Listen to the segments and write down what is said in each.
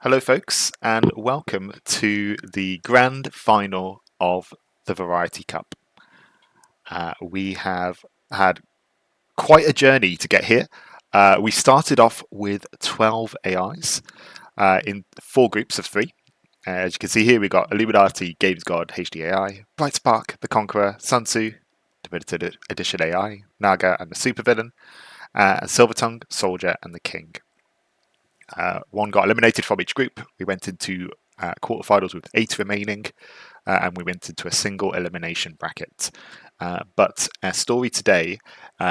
Hello, folks, and welcome to the grand final of the Variety Cup. We have had quite a journey to get here. We started off with 12 AIs in 4 groups of 3. As you can see here, we've got Illuminati, Games God, HDAI, Brightspark, the Conqueror, Sun Tzu, Limited Edition AI, Naga, and the Supervillain, and Silvertongue, Soldier, and the King. One got eliminated from each group. We went into quarterfinals with 8 remaining, and we went into a single elimination bracket. But our story today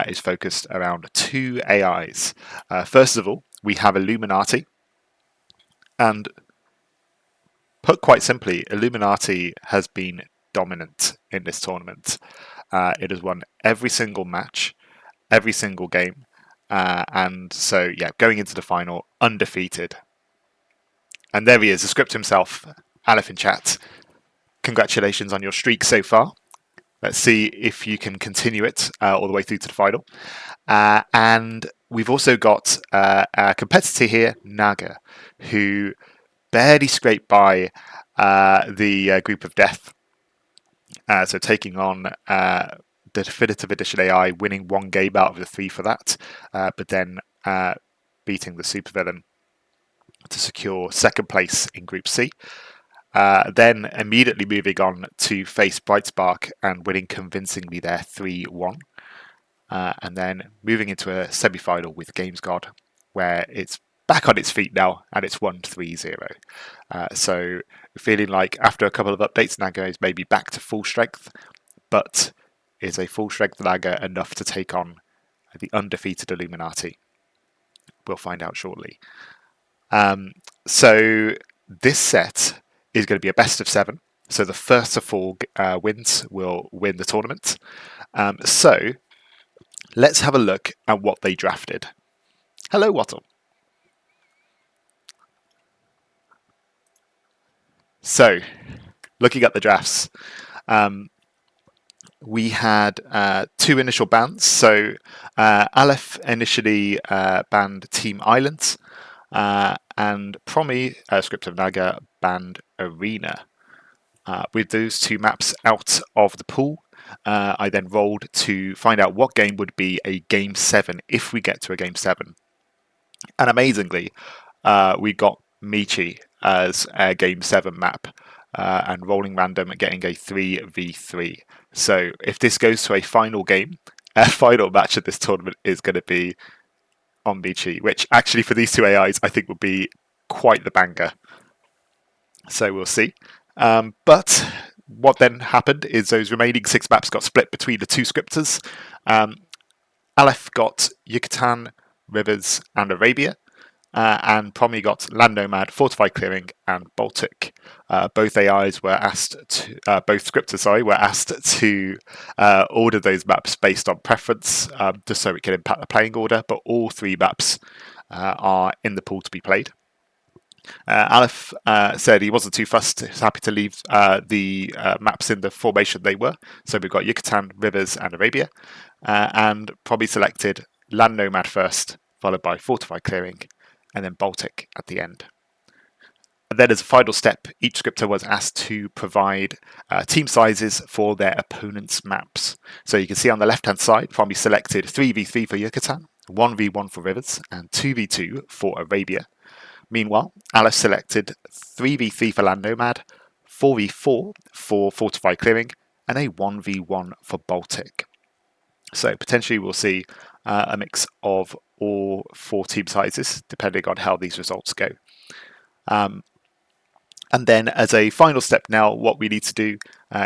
is focused around 2 AIs. First of all, we have Illuminati, and put quite simply, Illuminati has been dominant in this tournament. It has won every single match, every single game, and so yeah, going into the final undefeated. And there he is, the script himself, Aleph in chat. Congratulations on your streak so far. Let's see if you can continue it all the way through to the final. And we've also got a competitor here, Naga, who barely scraped by the group of death. So taking on the Definitive Edition AI, winning 1 game out of the 3 for that, but then beating the Supervillain to secure 2nd place in Group C. Then immediately moving on to face Brightspark and winning convincingly there 3-1. And then moving into a semi-final with Games God, where it's back on its feet now and it's won 3-0. So feeling like after a couple of updates, Naga is maybe back to full strength, but is a full strength Naga enough to take on the undefeated Illuminati? We'll find out shortly. So this set is going to be a best of 7. So the first of 4 wins will win the tournament. So let's have a look at what they drafted. Hello, Wattle. So, looking at the drafts, we had 2 initial bans. So Aleph initially banned Team Islands, and Promi, script of Naga, banned Arena. With those 2 maps out of the pool, I then rolled to find out what game would be a Game 7 if we get to a Game 7. And amazingly, we got Michi as a Game 7 map, and rolling random and getting a 3v3. So if this goes to a final game, a final match of this tournament is going to be on Michi, which actually for these 2 AIs I think would be quite the banger. So we'll see. But what then happened is those remaining 6 maps got split between the 2 scripters. Aleph got Yucatan, Rivers, and Arabia, and Promi got Land Nomad, Fortified Clearing, and Baltic. Both AIs were asked to, both scripters, were asked to order those maps based on preference, just so it can impact the playing order. But all 3 maps are in the pool to be played. Aleph said he wasn't too fussed. He was happy to leave the maps in the formation they were. So we've got Yucatan, Rivers, and Arabia, and probably selected Land Nomad first, followed by Fortified Clearing, and then Baltic at the end. And then as a final step, each scripter was asked to provide team sizes for their opponent's maps. So you can see on the left-hand side, Promi selected 3v3 for Yucatan, 1v1 for Rivers, and 2v2 for Arabia. Meanwhile, Aleph selected 3v3 for Land Nomad, 4v4 for Fortified Clearing, and a 1v1 for Baltic. So potentially we'll see a mix of all 4 team sizes, depending on how these results go. And then as a final step now, what we need to do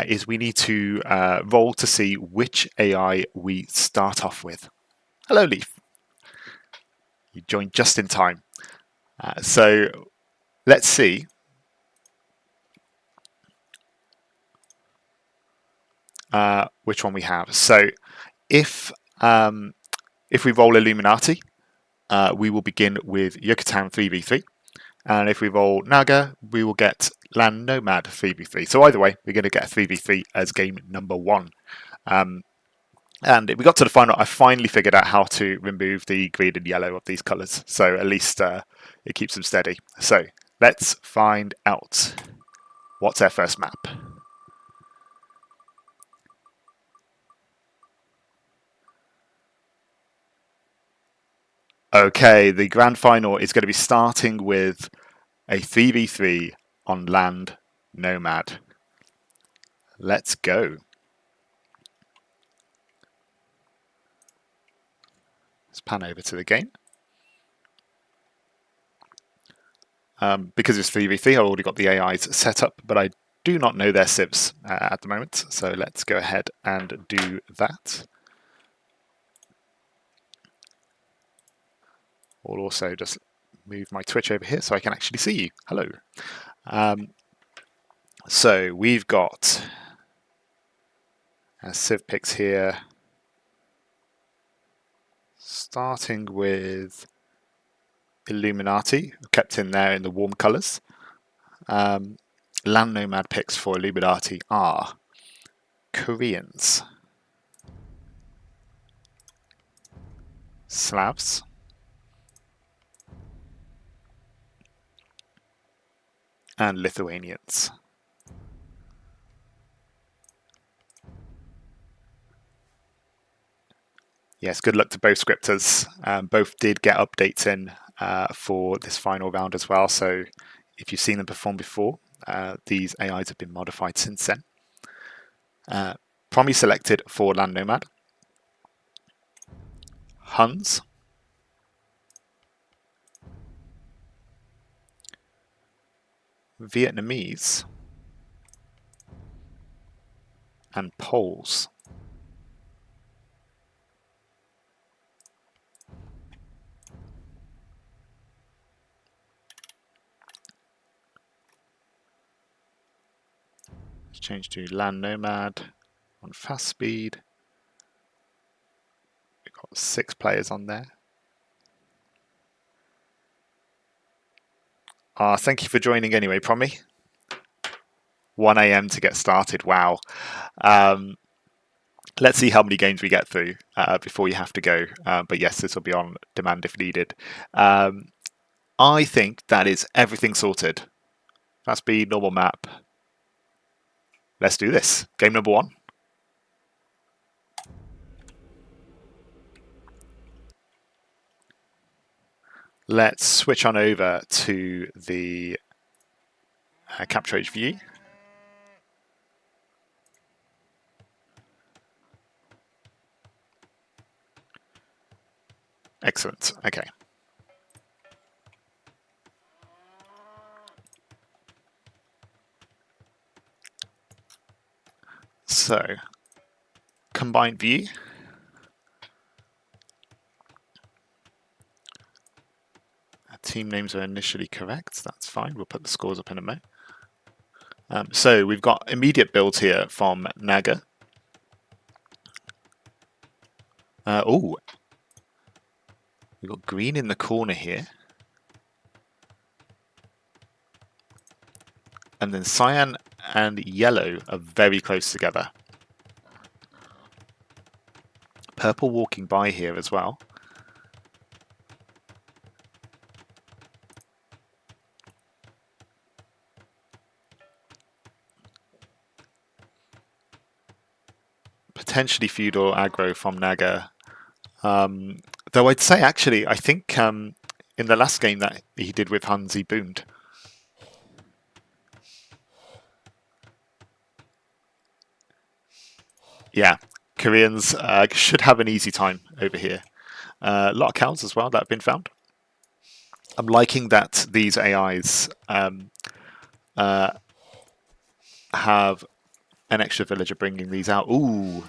is we need to roll to see which AI we start off with. Hello, Leaf. You joined just in time. So let's see. Which one we have. So if we roll Illuminati, we will begin with Yucatan 3v3. And if we roll Naga, we will get Land Nomad 3v3. So either way, we're going to get a 3v3 as game number 1. And we got to the final, I finally figured out how to remove the green and yellow of these colours. So at least it keeps them steady. So Let's find out. What's our first map? Okay, the grand final is going to be starting with a 3v3 on land Nomad. Let's go. Let's pan over to the game. Because it's 3v3, I've already got the AIs set up, but I do not know their civs at the moment. So let's go ahead and do that. I'll also just move my Twitch over here so I can actually see you. Hello. So we've got our civ picks here, starting with Illuminati, kept in there in the warm colours. Land Nomad picks for Illuminati are Koreans, Slavs, and Lithuanians. Yes, good luck to both scripters. Both did get updates in for this final round as well, so if you've seen them perform before, these AIs have been modified since then. Promi selected for Land Nomad. Huns, Vietnamese, and Poles. Let's change to Land Nomad on fast speed. We've got 6 players on there. Thank you for joining anyway, Promi. 1 AM to get started. Wow. Let's see how many games we get through before you have to go. But yes, this will be on demand if needed. I think that is everything sorted. Fast speed, normal map. Let's do this. Game number 1. Let's switch on over to the capture HVU. Excellent. Okay. So, combined view. Our team names are initially correct. That's fine. We'll put the scores up in a moment. So we've got immediate builds here from Naga. Oh, we've got green in the corner here. And then cyan and yellow are very close together. Purple walking by here as well. Potentially feudal aggro from Naga. Though I'd say actually, I think in the last game that he did with Huns, he boomed. Yeah, Koreans should have an easy time over here. A lot of cows as well that have been found. I'm liking that these AIs have an extra villager bringing these out. Ooh.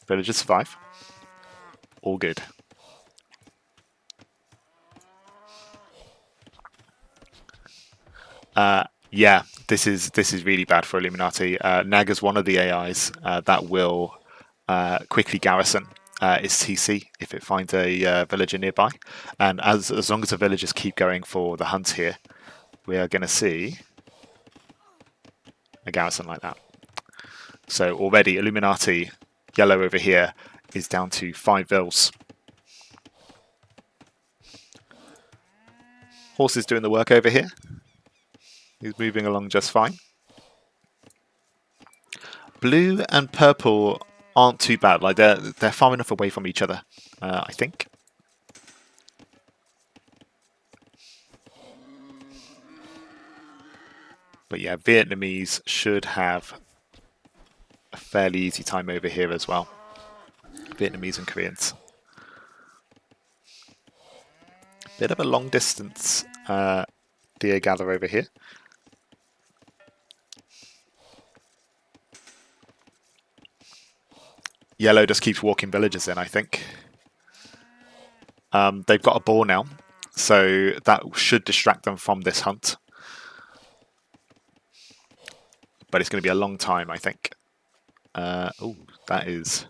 Villagers survive. All good. Yeah, this is really bad for Illuminati. Naga's one of the AIs that will quickly garrison its TC if it finds a villager nearby, and as long as the villagers keep going for the hunt here, we are going to see a garrison like that. So already Illuminati yellow over here is down to 5 vils. Horse is doing the work over here. He's moving along just fine. Blue and purple aren't too bad. Like they're far enough away from each other, I think. But yeah, Vietnamese should have a fairly easy time over here as well. Vietnamese and Koreans. Bit of a long distance deer gather over here. Yellow just keeps walking villagers in, I think. They've got a boar now, so that should distract them from this hunt. But it's going to be a long time, I think. Oh, that is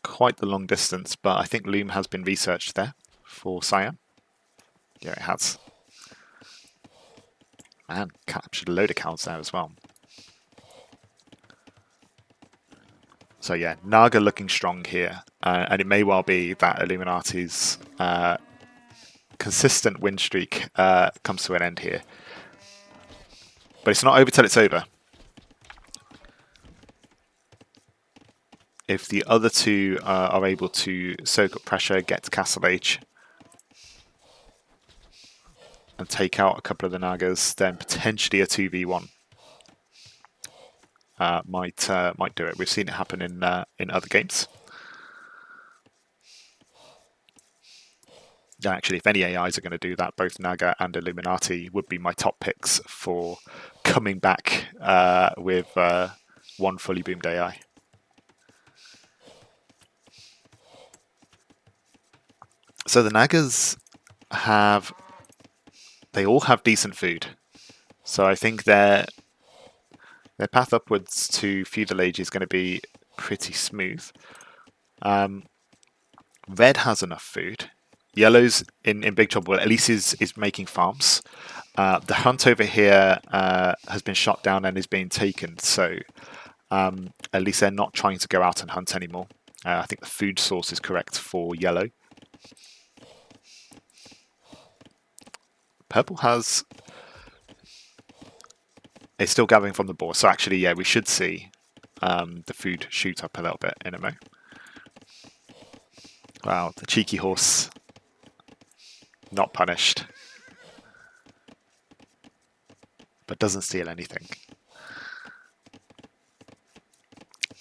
quite the long distance, but I think Loom has been researched there for Cyan. Yeah, it has. Man, captured a load of cows there as well. So yeah, Naga looking strong here, and it may well be that Illuminati's consistent win streak comes to an end here. But it's not over till it's over. If the other two are able to soak up pressure, get to Castle Age, and take out a couple of the Nagas, then potentially a 2v1 might do it. We've seen it happen in other games. Yeah, actually, if any AIs are going to do that, both Naga and Illuminati would be my top picks for coming back with one fully boomed AI. So the Nagas they all have decent food. So I think their path upwards to feudal age is going to be pretty smooth. Red has enough food. Yellow's in big trouble. At least is making farms. The hunt over here has been shot down and is being taken. So at least they're not trying to go out and hunt anymore. I think the food source is correct for Yellow. Purple is still gathering from the boar. So actually, yeah, we should see the food shoot up a little bit in a moment. Wow, the cheeky horse. Not punished. But doesn't steal anything.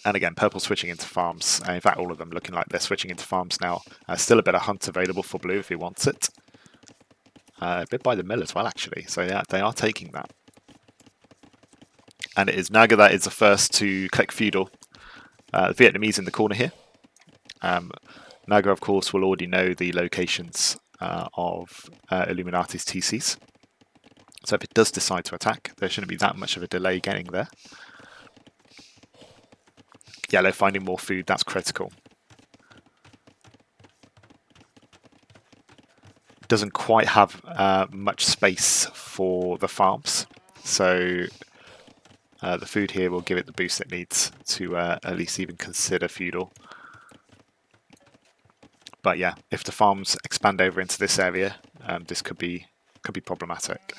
And again, purple switching into farms. In fact, all of them looking like they're switching into farms now. Still a bit of hunt available for blue if he wants it. A bit by the mill as well, actually. So yeah, they are taking that. And it is Naga that is the first to click feudal. The Vietnamese in the corner here. Naga, of course, will already know the locations of Illuminati's TCs. So if it does decide to attack, there shouldn't be that much of a delay getting there. Yellow finding more food, that's critical. Doesn't quite have much space for the farms, so the food here will give it the boost it needs to at least even consider feudal. But yeah, if the farms expand over into this area, this could be problematic.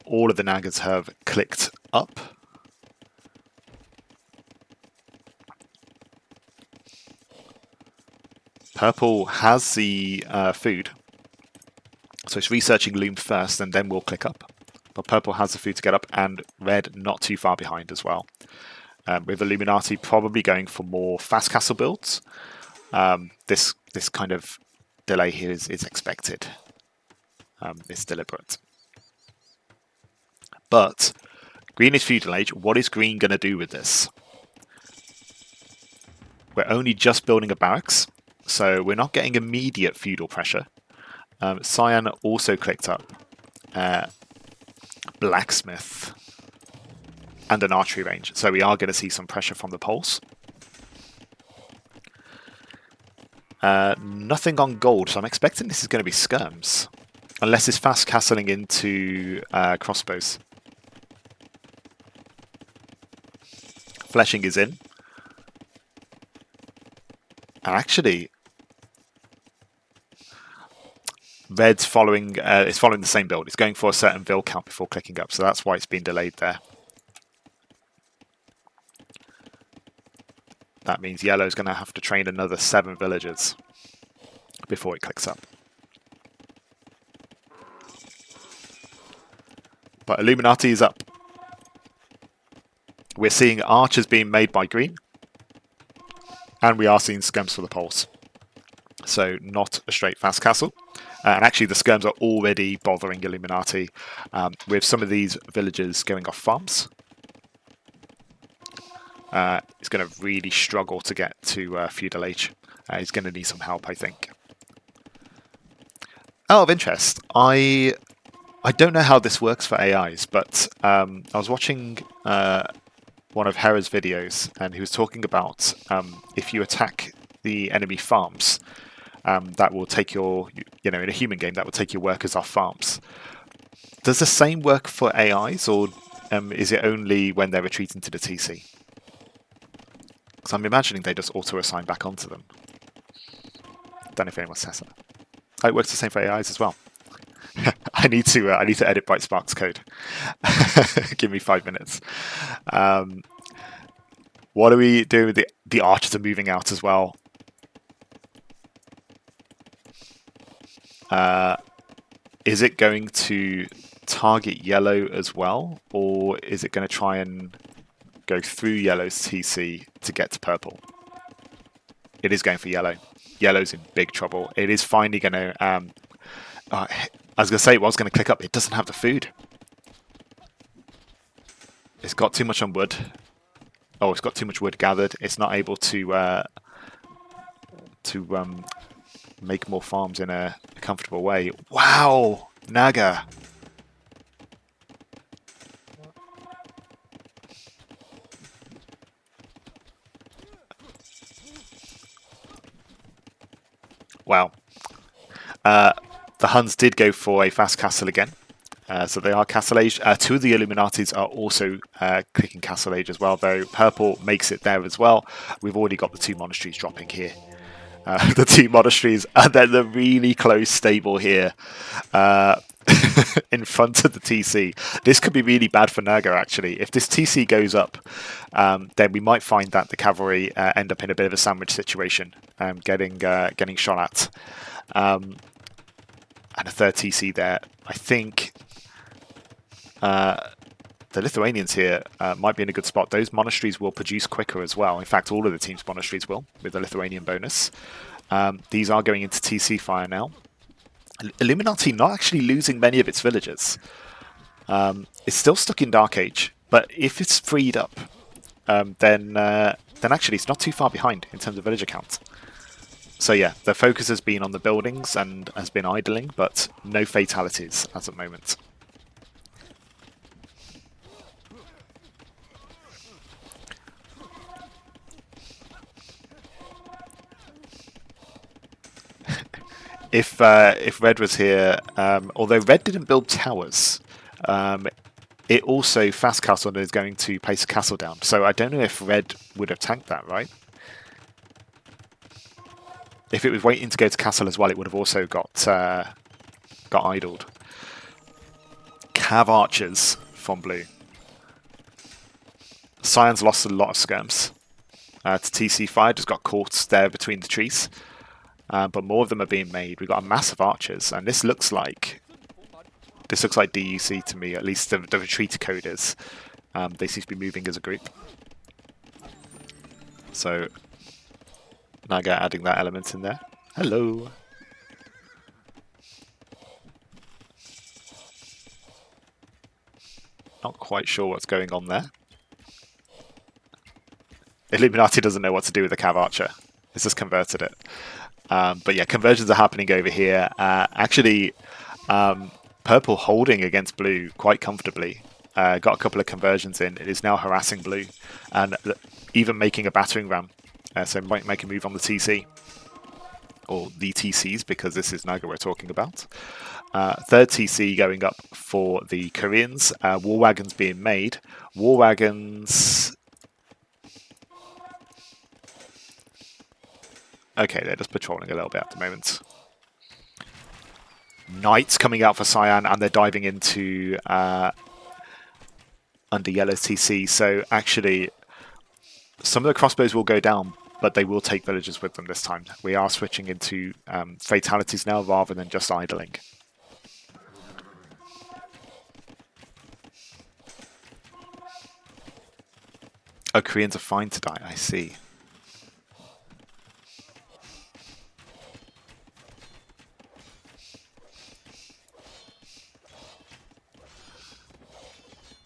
All of the Nagas have clicked up. Purple has the food, so it's researching Loom first and then we'll click up. But purple has the food to get up, and red not too far behind as well. With Illuminati probably going for more fast castle builds. This kind of delay here is expected. It's deliberate. But green is feudal age. What is green going to do with this? We're only just building a barracks, so we're not getting immediate feudal pressure. Cyan also clicked up blacksmith and an archery range, so we are going to see some pressure from the poles. Nothing on gold, so I'm expecting this is going to be skirms, unless it's fast castling into crossbows. Fleshing is in. And actually, Red's following it's following the same build. It's going for a certain vill count before clicking up, so that's why it's been delayed there. That means Yellow's going to have to train another 7 villagers before it clicks up. But Illuminati is up. We're seeing archers being made by green. And we are seeing skirms for the poles. So not a straight fast castle. And actually the skirms are already bothering Illuminati with some of these villagers going off farms. He's going to really struggle to get to feudal age. He's going to need some help, I think. Out of interest, I don't know how this works for AIs, but I was watching one of Hera's videos, and he was talking about if you attack the enemy farms, that will take your, in a human game, that will take your workers off farms. Does the same work for AIs, or is it only when they're retreating to the TC? Because I'm imagining they just auto-assign back onto them. Don't know if anyone says that. Oh, it works the same for AIs as well. I need to edit BrightSpark's code. Give me 5 minutes. What are we doing with the archers are moving out as well? Is it going to target yellow as well, or is it going to try and go through yellow's TC to get to purple? It is going for yellow. Yellow's in big trouble. It is finally going to... I was going to say it was going to click up. It doesn't have the food. It's got too much on wood. Oh, it's got too much wood gathered. It's not able to make more farms in a comfortable way. Wow, Naga. Wow. The Huns did go for a fast castle again. So they are castle age. 2 of the Illuminatis are also clicking castle age as well, though purple makes it there as well. We've already got the 2 monasteries dropping here. The 2 monasteries, and then the really close stable here in front of the TC. This could be really bad for Naga, actually. If this TC goes up, then we might find that the cavalry end up in a bit of a sandwich situation, getting shot at. And a 3rd TC there. I think the Lithuanians here might be in a good spot. Those monasteries will produce quicker as well. In fact, all of the team's monasteries will, with the Lithuanian bonus. These are going into TC fire now. Illuminati not actually losing many of its villagers. It's still stuck in Dark Age, but if it's freed up, then actually it's not too far behind in terms of villager count. So yeah, the focus has been on the buildings and has been idling, but no fatalities at the moment. If Red was here, although Red didn't build towers, it also fast castled and is going to place a castle down. So I don't know if Red would have tanked that, right? If it was waiting to go to castle as well, it would have also got idled. Cav archers from blue. Cyan's lost a lot of skirms to TC5, just got caught there between the trees. But more of them are being made. We've got a massive archers, and this looks like DUC to me, at least the retreat code is. They seem to be moving as a group. So Naga adding that element in there. Hello. Not quite sure what's going on there. Illuminati doesn't know what to do with the Cav Archer. It's just converted it. But yeah, conversions are happening over here. Actually, purple holding against blue quite comfortably. Got a couple of conversions in. It is now harassing blue. And even making a battering ram. So might make a move on the TC. Or the TCs, because this is Naga we're talking about. 3rd TC going up for the Koreans. War wagons being made. War wagons Okay, they're just patrolling a little bit at the moment. Knights coming out for Cyan, and they're diving into under Yellow's TC. So actually, some of the crossbows will go down, but they will take villagers with them this time. We are switching into fatalities now rather than just idling. Oh, Koreans are fine to die, I see.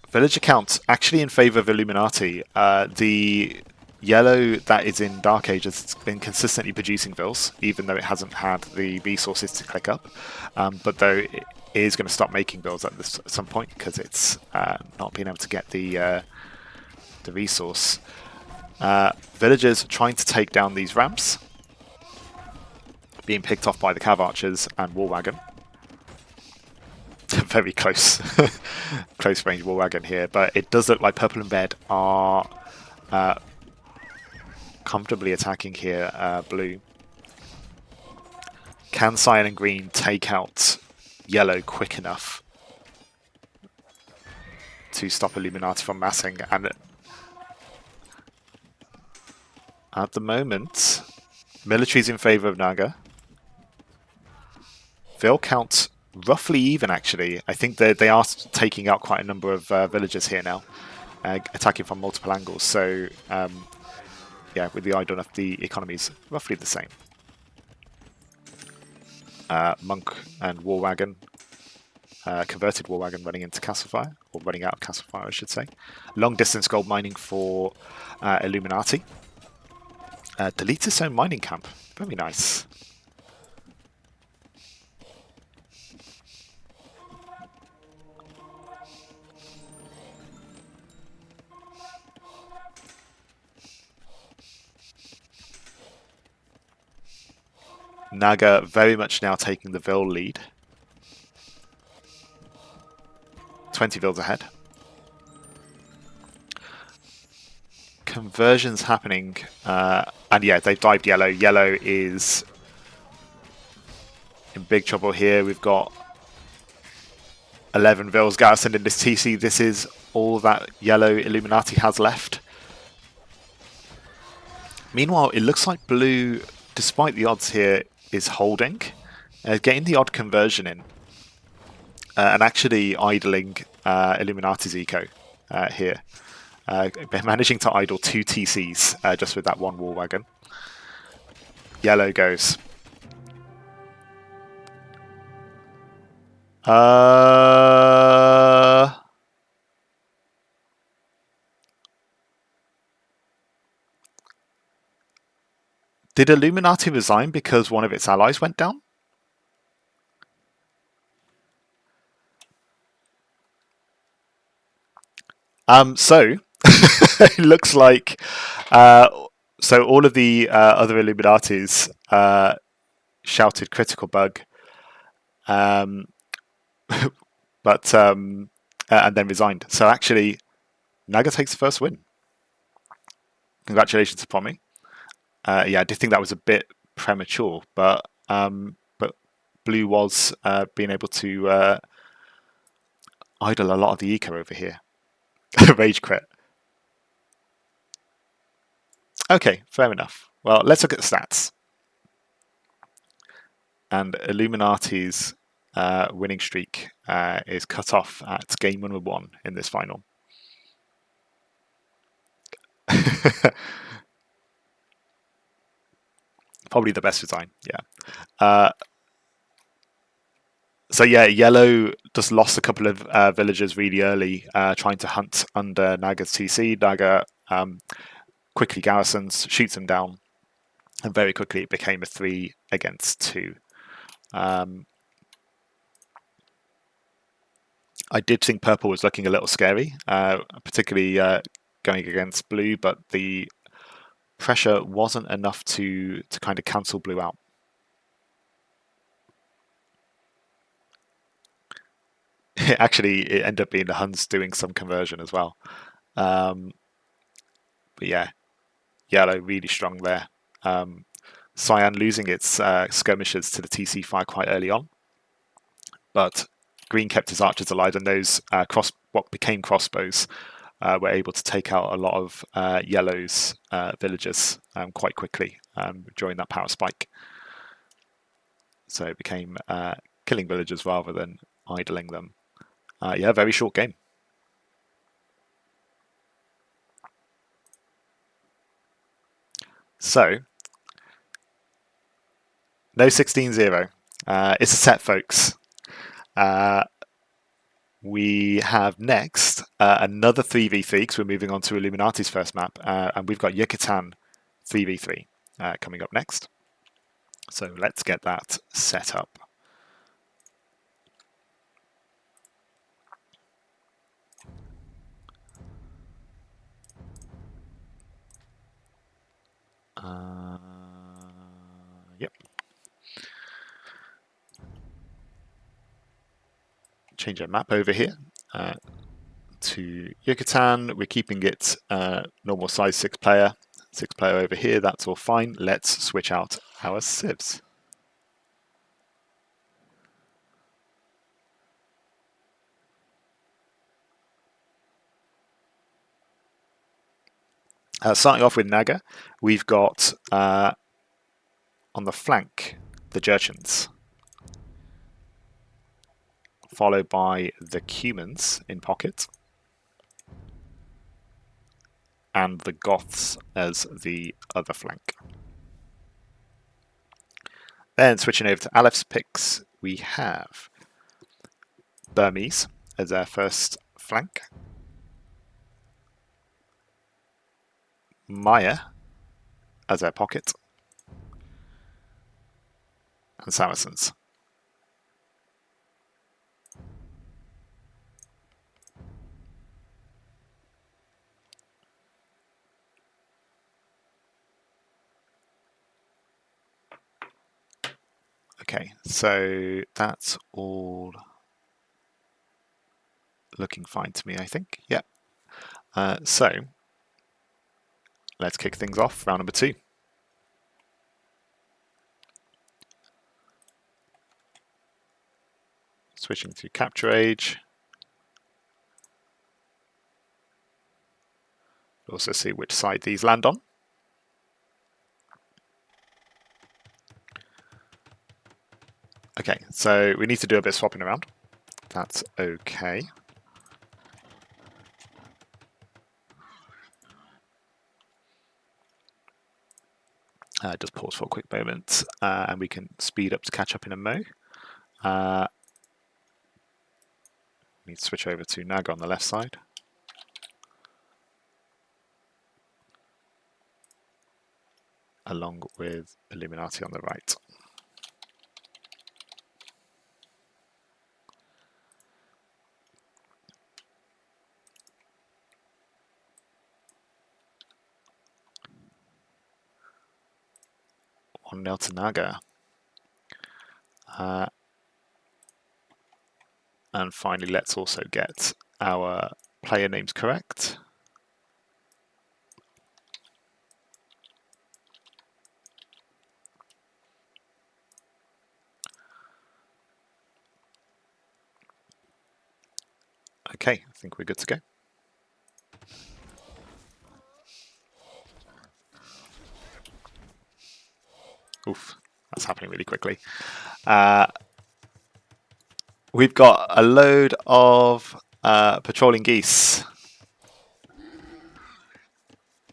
Villager count actually in favour of Illuminati. The yellow that is in Dark Age has been consistently producing vills, even though it hasn't had the resources to click up. But though it is going to stop making vills at some point because it's not being able to get the resource. Villagers trying to take down these ramps, being picked off by the cav archers and war wagon. Very close, close range war wagon here, but it does look like purple and red are comfortably attacking here. Blue. Can cyan and green take out yellow quick enough to stop Illuminati from massing? And at the moment, military's in favour of Naga. They'll count roughly even, actually. I think they are taking out quite a number of villagers here now, attacking from multiple angles. So, yeah, with the idle enough, the economy is roughly the same. Monk and War Wagon, converted War Wagon running into Castlefire, or running out of Castlefire, I should say. Long distance gold mining for Illuminati. Deletes its own mining camp. Very nice. Naga very much now taking the Vil lead. 20 Vils ahead. Conversions happening. And yeah, they've dived yellow. Yellow is in big trouble here. We've got 11 Vils garrisoned in this TC. This is all that yellow Illuminati has left. Meanwhile, it looks like blue, despite the odds here, is holding, getting the odd conversion in, and actually idling Illuminati's eco here. They're managing to idle 2 TCs just with that one war wagon. Yellow goes. Did Illuminati resign because one of its allies went down? So it looks like so all of the other Illuminatis shouted critical bug, but and then resigned. So actually, Naga takes the first win. Congratulations to Pommy. Yeah, I did think that was a bit premature, but Blue was being able to idle a lot of the eco over here. Rage crit. Okay, fair enough. Well, let's look at the stats. And Illuminati's winning streak is cut off at game number 1 in this final. Probably the best design, yeah. So yeah, yellow just lost a couple of villagers really early, trying to hunt under Naga's TC. Naga quickly garrisons, shoots them down, and very quickly it became a 3 against 2. I did think purple was looking a little scary, particularly going against blue, but the pressure wasn't enough to kind of cancel blue out. Actually, it ended up being the Huns doing some conversion as well. But yeah, yellow really strong there. Cyan losing its skirmishers to the TC fire quite early on, but green kept his archers alive, and those what became crossbows were able to take out a lot of yellow's villagers quite quickly during that power spike. So it became killing villagers rather than idling them. Yeah, very short game. So, no 16-0. It's a set, folks. We have next another 3v3 because we're moving on to Illuminati's first map, and we've got Yucatan 3v3 coming up next. So let's get that set up. Yep. Change our map over here to Yucatan. We're keeping it normal size 6-player. 6-player over here, that's all fine. Let's switch out our civs. Starting off with Naga, we've got on the flank the Jurchens, followed by the Cumans in pocket, and the Goths as the other flank. Then switching over to Aleph's picks, we have Burmese as our first flank, Maya as our pocket, and Saracens. Okay, so that's all looking fine to me, I think. Yep. So let's kick things off. Round number 2. Switching to capture age. We'll also see which side these land on. Okay, so we need to do a bit of swapping around. That's okay. Just pause for a quick moment, and we can speed up to catch up in a mo. Need to switch over to Naga on the left side. Along with Illuminati on the right. On nil to Naga. And finally, let's also get our player names correct. Okay, I think we're good to go. Oof, that's happening really quickly. We've got a load of patrolling geese.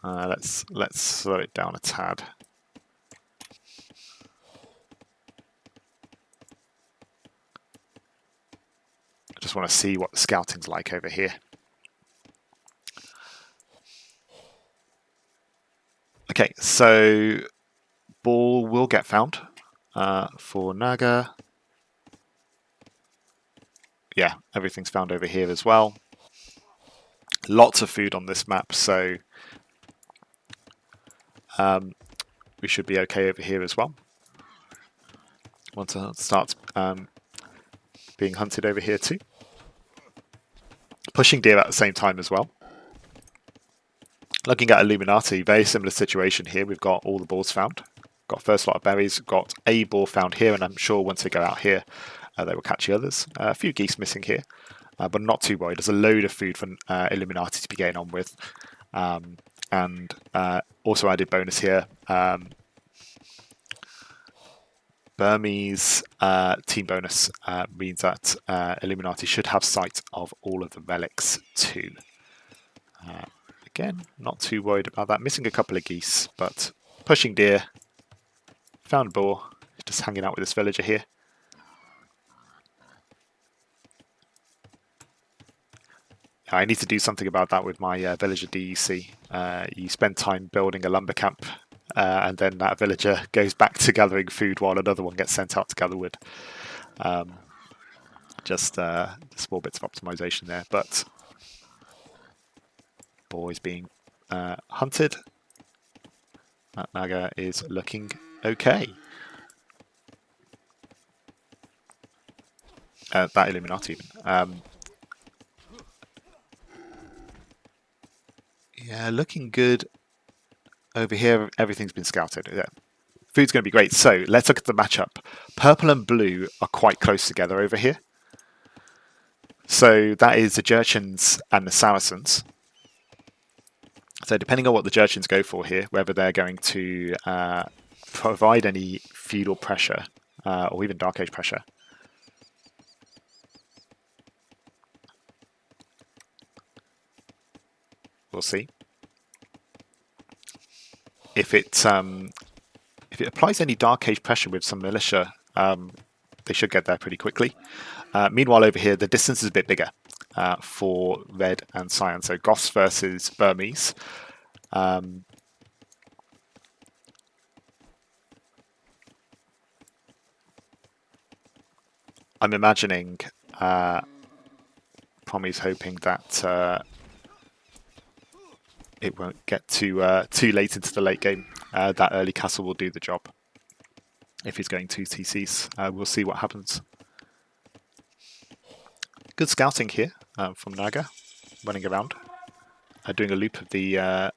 Let's slow it down a tad. I just want to see what the scouting's like over here. Okay, so ball will get found for Naga. Yeah, everything's found over here as well. Lots of food on this map, so we should be okay over here as well. Want to start being hunted over here too. Pushing deer at the same time as well. Looking at Illuminati, very similar situation here. We've got all the balls found. got first lot of berries, got a boar found here, and I'm sure once they go out here, they will catch the others. A few geese missing here, but not too worried. There's a load of food for Illuminati to be getting on with. And also added bonus here, Burmese team bonus means that Illuminati should have sight of all of the relics too. Again, not too worried about that. Missing a couple of geese, but pushing deer. Found a boar, just hanging out with this villager here. I need to do something about that with my villager DEC. You spend time building a lumber camp, and then that villager goes back to gathering food while another one gets sent out to gather wood. Just small bits of optimization there, but boar is being hunted. That Naga is looking okay. That Illuminati even. Yeah, looking good over here. Everything's been scouted. Yeah. Food's going to be great. So let's look at the matchup. Purple and blue are quite close together over here. So that is the Jurchens and the Saracens. So depending on what the Jurchens go for here, whether they're going to provide any feudal pressure or even Dark Age pressure. We'll see. If it applies any Dark Age pressure with some militia, they should get there pretty quickly. Meanwhile, over here, the distance is a bit bigger for Red and Cyan. So Goths versus Burmese. I'm imagining Prommy's hoping that it won't get too late into the late game. That early castle will do the job. If he's going 2 TCs, we'll see what happens. Good scouting here from Naga, running around, doing a loop of the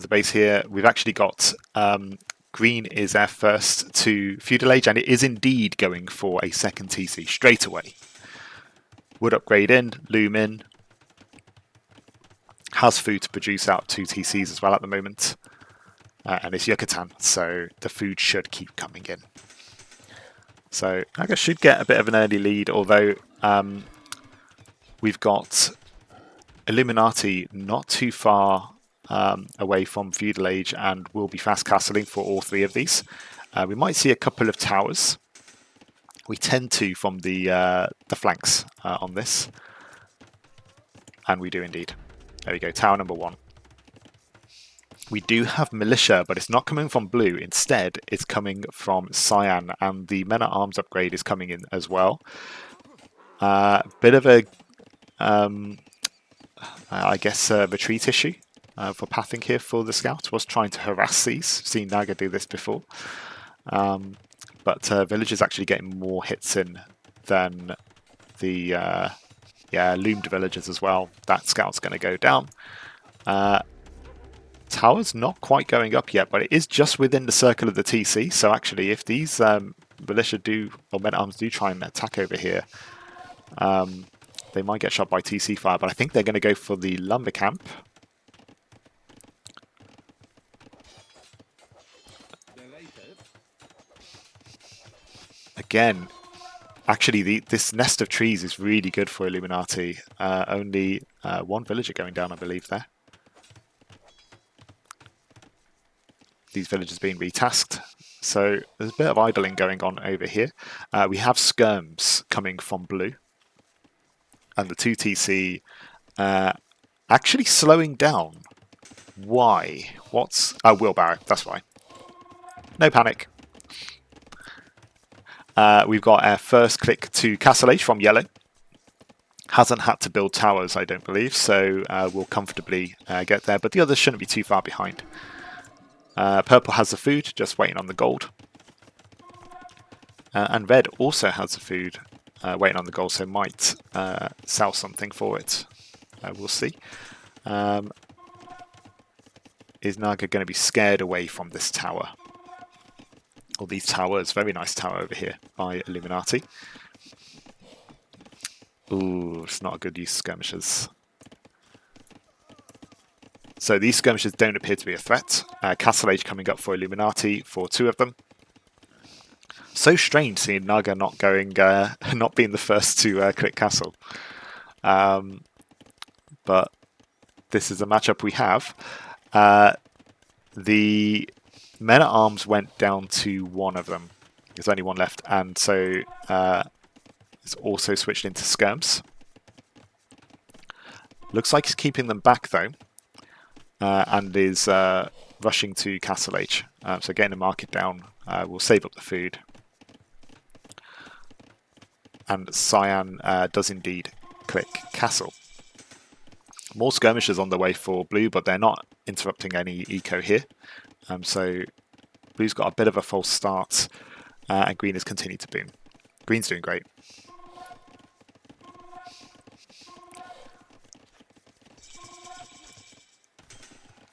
base here. We've actually got green is our first to feudal age, and it is indeed going for a second TC straight away. Wood upgrade in, loom in. Has food to produce out 2 TCs as well at the moment. And it's Yucatan, so the food should keep coming in. So Naga should get a bit of an early lead, although we've got Illuminati not too far away from feudal age and will be fast castling for all 3 of these. We might see a couple of towers. We tend to from the flanks on this. And we do indeed. There we go, tower number 1. We do have militia, but it's not coming from blue. Instead, it's coming from cyan, and the men-at-arms upgrade is coming in as well. Bit of a, I guess, retreat issue for pathing here for the scout. Was trying to harass these. Seen Naga do this before. But villagers actually getting more hits in than the loomed villagers as well. That scout's going to go down. Tower's not quite going up yet, but it is just within the circle of the TC. So actually, if these militia do, or men-at-arms do try and attack over here, they might get shot by TC fire. But I think they're going to go for the lumber camp. Again, actually, this nest of trees is really good for Illuminati. Only 1 villager going down, I believe, there. These villagers being retasked. So there's a bit of idling going on over here. We have skirms coming from blue. And the 2 TC actually slowing down. Why? What's... Oh, wheelbarrow. That's why. No panic. We've got our first click to Castle Age from yellow. Hasn't had to build towers, I don't believe, so we'll comfortably get there. But the others shouldn't be too far behind. Purple has the food, just waiting on the gold. And red also has the food, waiting on the gold, so might sell something for it. We'll see. is Naga going to be scared away from this tower? Or these towers? Very nice tower over here by Illuminati. Ooh, it's not a good use of skirmishers. So these skirmishers don't appear to be a threat. Castle Age coming up for Illuminati for 2 of them. So strange seeing Naga not going, not being the first to click castle. But this is a matchup we have. The men at arms went down to 1 of them. There's only 1 left, and so it's also switched into skirms. Looks like he's keeping them back though, and is rushing to Castle Age. So getting the market down will save up the food. And Cyan does indeed click Castle. More skirmishers on the way for Blue, but they're not interrupting any eco here. So Blue's got a bit of a false start, and Green has continued to boom. Green's doing great.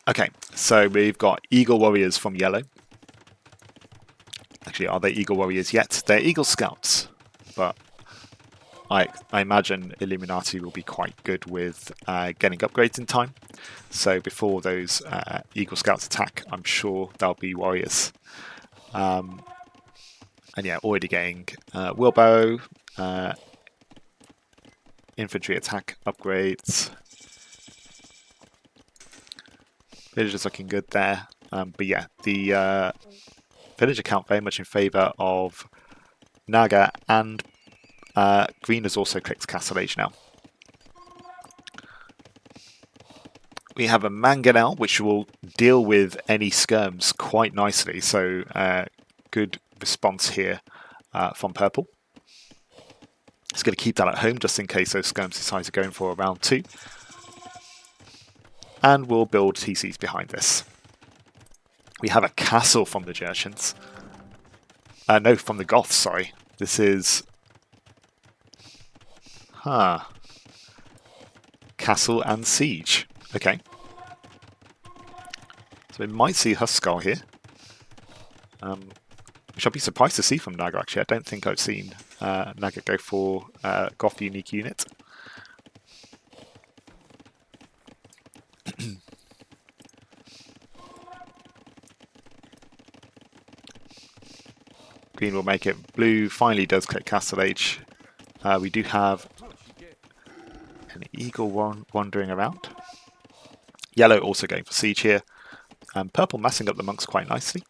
Okay, so we've got Eagle Warriors from Yellow. Actually, are they Eagle Warriors yet? They're Eagle Scouts, but I imagine Illuminati will be quite good with getting upgrades in time. So before those Eagle Scouts attack, I'm sure they'll be Warriors. And yeah, already getting Wheelbarrow, infantry attack upgrades. Villagers looking good there. But yeah, the villager count very much in favour of Naga, and Green has also clicked Castle Age now. We have a Mangonel, which will deal with any skirms quite nicely, so good response here from Purple. It's going to keep that at home just in case those skirms decide to go in for a round 2. And we'll build TCs behind this. We have a castle from the Jershins. No, from the Goths, sorry. This is... Castle and Siege. Okay. So we might see Huskar here. Which I'll be surprised to see from Naga, actually. I don't think I've seen Naga go for Goth unique unit. Green will make it. Blue finally does click Castle Age. We do have an Eagle wandering around. Yellow also going for Siege here. Purple massing up the monks quite nicely.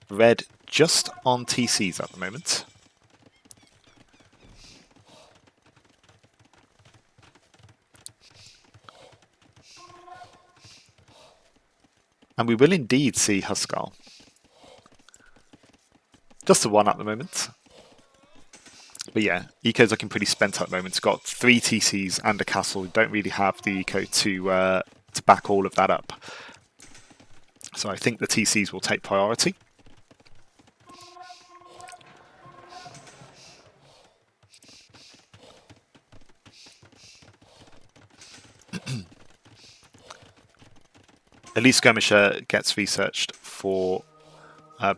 Red just on TCs at the moment. And we will indeed see Huskar. Just the 1 at the moment. But yeah, Eco's looking pretty spent at the moment. It's got 3 TCs and a castle. We don't really have the Eco to back all of that up. So I think the TCs will take priority. Elite Skirmisher gets researched for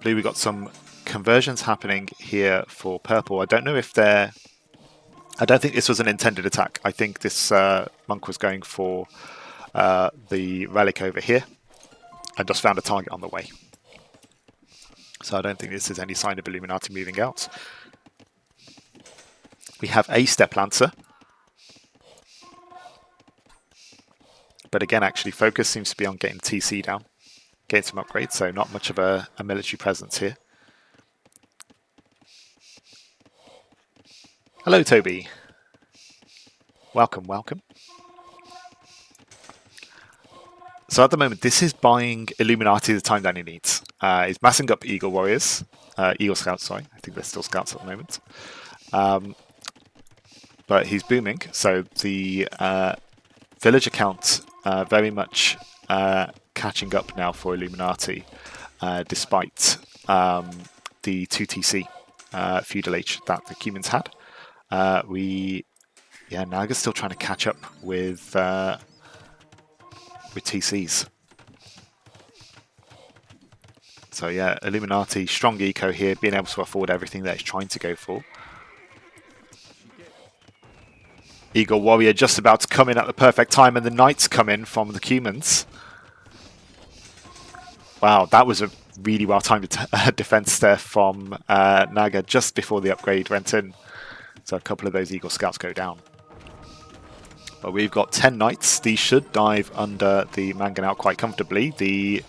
Blue. We've got some conversions happening here for Purple. I don't know if they're... I don't think this was an intended attack. I think this monk was going for the relic over here and just found a target on the way. So I don't think this is any sign of Illuminati moving out. We have a Step Lancer. But again, actually, focus seems to be on getting TC down, getting some upgrades, so not much of a military presence here. Hello, Toby. Welcome, welcome. So at the moment, this is buying Illuminati the time that he needs. He's massing up Eagle Warriors, Eagle Scouts, sorry. I think they're still Scouts at the moment. But he's booming, so the villager count very much catching up now for Illuminati, despite the 2TC feudal age that the humans had. Naga's still trying to catch up with with TCs. So yeah, Illuminati, strong eco here, being able to afford everything that it's trying to go for. Eagle Warrior just about to come in at the perfect time, and the Knights come in from the Cumans. Wow, that was a really well-timed defense there from Naga just before the upgrade went in. So a couple of those Eagle Scouts go down. But we've got 10 Knights. These should dive under the Mangonaut quite comfortably. The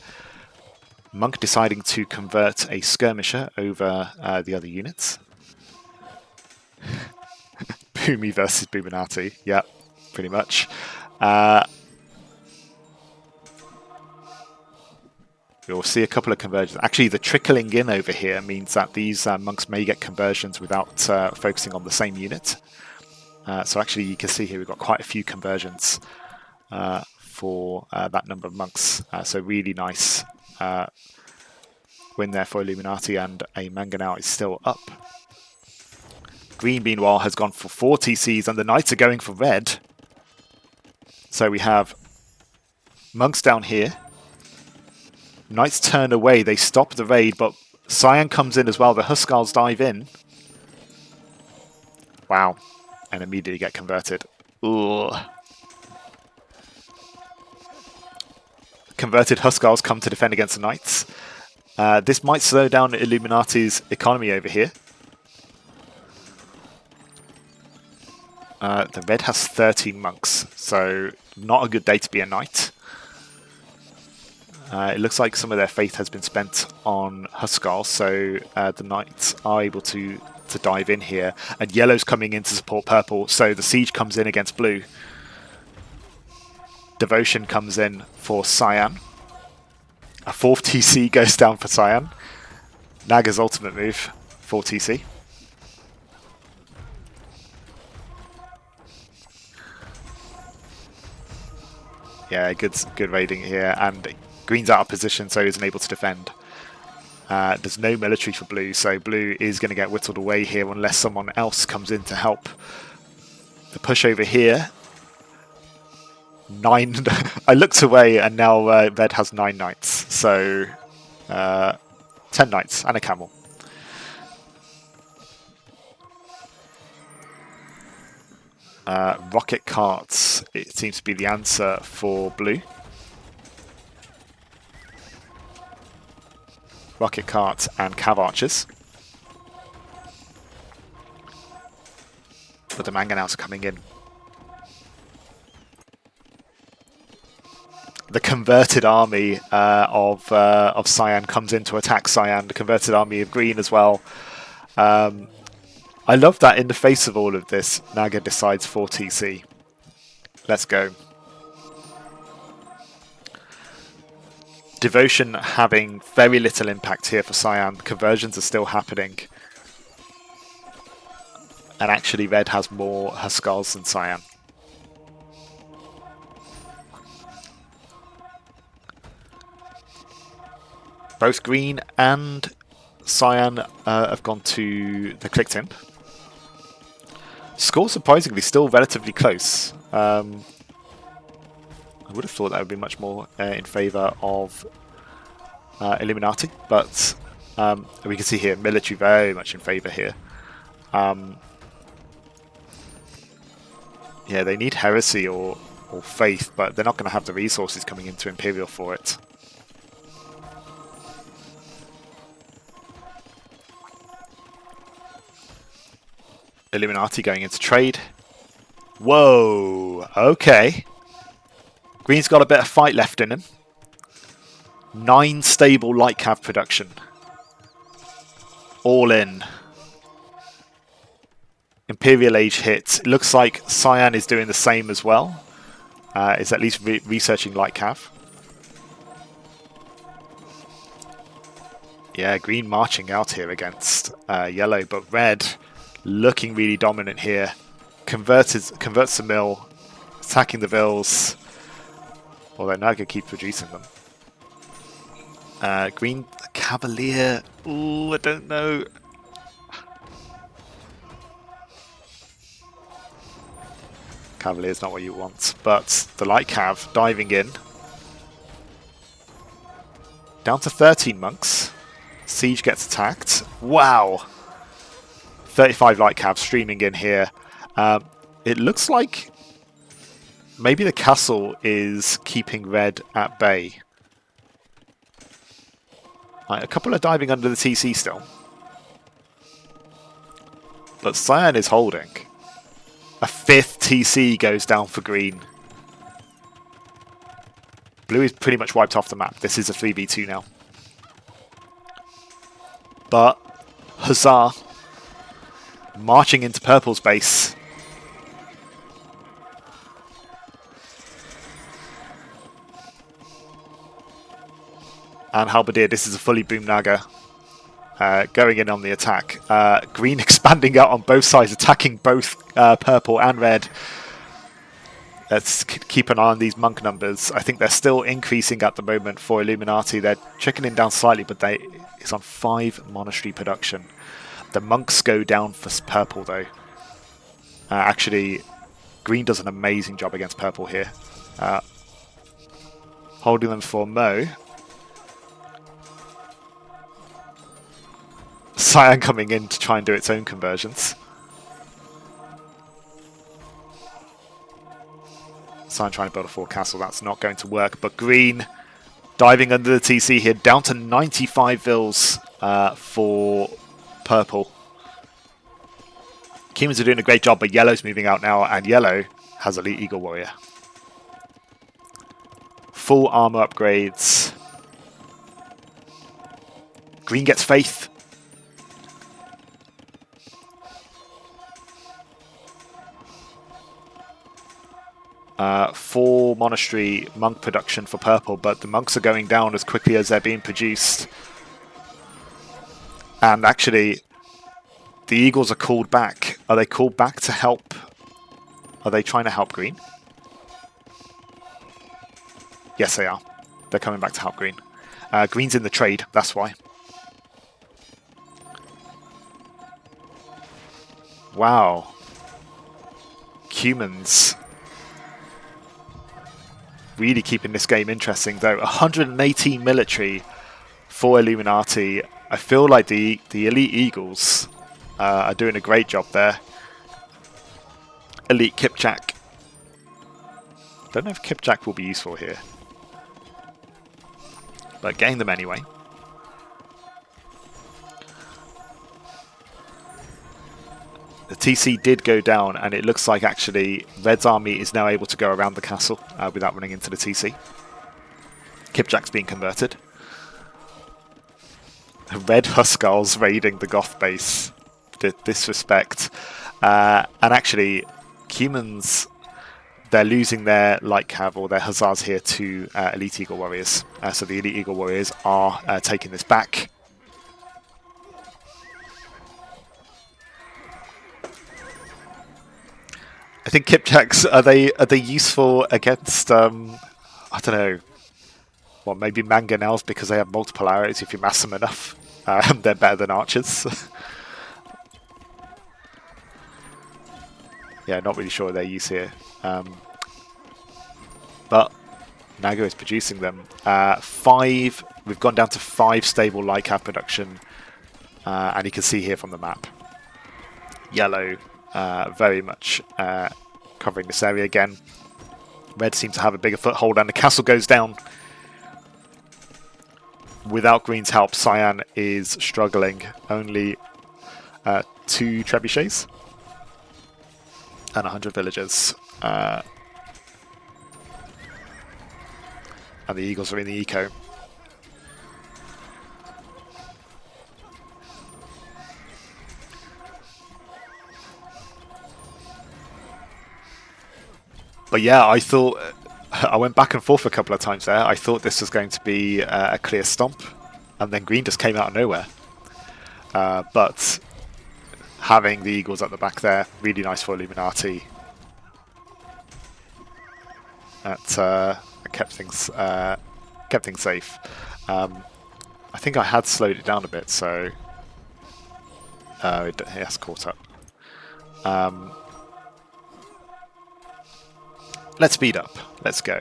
Monk deciding to convert a Skirmisher over the other units. Boomy versus Boominati. Yeah, pretty much. We'll see a couple of conversions. Actually, the trickling in over here means that these monks may get conversions without focusing on the same unit. So actually, you can see here we've got quite a few conversions for that number of monks. So really nice win there for Illuminati, and a Mangonaut is still up. Green, meanwhile, has gone for 4 TCs, and the Knights are going for red. So we have monks down here. Knights turn away, they stop the raid, but Cyan comes in as well. The Huskarls dive in. Wow. And immediately get converted. Ooh. Converted Huskarls come to defend against the Knights. This might slow down Illuminati's economy over here. The red has 13 monks, so not a good day to be a knight. It looks like some of their faith has been spent on Huskarl, so the knights are able to dive in here. And yellow's coming in to support purple, so the siege comes in against blue. Devotion comes in for Cyan. A 4th TC goes down for Cyan. Naga's ultimate move, 4 TC. Yeah, good raiding here, and Green's out of position, so he isn't able to defend. There's no military for blue, so blue is going to get whittled away here unless someone else comes in to help. The push over here. 9. I looked away, and now red has 9 knights, so 10 knights and a camel. Rocket carts, it seems to be the answer for blue. Rocket carts and cav archers. But the Mangonauts are coming in. The converted army of Cyan comes in to attack Cyan. The converted army of green as well. I love that in the face of all of this, Naga decides 4 TC. Let's go. Devotion having very little impact here for Cyan. Conversions are still happening. And actually red has more Huskarls than Cyan. Both green and Cyan have gone to the clicked imp. Score surprisingly still relatively close. I would have thought that would be much more in favour of Illuminati, but we can see here military very much in favour here. Yeah, they need heresy or faith, but they're not going to have the resources coming into Imperial for it. Illuminati going into trade. Whoa, okay. Green's got a bit of fight left in him. 9 stable light cav production. All in. Imperial Age hit. It looks like Cyan is doing the same as well. Is at least researching light cav. Yeah, green marching out here against yellow, but red looking really dominant here. Converts the mill, attacking the vills. Although Naga keeps reducing them. Green Cavalier. Ooh, I don't know. Cavalier's not what you want, but the light cav diving in. Down to 13 monks. Siege gets attacked. Wow. 35 light cav streaming in here. It looks like maybe the castle is keeping red at bay. Right, a couple are diving under the TC still. But Cyan is holding. A 5th TC goes down for green. Blue is pretty much wiped off the map. This is a 3v2 now. But Hussar marching into purple's base. And Halberdier, this is a fully boom Naga going in on the attack. Green expanding out on both sides, attacking both purple and red. Let's keep an eye on these monk numbers. I think they're still increasing at the moment for Illuminati. They're trickling down slightly, but it's on 5 monastery production. The monks go down for purple, though. Actually, green does an amazing job against purple here. Holding them for Mo. Cyan coming in to try and do its own conversions. Cyan trying to build a 4 castle. That's not going to work. But green diving under the TC here. Down to 95 vills for purple. Humans are doing a great job, but yellow's moving out now. And yellow has Elite Eagle Warrior. Full armor upgrades. Green gets Faith. Full monastery monk production for purple, but the monks are going down as quickly as they're being produced. And actually, the Eagles are called back. Are they called back to help? Are they trying to help green? Yes, they are. They're coming back to help green. Green's in the trade, that's why. Wow. Humans really keeping this game interesting, though. 118 military for Illuminati. I feel like the Elite Eagles are doing a great job there. Elite Kipchak. Don't know if Kipchak will be useful here, but getting them anyway. The TC did go down, and it looks like actually Red's army is now able to go around the castle without running into the TC. Kipchak's being converted. Red Huskars raiding the Goth base. Disrespect. And actually, humans, they're losing their light cav or their hussars here to Elite Eagle Warriors. So the Elite Eagle Warriors are taking this back. I think Kipchaks, are they useful against I don't know, well, maybe mangonels because they have multiple arrows if you mass them enough. They're better than archers. Yeah, not really sure their use here. But Naga is producing them. 5, we've gone down to 5 stable light cap production. And you can see here from the map. Yellow very much covering this area again. Red seems to have a bigger foothold and the castle goes down. Without green's help, Cyan is struggling. Only 2 trebuchets and 100 villagers. And the Eagles are in the eco. But yeah, I thought, I went back and forth a couple of times there. I thought this was going to be a clear stomp, and then green just came out of nowhere. But having the Eagles at the back there, really nice for Illuminati. That kept things safe. I think I had slowed it down a bit, so it has caught up. Let's speed up. Let's go.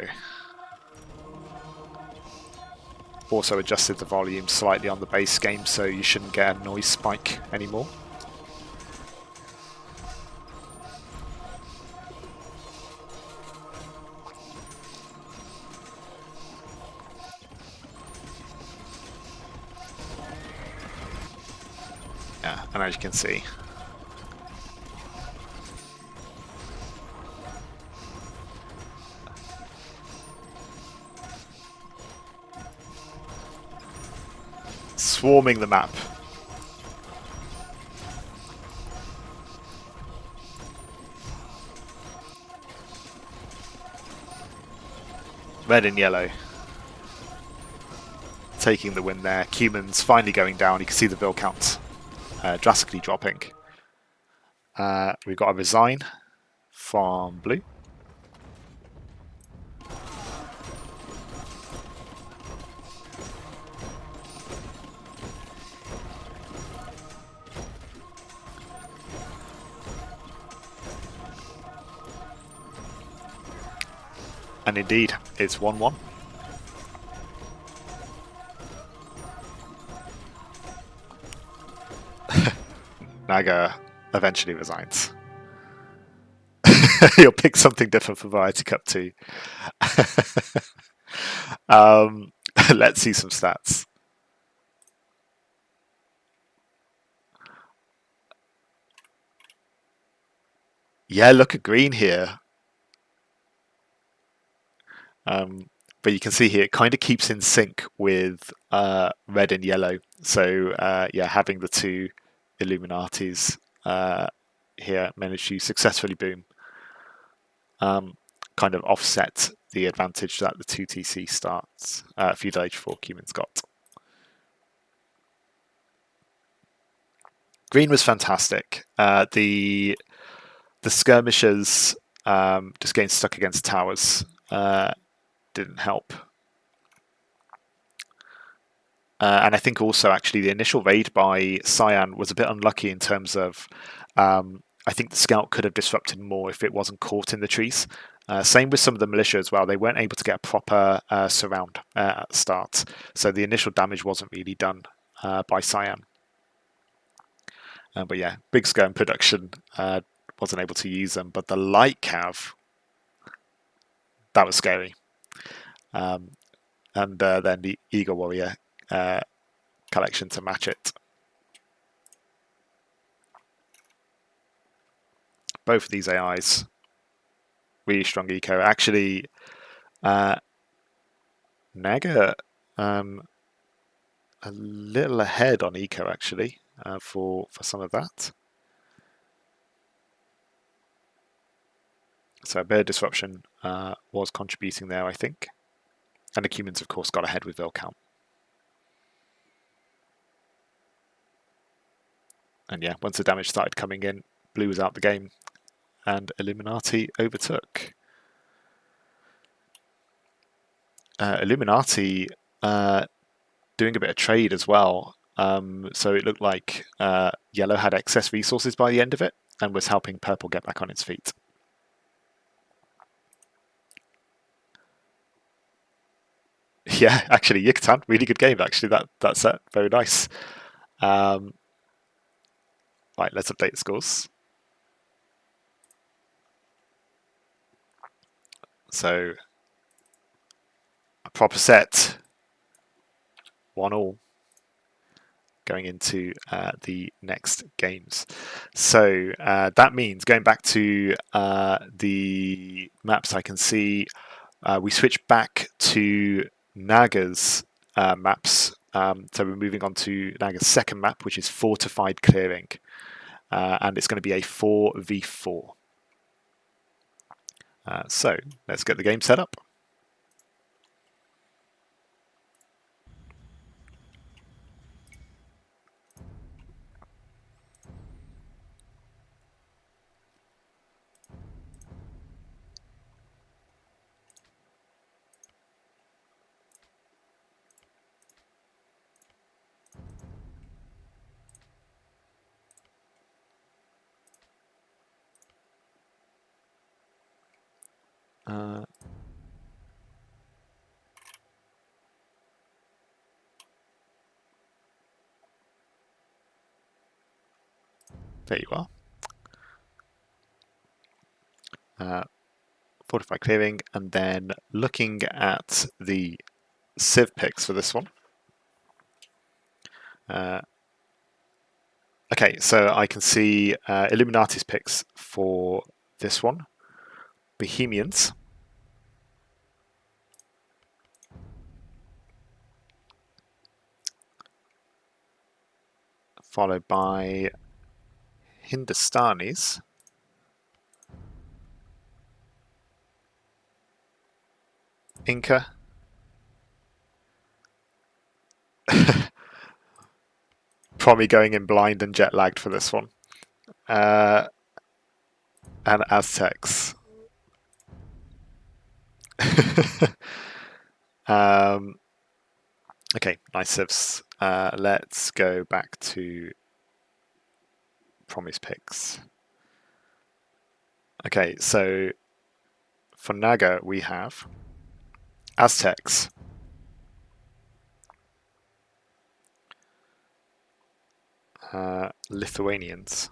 also adjusted the volume slightly on the base game, so you shouldn't get a noise spike anymore. Yeah, and as you can see, swarming the map. Red and yellow taking the win there. Cuman's finally going down. You can see the bill count drastically dropping. We've got a resign from blue. And indeed, it's 1-1. Naga eventually resigns. He'll pick something different for Variety Cup 2. Let's see some stats. Yeah, look at green here. But you can see here it kind of keeps in sync with red and yellow. So yeah, having the two Illuminatis here managed to successfully boom. Kind of offset the advantage that the 2TC starts feudal age 4 Cuman's got. Green was fantastic. The skirmishers just getting stuck against towers didn't help. And I think also actually the initial raid by Cyan was a bit unlucky in terms of I think the scout could have disrupted more if it wasn't caught in the trees. Same with some of the militia as well. They weren't able to get a proper surround at the start. So the initial damage wasn't really done by Cyan. But yeah, big skirm production wasn't able to use them. But the light cav, that was scary. And then the Eagle Warrior collection to match it. Both of these AIs, really strong eco. Actually, Naga a little ahead on eco actually for some of that. So a bit of disruption was contributing there, I think. And the Cumans, of course, got ahead with Vil count. And yeah, once the damage started coming in, blue was out the game, and Illuminati overtook. Illuminati doing a bit of trade as well. So it looked like yellow had excess resources by the end of it and was helping purple get back on its feet. Yeah, actually, Yucatan, really good game. Actually, that set very nice. Right, let's update the scores. So a proper set, 1-1, going into the next games. So that means going back to the maps, I can see we switch back to Naga's maps. So we're moving on to Naga's second map, which is Fortified Clearing. And it's going to be a 4v4. So let's get the game set up. There you are. Fortify clearing, and then looking at the Civ picks for this one. Okay, so I can see Illuminati's picks for this one. Bohemians. Followed by Hindustanis. Inca. Probably going in blind and jet lagged for this one. And Aztecs. Okay, nice civs. Let's go back to Promise picks. Okay, so for Naga we have Aztecs, Lithuanians,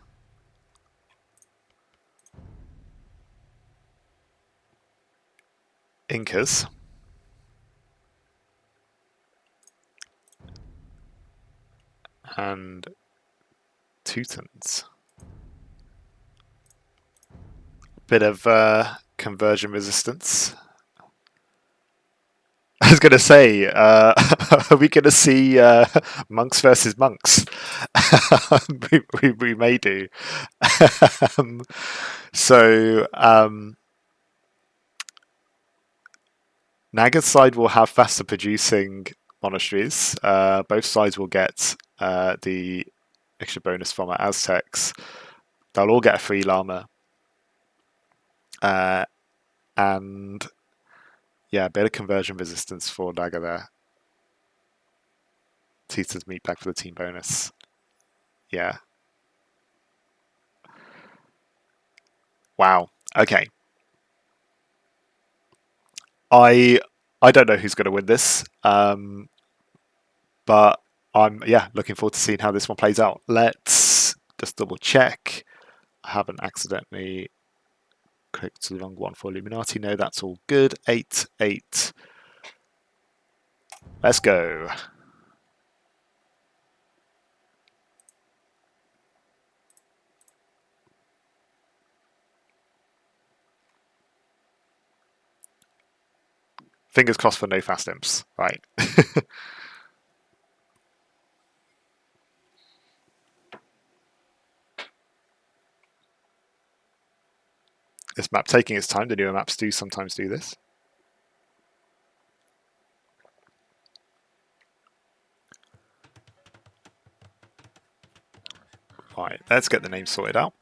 Incas, and Teutons. Bit of conversion resistance. I was going to say, are we going to see monks versus monks? we may do. So Naga's side will have faster producing monasteries. Both sides will get the extra bonus from our Aztecs. They'll all get a free llama. And yeah, a bit of conversion resistance for Naga there. Teeters meet back for the team bonus. Yeah. Wow. Okay. I don't know who's going to win this, but I'm looking forward to seeing how this one plays out. Let's just double check. I haven't accidentally clicked to the wrong one for Illuminati. No, that's all good. 8-8. Let's go. Fingers crossed for no fast imps. Right. This map taking its time. The newer maps do sometimes do this. Right, let's get the name sorted out.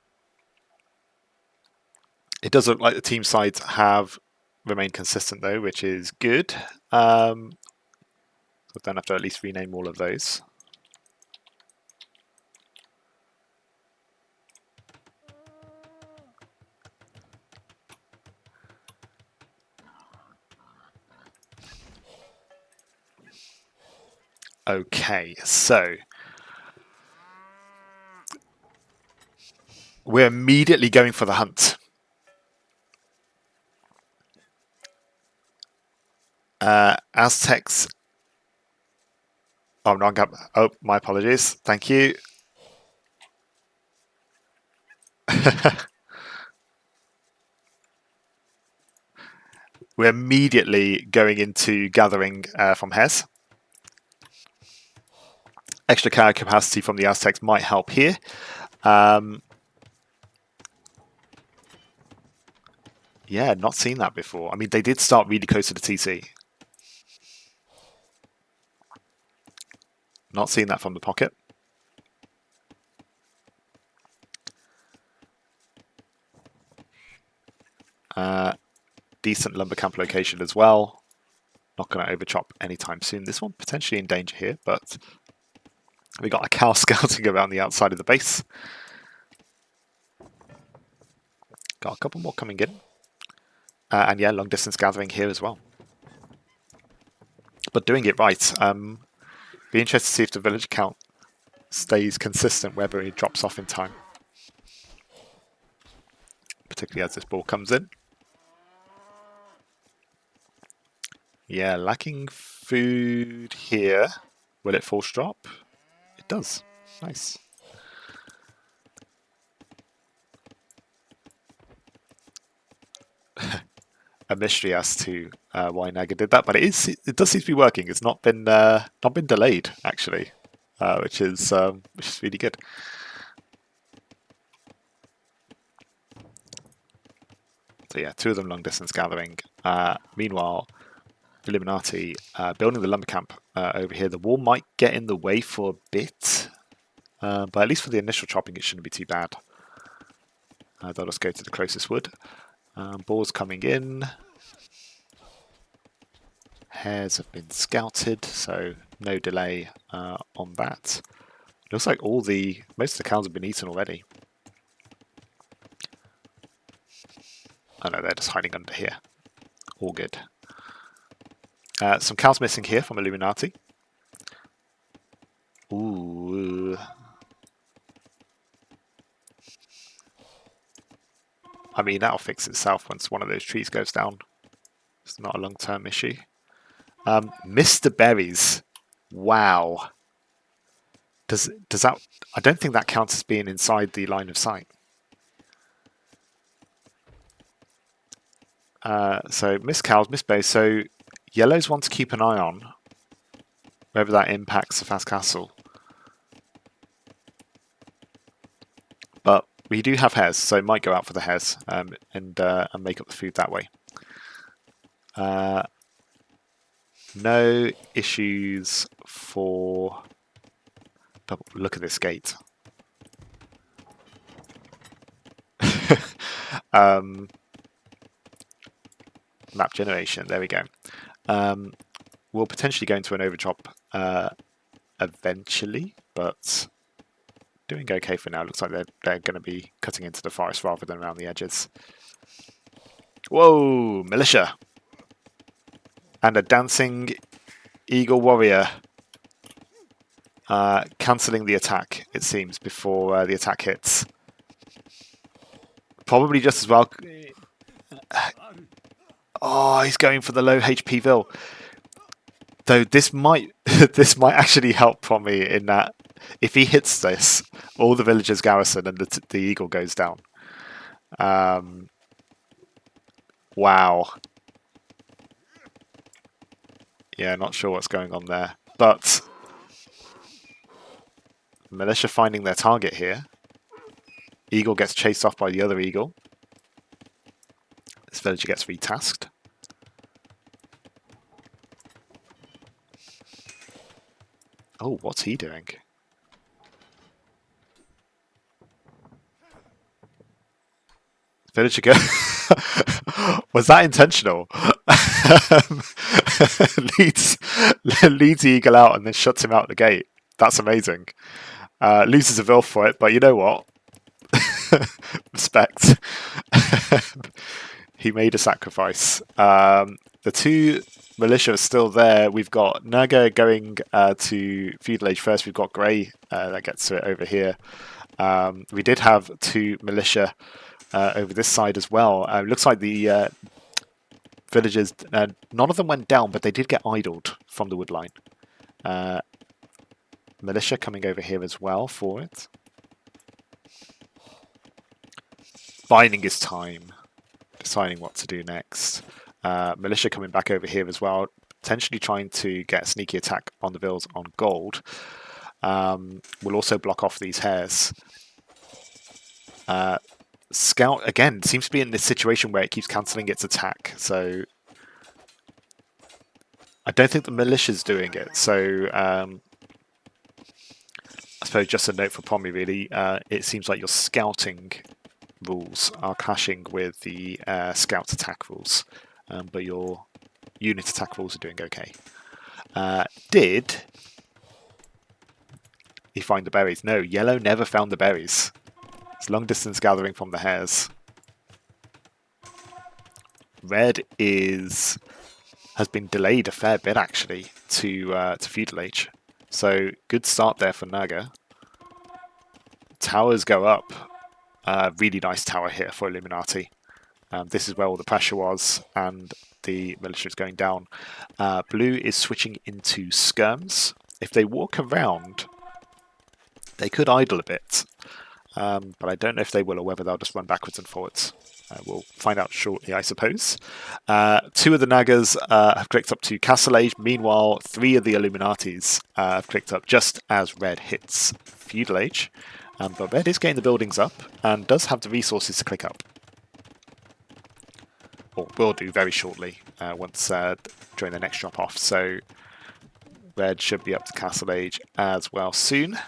It does look like the team sides have remained consistent though, which is good. So I don't have to at least rename all of those. Okay, so we're immediately going for the hunt. Aztecs. Oh, no, oh, my apologies. Thank you. We're immediately going into gathering from Hes. Extra carry capacity from the Aztecs might help here. Yeah, not seen that before. I mean, they did start really close to the TC. Not seen that from the pocket. Decent lumber camp location as well. Not going to overchop anytime soon. This one potentially in danger here, but we got a cow scouting around the outside of the base. Got a couple more coming in. And yeah, long distance gathering here as well. But doing it right. Be interested to see if the village count stays consistent, whether it drops off in time. particularly as this ball comes in. Yeah, lacking food here. Will it force drop? It does. Nice. A mystery as to why Naga did that, but it does seem to be working. It's not been delayed actually, which is really good. So yeah, 2 of them long distance gathering. Meanwhile, Illuminati building the lumber camp over here. The wall might get in the way for a bit, but at least for the initial chopping, it shouldn't be too bad. They'll just go to the closest wood. Boars coming in. Hares have been scouted, so no delay on that. Looks like most of the cows have been eaten already. Oh no, they're just hiding under here. All good. Some cows missing here from Illuminati. Ooh. I mean, that'll fix itself once one of those trees goes down. It's not a long-term issue. Mr. Berries. Wow. Does that... I don't think that counts as being inside the line of sight. So Miss Cows, Miss Bay. So yellows want to keep an eye on whether that impacts the fast castle. But we do have hares, so it might go out for the hares and make up the food that way. No issues for... Look at this gate. Map generation, there we go. We'll potentially go into an overchop eventually, but doing okay for now. Looks like they're going to be cutting into the forest rather than around the edges. Whoa, militia! And a dancing eagle warrior cancelling the attack, it seems, before the attack hits. Probably just as well. Oh, he's going for the low HP Vil. Though this might actually help Promy in that if he hits this, all the villagers garrison and the eagle goes down. Wow. Yeah, not sure what's going on there. But militia finding their target here. Eagle gets chased off by the other eagle. This villager gets retasked. Oh, what's he doing? Villager go. Was that intentional? leads the eagle out and then shuts him out the gate. That's amazing. Loses a Vil for it, but you know what? Respect. He made a sacrifice. The 2 militia are still there. We've got Naga going to feudal age first. We've got Grey that gets to it over here. We did have 2 militia over this side as well. Looks like the villagers, none of them went down, but they did get idled from the wood line. Militia coming over here as well for it. Biding his time, deciding what to do next. Militia coming back over here as well, potentially trying to get a sneaky attack on the Vils on gold. We'll also block off these hares. Scout, again, seems to be in this situation where it keeps cancelling its attack, so I don't think the militia's doing it. So I suppose just a note for Promy, really. It seems like your scouting rules are clashing with the scout attack rules, but your unit attack rules are doing okay. Did he find the berries? No, yellow never found the berries. It's long distance gathering from the hares. Red has been delayed a fair bit actually to feudal age. So good start there for Naga. Towers go up. Really nice tower here for Illuminati. This is where all the pressure was, and the militia is going down. Blue is switching into skirms. If they walk around, they could idle a bit, but I don't know if they will or whether they'll just run backwards and forwards. We'll find out shortly, I suppose. Two of the Nagas have clicked up to Castle Age. Meanwhile, three of the Illuminatis have clicked up just as Red hits Feudal Age. But Red is getting the buildings up and does have the resources to click up. Or will do very shortly once during the next drop off. So Red should be up to Castle Age as well soon.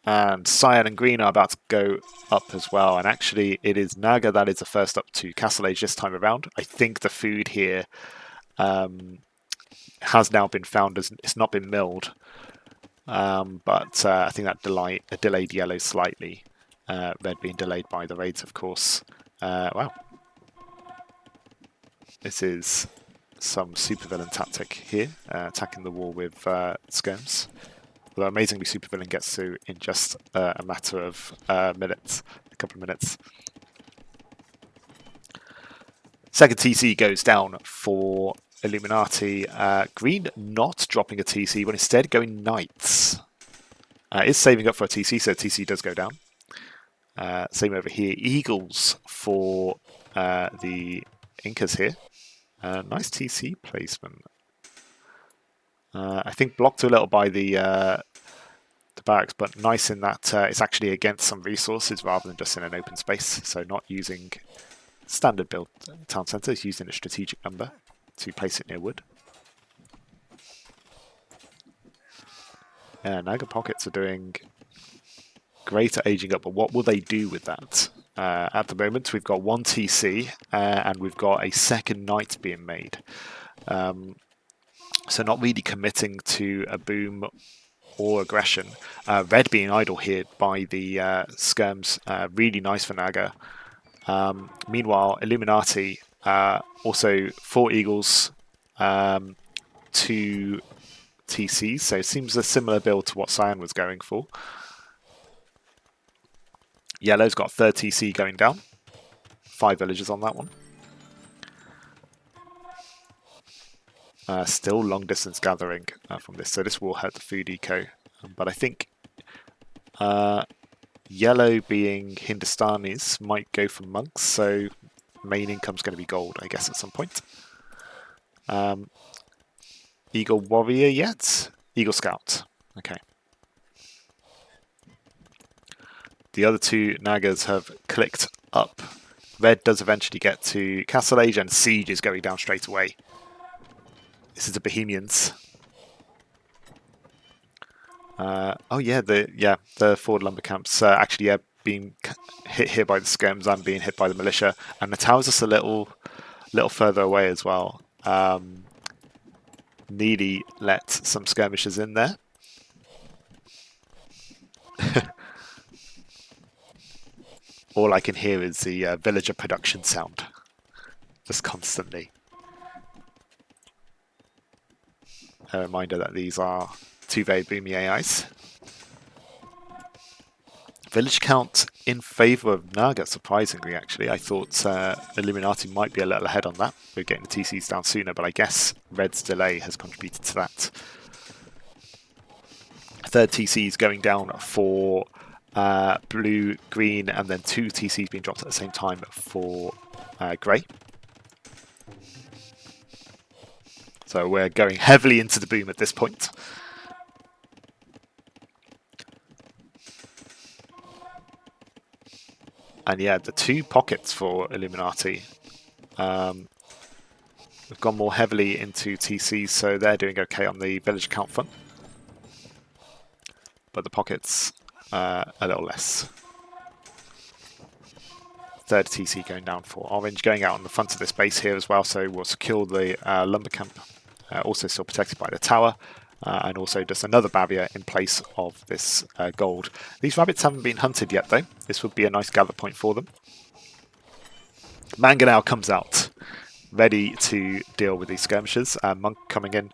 And Cyan and Green are about to go up as well. And actually, it is Naga that is the first up to Castle Age this time around. I think the food here has now been found as it's not been milled. But I think that delayed yellow slightly. Red being delayed by the raids, of course. Wow. This is some supervillain tactic here, attacking the wall with skirms. Although amazingly, supervillain gets through in just a matter of minutes, a couple of minutes. Second TC goes down for Illuminati. Green not dropping a TC, but instead going Knights. Is saving up for a TC, so TC does go down. Same over here. Eagles for the Incas here. Nice TC placement. I think blocked a little by the barracks, but nice in that it's actually against some resources rather than just in an open space. So not using standard build town centre, it's using a strategic number to place it near wood. Naga pockets are doing great at aging up, but what will they do with that? At the moment, we've got one TC and we've got a second Knight being made. So not really committing to a boom or aggression. Red being idle here by the skirms, really nice for Naga. Meanwhile, Illuminati, also 4 Eagles, 2 TCs, so it seems a similar build to what Cyan was going for. Yellow's got third TC going down. 5 villagers on that one. Still long distance gathering from this, so this will hurt the food eco. But I think yellow being Hindustanis might go for monks, so main income's going to be gold, I guess, at some point. Eagle warrior yet? Eagle scout. Okay. The other 2 Nagas have clicked up. Red does eventually get to Castle Age, and Siege is going down straight away. This is the Bohemians. Oh yeah, the forward lumber camps actually being hit here by the skirms and being hit by the militia, and the tower's just a little further away as well. Nearly let some skirmishers in there. All I can hear is the villager production sound, just constantly. A reminder that these are 2 very boomy AIs. Village count in favour of Naga, surprisingly, actually. I thought Illuminati might be a little ahead on that. We're getting the TCs down sooner, but I guess Red's delay has contributed to that. Third TC is going down for blue, green, and then 2 TCs being dropped at the same time for grey. So we're going heavily into the boom at this point. And yeah, the 2 pockets for Illuminati. We've gone more heavily into TCs, so they're doing okay on the village count front. But the pockets a little less. Third TC going down for orange, going out on the front of this base here as well, so we'll secure the lumber camp. Also still protected by the tower, and also just another barrier in place of this gold. These rabbits haven't been hunted yet though. This would be a nice gather point for them. Manga now comes out, ready to deal with these skirmishers. Monk coming in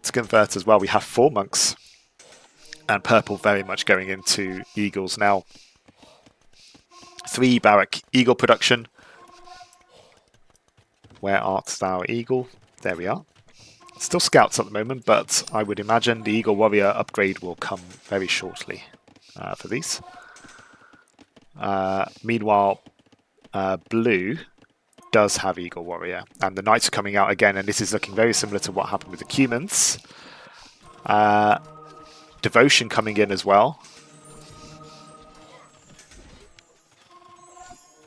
to convert as well. We have 4 monks And purple very much going into eagles now. 3 barrack eagle production. Where art thou, eagle? There we are. Still scouts at the moment, but I would imagine the eagle warrior upgrade will come very shortly for these. Meanwhile, blue does have eagle warrior, and the knights are coming out again, and this is looking very similar to what happened with the Cumans. Devotion coming in as well.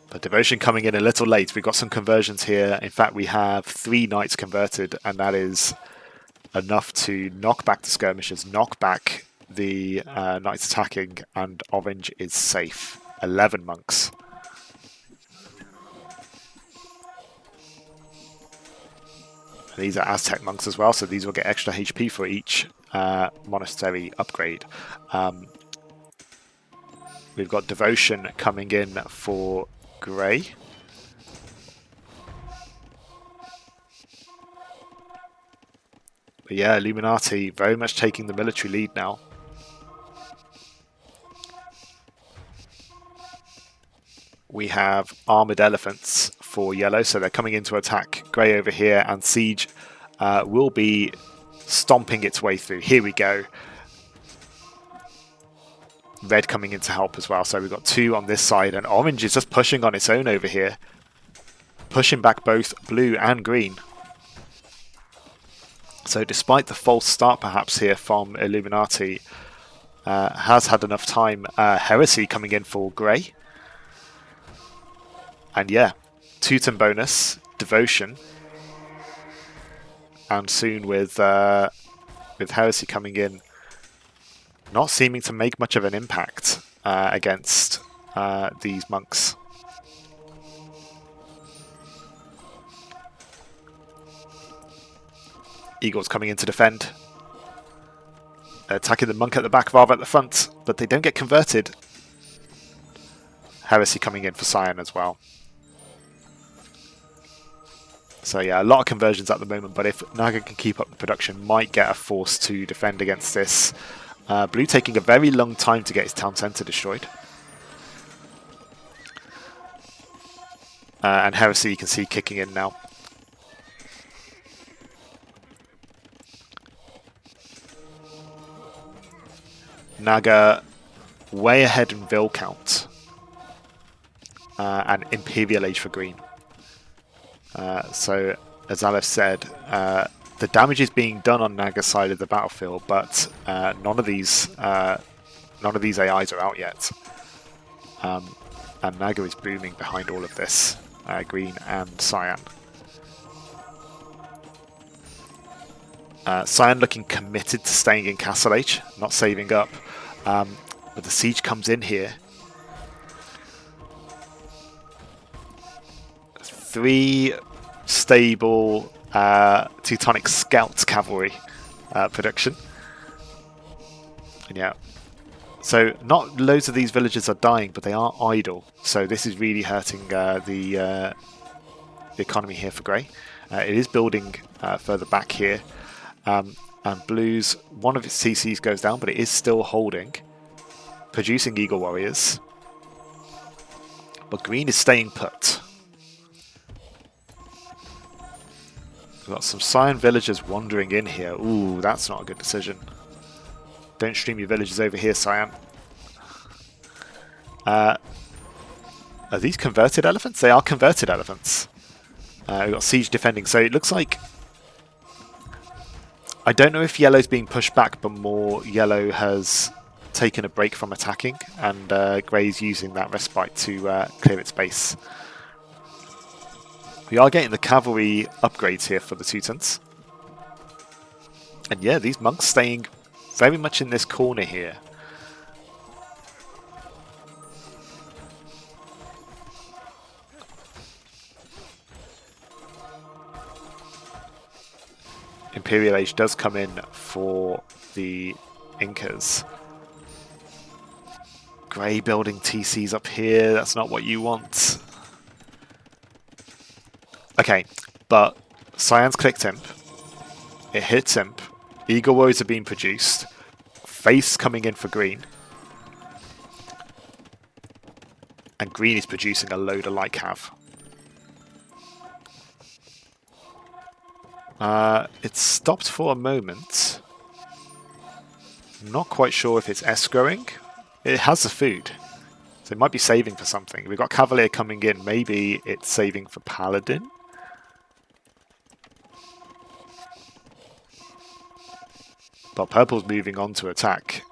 But devotion coming in a little late. We've got some conversions here. In fact, we have 3 knights converted, and that is enough to knock back the skirmishers, knock back the knights attacking, and orange is safe. 11 monks. These are Aztec monks as well, so these will get extra HP for each monastery upgrade. We've got devotion coming in for grey. But yeah, Illuminati very much taking the military lead now. We have armoured elephants for yellow, so they're coming in to attack grey over here, and siege will be stomping its way through. Here we go. Red coming in to help as well, so we've got 2 on this side, and orange is just pushing on its own over here. Pushing back both blue and green. So despite the false start perhaps here from Illuminati, has had enough time. Heresy coming in for grey. And yeah, Teuton bonus, devotion, and soon with Heresy coming in, not seeming to make much of an impact against these monks. Eagles coming in to defend. Attacking the monk at the back rather at the front, but they don't get converted. Heresy coming in for Cyan as well. So yeah, a lot of conversions at the moment, but if Naga can keep up the production, might get a force to defend against this. Blue taking a very long time to get his town centre destroyed. And Heresy you can see kicking in now. Naga way ahead in Vil count. And Imperial Age for green. So, as Aleph said, the damage is being done on Naga's side of the battlefield, but none of these AIs are out yet. And Naga is booming behind all of this, green and cyan. Cyan looking committed to staying in Castle Age, not saving up. But the siege comes in here. 3 stable Teutonic Scout cavalry production. And yeah, so not loads of these villagers are dying, but they are idle. So this is really hurting the economy here for grey. It is building further back here. And blue's, one of its CCs goes down, but it is still holding, producing Eagle Warriors. But green is staying put. We've got some Cyan villagers wandering in here. Ooh, that's not a good decision. Don't stream your villagers over here, Cyan. Are these converted elephants? They are converted elephants. We've got siege defending, so it looks like... I don't know if yellow's being pushed back, but more yellow has taken a break from attacking, and grey's using that respite to clear its base. We are getting the cavalry upgrades here for the Teutons. And yeah, these monks staying very much in this corner here. Imperial Age does come in for the Incas. Grey building TCs up here, that's not what you want. Okay, but Cyan's clicked Imp. It hits Imp. Eagle Warriors are being produced. Faith's coming in for green. And green is producing a load of light cav. It stopped for a moment. I'm not quite sure if it's escrowing. It has the food, so it might be saving for something. We've got Cavalier coming in. Maybe it's saving for Paladin. But purple's moving on to attack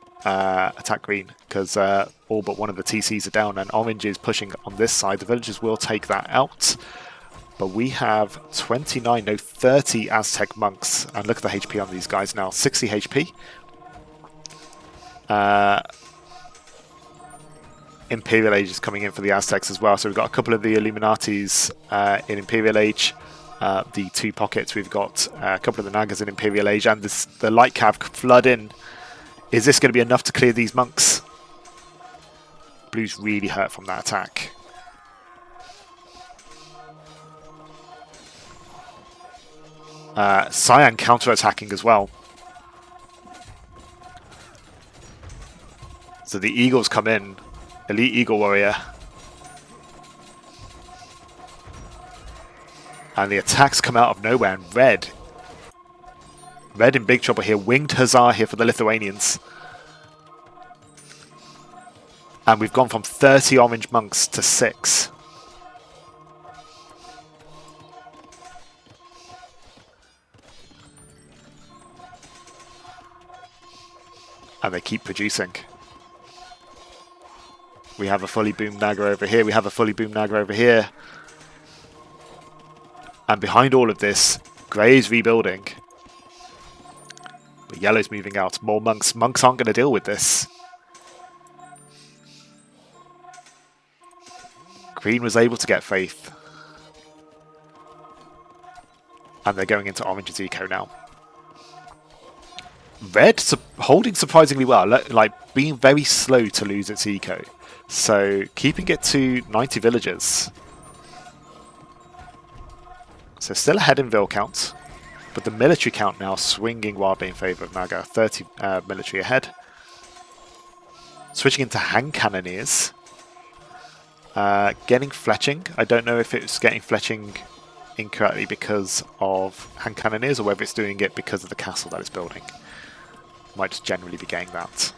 green, because all but one of the TCs are down, and orange is pushing on this side. The villagers will take that out. But we have 29, no, 30 Aztec monks. And look at the HP on these guys now, 60 HP. Imperial Age is coming in for the Aztecs as well. So we've got a couple of the Illuminatis in Imperial Age. The 2 pockets, we've got a couple of the Nagas in Imperial Age, and the light cav flood in. Is this going to be enough to clear these monks? Blue's really hurt from that attack. Cyan counter-attacking as well. So the Eagles come in. Elite Eagle Warrior. And the attacks come out of nowhere, and Red in big trouble here. Winged Hussar here for the Lithuanians. And we've gone from 30 orange monks to 6. And they keep producing. We have a fully boomed Naga over here. We have a fully boomed Naga over here. And behind all of this, grey is rebuilding. But yellow's moving out. More monks. Monks aren't going to deal with this. Green was able to get Faith. And they're going into Orange's eco now. Red holding surprisingly well, like being very slow to lose its eco. So keeping it to 90 villagers. So still ahead in Vil count, but the military count now swinging wildly in favour of Naga. 30 military ahead. Switching into hand cannoneers. Getting fletching. I don't know if it's getting fletching incorrectly because of hand cannoneers or whether it's doing it because of the castle that it's building. Might just generally be getting that.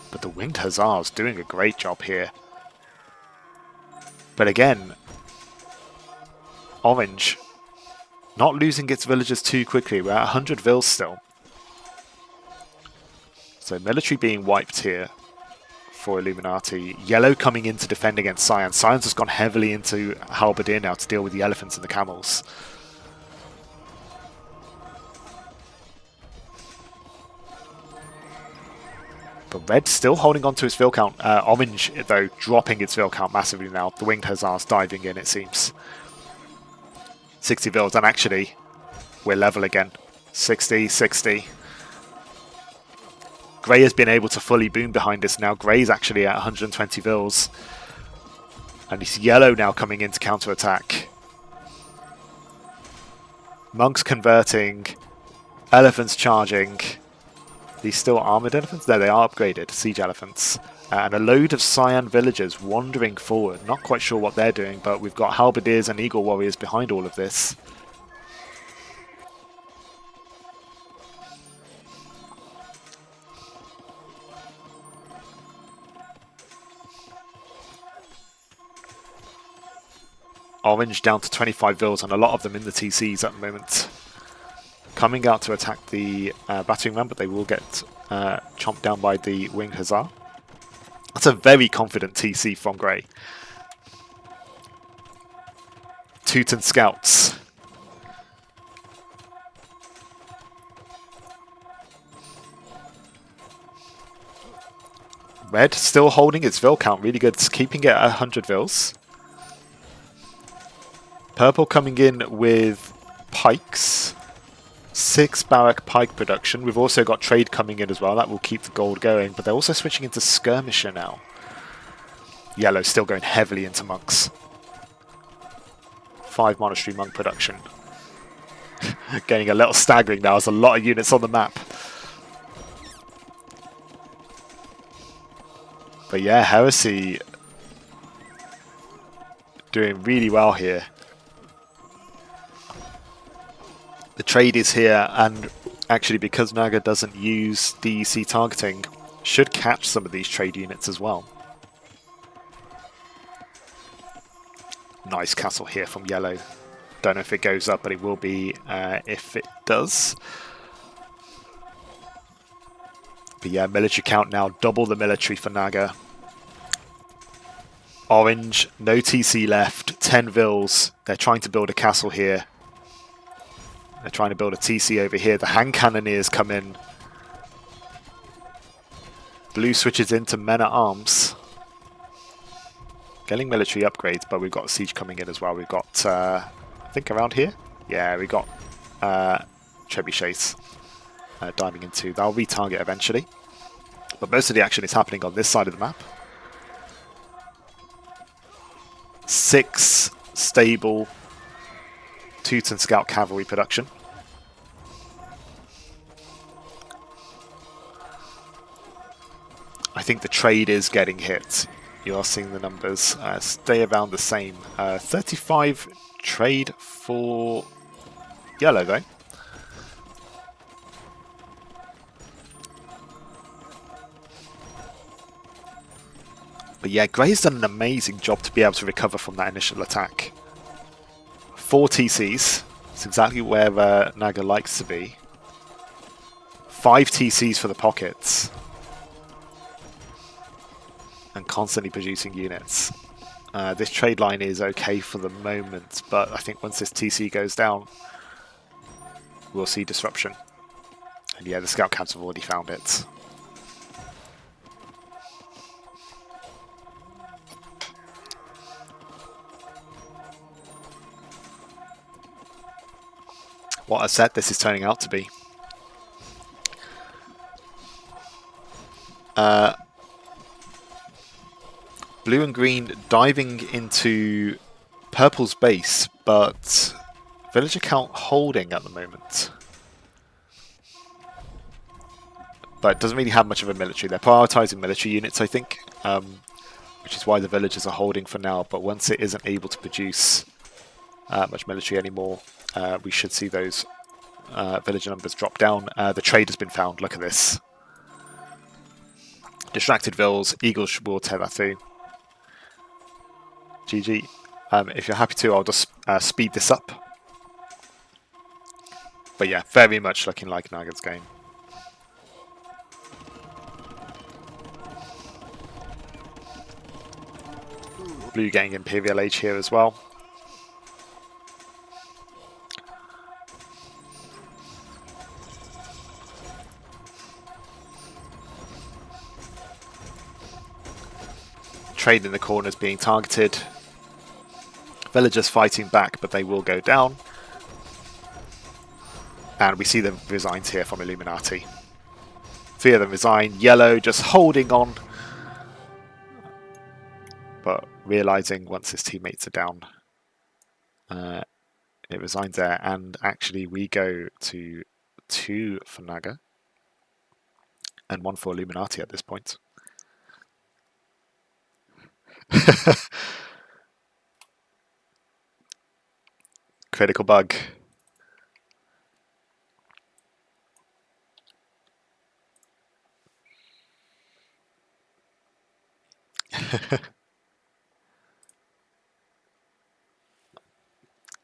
But the Winged Hussar's doing a great job here. But again, Orange not losing its villagers too quickly. We're at 100 vils still. So military being wiped here for Illuminati. Yellow coming in to defend against Cyan. Cyan's just gone heavily into Halberdier now to deal with the elephants and the camels. But Red still holding on to its Vil count. Orange, though, dropping its Vil count massively now. The Winged Hussar's diving in, it seems. 60 Vils, and actually, we're level again. 60, 60. Grey has been able to fully boom behind us now. Grey's actually at 120 Vils. And it's Yellow now coming in to counter-attack. Monks converting. Elephants charging. These still armoured elephants? No, they are upgraded. Siege elephants. And a load of Cyan villagers wandering forward. Not quite sure what they're doing, but we've got halberdiers and eagle warriors behind all of this. Orange down to 25 vils, and a lot of them in the TCs at the moment. Coming out to attack the battering ram, but they will get chomped down by the Winged Hussar. That's a very confident TC from Grey. Teuton Scouts. Red still holding its Vil count really good, it's keeping it at 100 Vils. Purple coming in with pikes. 6 barrack pike production. We've also got trade coming in as well. That will keep the gold going. But they're also switching into skirmisher now. Yellow still going heavily into monks. 5 monastery monk production. Getting a little staggering now. There's a lot of units on the map. But yeah, Heresy doing really well here. The trade is here, and actually because Naga doesn't use DEC targeting, should catch some of these trade units as well. Nice castle here from yellow. Don't know if it goes up, but it will be if it does. But yeah, military count now, double the military for Naga. Orange, no TC left, 10 vills. They're trying to build a castle here. They're trying to build a TC over here. The hand cannoneers come in. Blue switches into men-at-arms. Getting military upgrades, but we've got siege coming in as well. We've got, I think around here? Yeah, we got trebuchets diving into. They'll retarget eventually. But most of the action is happening on this side of the map. 6 stable Teuton Scout cavalry production. I think the trade is getting hit. You are seeing the numbers stay around the same. 35 trade for yellow though. But yeah, Grey's done an amazing job to be able to recover from that initial attack. 4 TCs. It's exactly where Naga likes to be. 5 TCs for the pockets. And constantly producing units. This trade line is okay for the moment, but I think once this TC goes down, we'll see disruption. And yeah, the scout cabs have already found it. What a set this is turning out to be. Blue and green diving into purple's base, but villager count holding at the moment. But it doesn't really have much of a military. They're prioritizing military units, I think, which is why the villagers are holding for now. But once it isn't able to produce much military anymore, we should see those villager numbers drop down. The trade has been found. Look at this. Distracted vills. Eagles will tear that through. GG. If you're happy to, I'll just speed this up. But yeah, very much looking like Naga's game. Blue getting Imperial Age here as well. Trade in the corners being targeted. Villagers fighting back, but they will go down. And we see the resigns here from Illuminati. 3 of them resign. Yellow just holding on. But realizing once his teammates are down, it resigns there. And actually we go to 2 for Naga. And 1 for Illuminati at this point. Critical bug.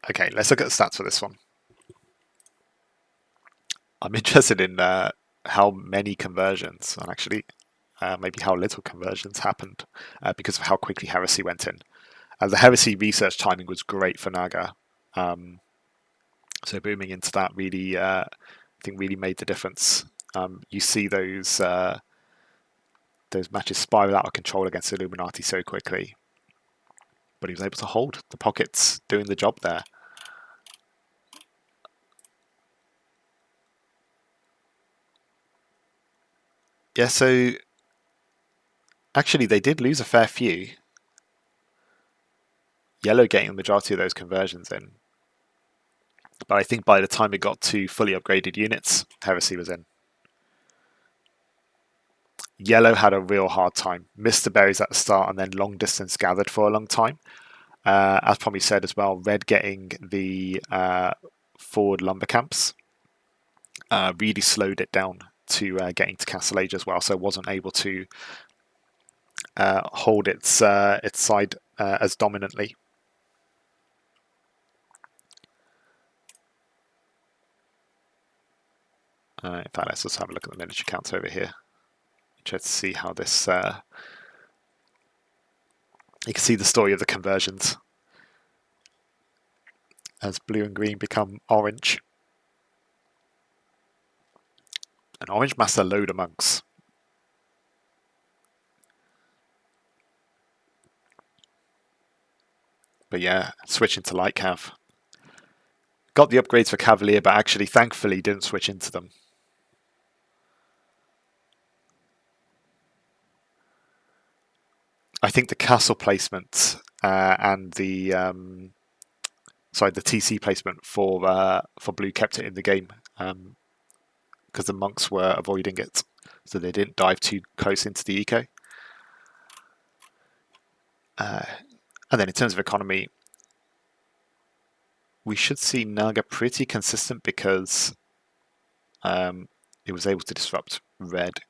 Okay, let's look at the stats for this one. I'm interested in how many conversions, and actually maybe how little conversions happened because of how quickly Heresy went in. The Heresy research timing was great for Naga. So booming into that really, I think, really made the difference. You see those matches spiral out of control against Illuminati so quickly, but he was able to hold the pockets, doing the job there. Yeah, so actually they did lose a fair few. Yellow getting the majority of those conversions in. But I think by the time it got to fully upgraded units, Heresy was in. Yellow had a real hard time. Missed the berries at the start and then long distance gathered for a long time. As Pommy said as well, red getting the forward lumber camps really slowed it down to getting to Castle Age as well, so it wasn't able to hold its side as dominantly. In fact, let's just have a look at the miniature counts over here. Try to see how this. You can see the story of the conversions as blue and green become orange. And orange mass a load of monks. But yeah, switching to light cav. Got the upgrades for Cavalier, but actually, thankfully, didn't switch into them. I think the castle placement and the the TC placement for blue kept it in the game because the monks were avoiding it, so they didn't dive too close into the eco. And then in terms of economy, we should see Naga pretty consistent because it was able to disrupt red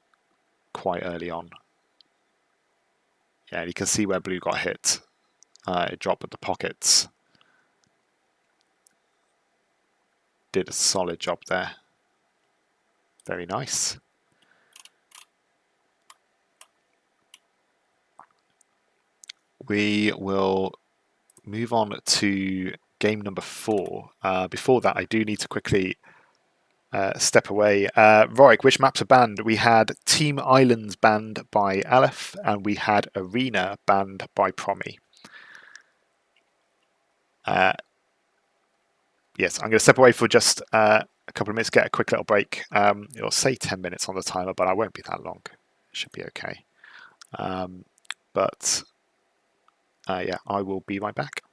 quite early on. Yeah, you can see where blue got hit. It dropped at the pockets. Did a solid job there. Very nice. We will move on to game number 4. Before that, I do need to quickly step away. Rorik, which maps are banned? We had Team Islands banned by Aleph, and we had Arena banned by Promi. Yes, I'm going to step away for just a couple of minutes, get a quick little break. It'll say 10 minutes on the timer, but I won't be that long. It should be okay. But yeah, I will be right back.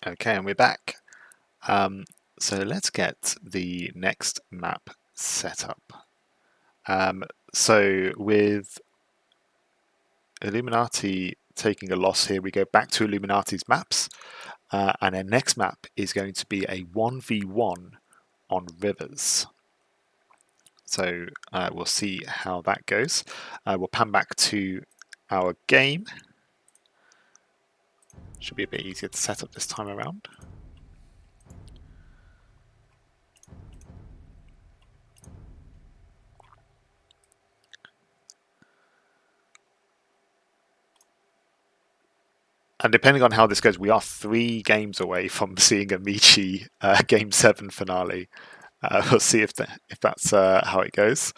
Okay, and we're back. So let's get the next map set up. So with Illuminati taking a loss here, we go back to Illuminati's maps, and our next map is going to be a 1v1 on rivers. So we'll see how that goes. We'll pan back to our game. Should be a bit easier to set up this time around. And depending on how this goes, we are 3 games away from seeing a Michi Game 7 finale. We'll see if that's how it goes.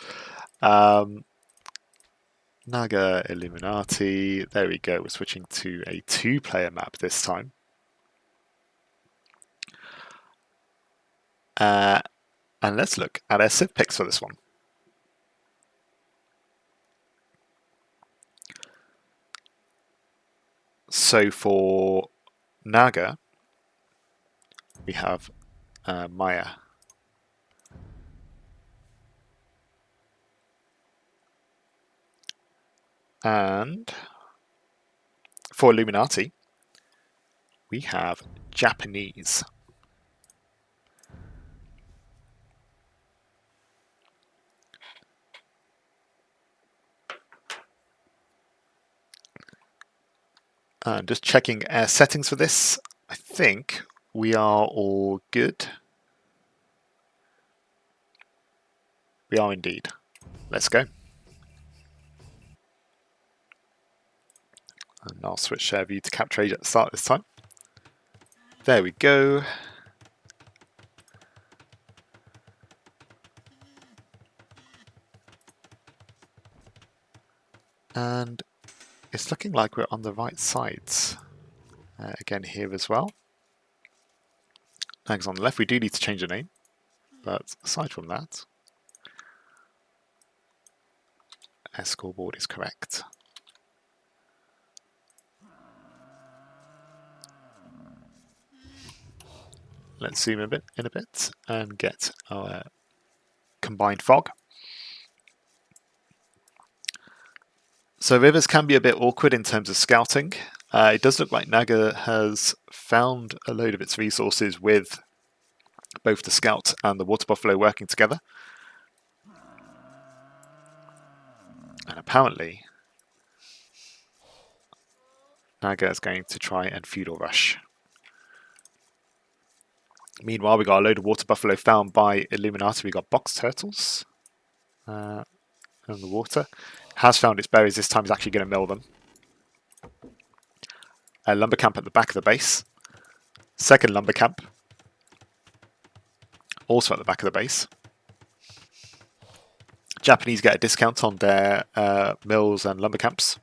Naga, Illuminati. There we go. We're switching to a 2-player map this time. And let's look at our civ picks for this one. So for Naga, we have Maya. And for Illuminati, we have Japanese. Just checking our settings for this. I think we are all good. We are indeed. Let's go. And I'll switch share view to capture age at the start this time. There we go. And it's looking like we're on the right sides. Again here as well. Nag's on the left. We do need to change the name. But aside from that, our scoreboard is correct. Let's zoom in a bit and get our combined fog. So rivers can be a bit awkward in terms of scouting. It does look like Naga has found a load of its resources with both the scout and the water buffalo working together. And apparently, Naga is going to try and feudal rush. Meanwhile, we got a load of water buffalo found by Illuminati. We got box turtles in the water. Has found its berries. This time, is actually going to mill them. A lumber camp at the back of the base. Second lumber camp, also at the back of the base. Japanese get a discount on their mills and lumber camps,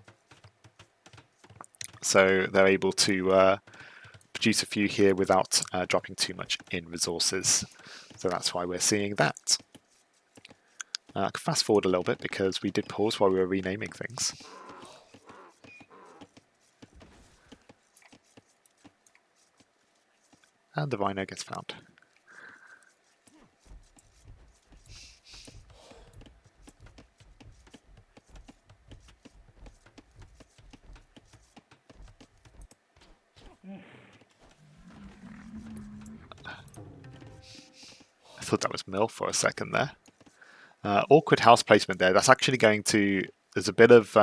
so they're able to produce a few here without dropping too much in resources. So that's why we're seeing that. I can fast forward a little bit because we did pause while we were renaming things. And the rhino gets found. I thought that was Mill for a second there. Awkward house placement there. That's actually going to... There's a bit of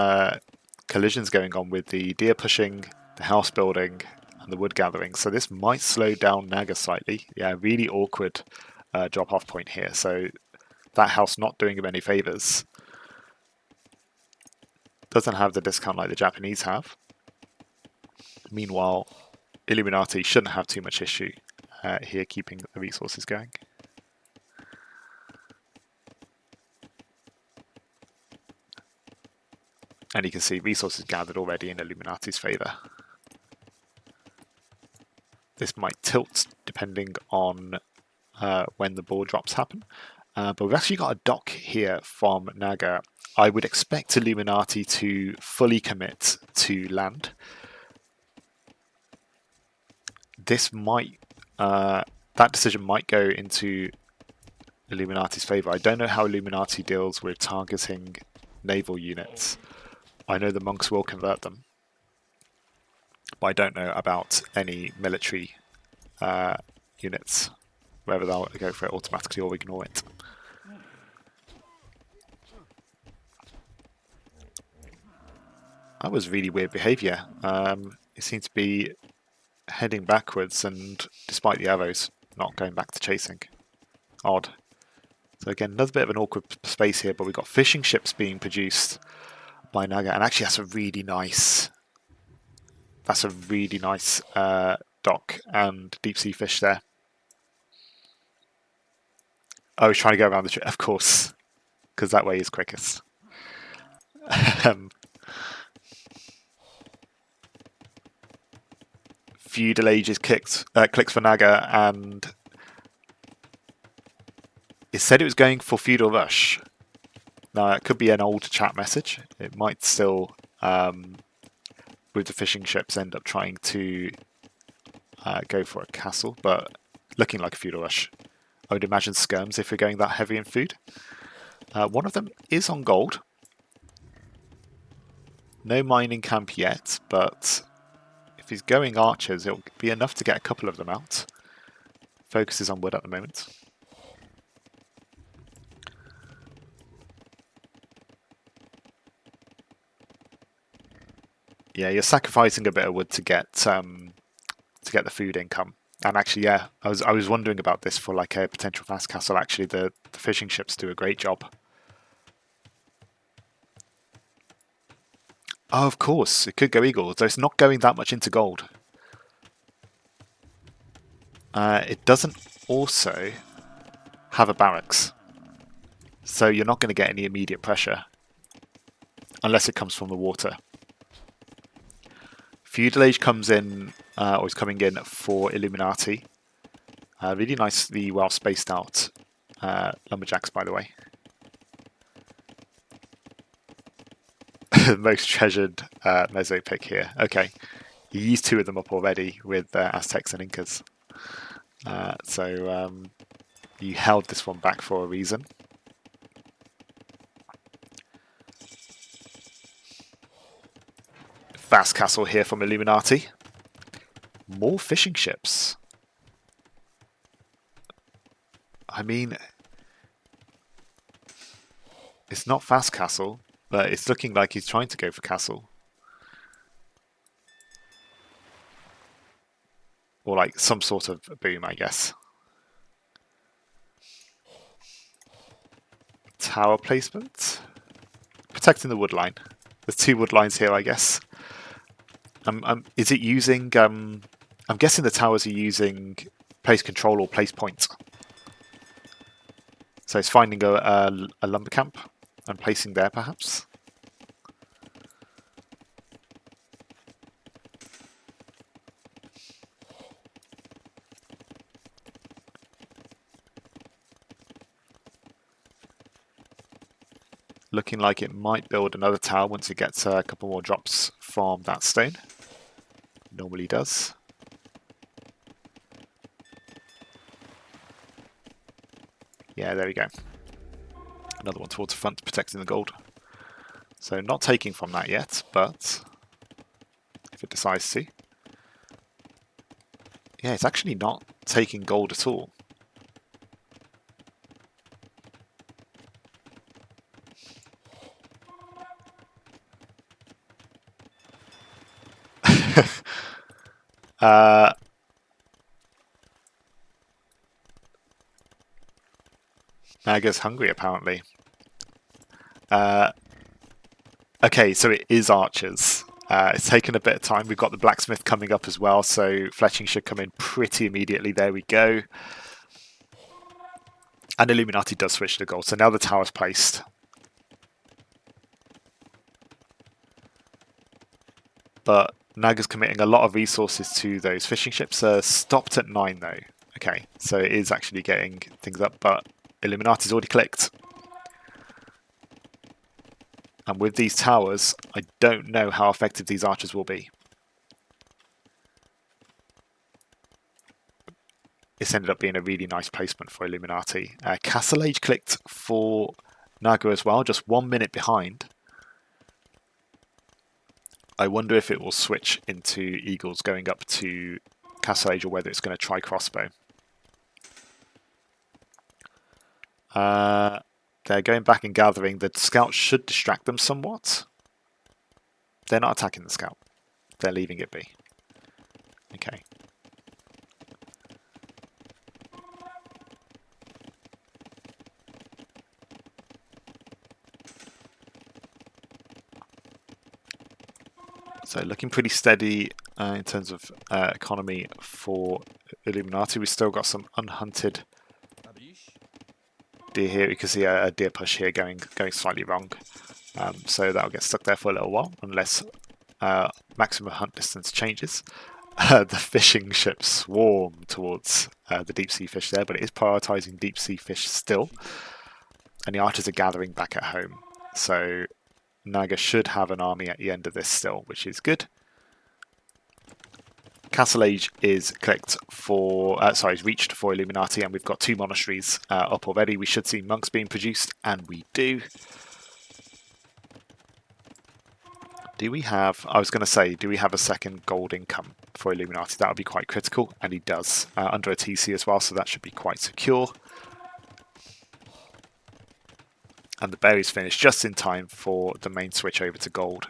collisions going on with the deer pushing, the house building, and the wood gathering. So this might slow down Naga slightly. Yeah, really awkward drop-off point here. So that house not doing him any favors. Doesn't have the discount like the Japanese have. Meanwhile, Illuminati shouldn't have too much issue here keeping the resources going. And you can see resources gathered already in Illuminati's favour. This might tilt depending on when the ball drops happen. But we've actually got a dock here from Naga. I would expect Illuminati to fully commit to land. this might that decision might go into Illuminati's favour. I don't know how Illuminati deals with targeting naval units. I know the monks will convert them, but I don't know about any military units, whether they'll go for it automatically or ignore it. That was really weird behaviour. It seemed to be heading backwards, and despite the arrows, not going back to chasing. Odd. So again, another bit of an awkward space here, but we've got fishing ships being produced by Naga, and actually that's a really nice dock and deep sea fish there. Oh, he's trying to go around the tree, of course, because that way is quickest. Feudal Ages clicks for Naga, and it said it was going for Feudal Rush. Now, it could be an old chat message. It might still, with the fishing ships, end up trying to go for a castle, but looking like a Feudal Rush. I would imagine skirms if we're going that heavy in food. One of them is on gold. No mining camp yet, but if he's going archers, it'll be enough to get a couple of them out. Focus is on wood at the moment. Yeah, you're sacrificing a bit of wood to get the food income. And actually, yeah, I was wondering about this for like a potential fast castle. Actually, the fishing ships do a great job. Oh, of course, it could go eagle, so it's not going that much into gold. It doesn't also have a barracks, so you're not going to get any immediate pressure unless it comes from the water. Feudal Age comes in, or is coming in for Illuminati. Really nicely well spaced out lumberjacks, by the way. Most treasured Meso pick here. Okay, you used two of them up already with Aztecs and Incas. So you held this one back for a reason. Fast castle here from Illuminati. More fishing ships. I mean, it's not fast castle, but it's looking like he's trying to go for castle. Or like some sort of boom, I guess. Tower placement. Protecting the wood line. There's two wood lines here, I guess. Is it using... I'm guessing the towers are using place control or place point. So it's finding a lumber camp and placing there, perhaps. Looking like it might build another tower once it gets a couple more drops from that stone. Normally does. Yeah, there we go. Another one towards the front, protecting the gold. So not taking from that yet, but if it decides to. Yeah, it's actually not taking gold at all. Naga's hungry, apparently. Okay, so it is archers. It's taken a bit of time. We've got the blacksmith coming up as well, so fletching should come in pretty immediately. There we go. And Illuminati does switch to gold, so now the tower's placed. But Naga's committing a lot of resources to those fishing ships. Stopped at 9 though. Okay, so it is actually getting things up, but Illuminati's already clicked. And with these towers, I don't know how effective these archers will be. this ended up being a really nice placement for Illuminati. Castle Age clicked for Naga as well, just 1 minute behind. I wonder if it will switch into Eagles going up to Castle Age or whether it's going to try crossbow. They're going back and gathering. The scout should distract them somewhat. They're not attacking the scout. They're leaving it be. Okay. So looking pretty steady in terms of economy for Illuminati. We've still got some unhunted deer here. You can see a deer push here going slightly wrong. So that'll get stuck there for a little while unless maximum hunt distance changes. The fishing ships swarm towards the deep sea fish there, but it is prioritizing deep sea fish still. And the archers are gathering back at home. So Naga should have an army at the end of this still, which is good. Castle Age is clicked for, is reached for Illuminati, and we've got 2 monasteries up already. We should see monks being produced, and we do. Do we have, I was going to say, do we have a second gold income for Illuminati? That would be quite critical, and he does, under a TC as well, so that should be quite secure. And the berries finished just in time for the main switch over to gold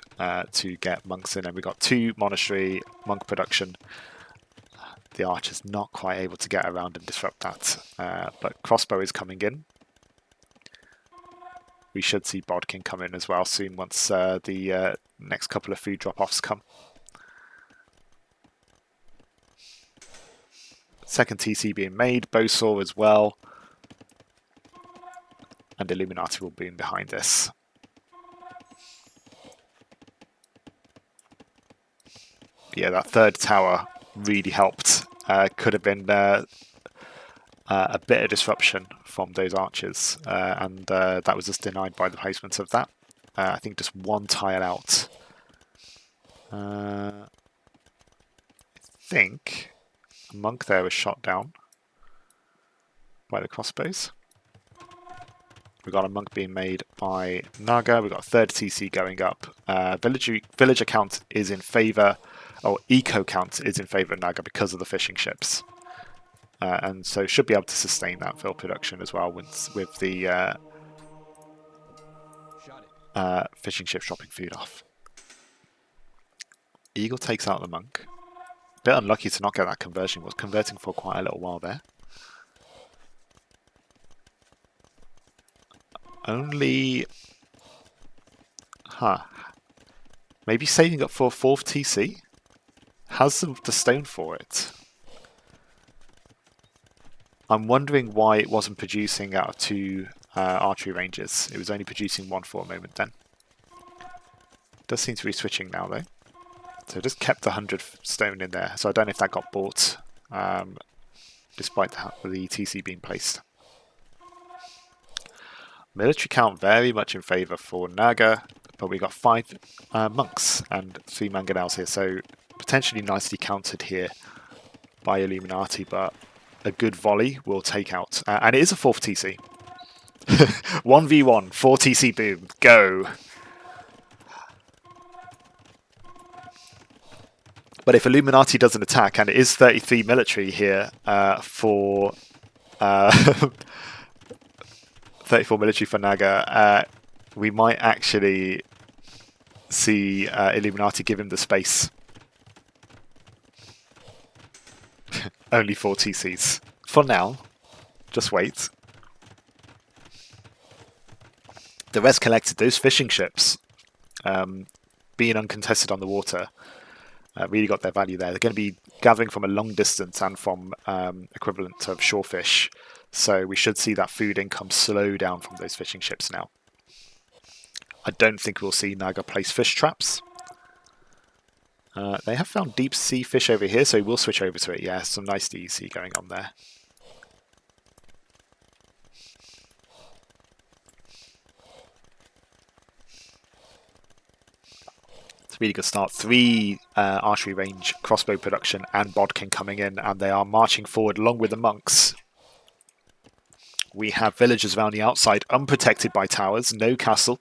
to get monks in. And we've got 2 monastery monk production. The archer's not quite able to get around and disrupt that. But crossbow is coming in. We should see bodkin come in as well soon once the next couple of food drop-offs come. Second TC being made, bowsaw as well. And Illuminati will be in behind this. Yeah, that third tower really helped. Could have been a bit of disruption from those archers, and that was just denied by the placement of that. I think just 1 tile out. I think a monk there was shot down by the crossbows. We've got a monk being made by Naga. We've got a third TC going up. Villager count is in favour, or eco count is in favour of Naga because of the fishing ships. And so should be able to sustain that fill production as well with the fishing ships dropping food off. Eagle takes out the monk. Bit unlucky to not get that conversion. Was converting for quite a little while there. Only... Maybe saving up for a 4th TC? Has the stone for it. I'm wondering why it wasn't producing out of 2 archery ranges. It was only producing 1 for a moment then. Does seem to be switching now though. So it just kept the 100 stone in there. So I don't know if that got bought despite the TC being placed. Military count very much in favour for Naga, but we got 5 monks and 3 mangonels here, so potentially nicely countered here by Illuminati, but a good volley will take out, and it is a 4th TC. 1v1, 4 TC boom, go! But if Illuminati doesn't attack, and it is 33 military here for... 34 military for Naga, we might actually see Illuminati give him the space. Only 4 TCs. For now. Just wait. The rest collected. Those fishing ships, being uncontested on the water, really got their value there. They're going to be gathering from a long distance and from equivalent of shorefish. So we should see that food income slow down from those fishing ships now. I don't think we'll see Naga place fish traps. They have found deep sea fish over here, so we'll switch over to it. Yeah, some nice DEC going on there. It's a really good start. 3 archery range crossbow production and bodkin coming in, and they are marching forward along with the monks. We have villagers around the outside, unprotected by towers, no castle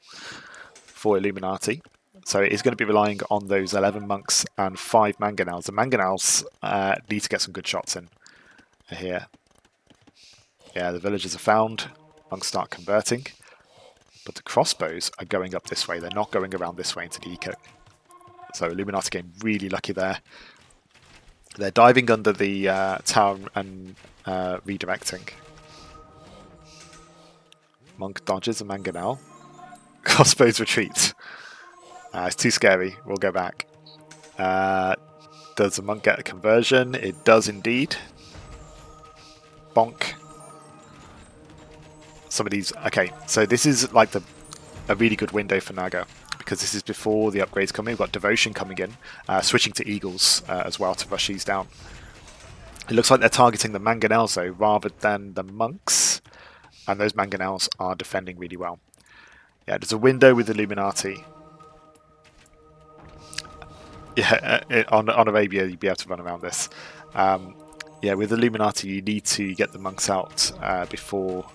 for Illuminati. So it is going to be relying on those 11 monks and 5 mangonels. The mangonels need to get some good shots in here. Yeah, the villagers are found. Monks start converting. But the crossbows are going up this way. They're not going around this way into the eco. So Illuminati getting really lucky there. They're diving under the tower and redirecting. Monk dodges a mangonel. Crossbows retreat. It's too scary. We'll go back. Does the monk get a conversion? It does indeed. Bonk. Some of these... Okay, so this is like a really good window for Naga, because this is before the upgrades come in. We've got Devotion coming in, switching to Eagles as well to rush these down. It looks like they're targeting the mangonels though, rather than the monks, and those mangonels are defending really well. Yeah, there's a window with Illuminati. Yeah, on Arabia you'd be able to run around this. Yeah, with Illuminati you need to get the monks out before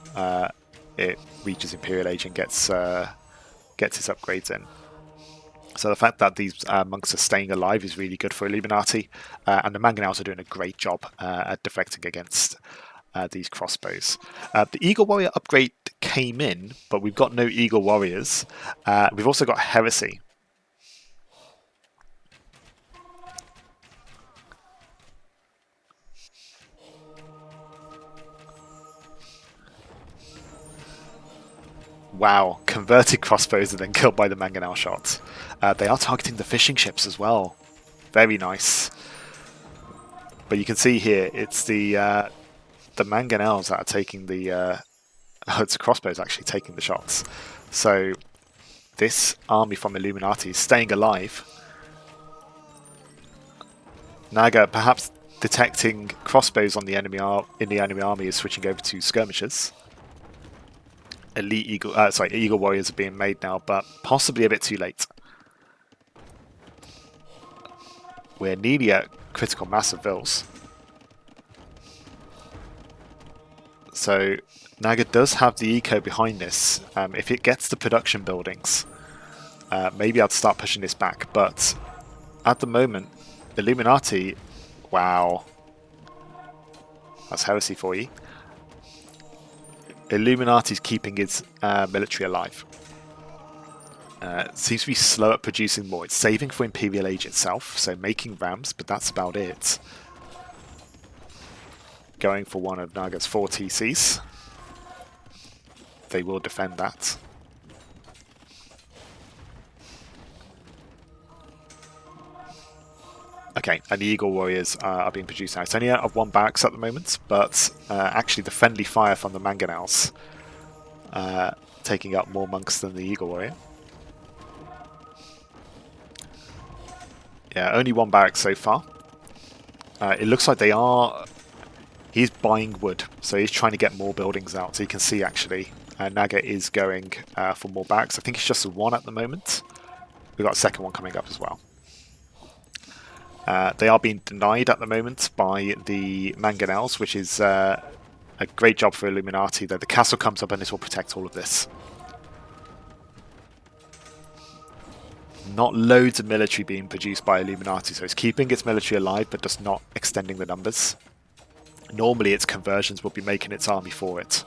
it reaches Imperial Age and gets its upgrades in. So the fact that these monks are staying alive is really good for Illuminati, and the mangonels are doing a great job at deflecting against these crossbows. The Eagle Warrior upgrade came in, but we've got no Eagle Warriors. We've also got Heresy. Wow, converted crossbows and then killed by the mangonel shots. They are targeting the fishing ships as well. Very nice. But you can see here, it's the mangonels that are taking the... it's crossbows actually taking the shots. So this army from Illuminati is staying alive. Naga perhaps detecting crossbows on the enemy army is switching over to skirmishers. Elite Eagle Warriors are being made now, but possibly a bit too late. We're nearly at critical mass of vills. So Naga does have the eco behind this. If it gets the production buildings, maybe I'd start pushing this back. But at the moment, Illuminati, wow, that's heresy for you. Illuminati's keeping its military alive. It seems to be slow at producing more. It's saving for Imperial Age itself, so making rams, but that's about it. Going for one of Naga's 4 TCs. They will defend that. Okay, and the Eagle Warriors are being produced now. It's only out of 1 barracks at the moment, but actually the friendly fire from the mangonels taking up more monks than the Eagle Warrior. Yeah, only 1 barrack so far. It looks like they are... He's buying wood, so he's trying to get more buildings out. So you can see actually Naga is going for more barracks. I think it's just 1 at the moment. We've got a second one coming up as well. They are being denied at the moment by the mangonels, which is a great job for Illuminati. Though the castle comes up and this will protect all of this. Not loads of military being produced by Illuminati, so it's keeping its military alive but just not extending the numbers. Normally its conversions will be making its army for it.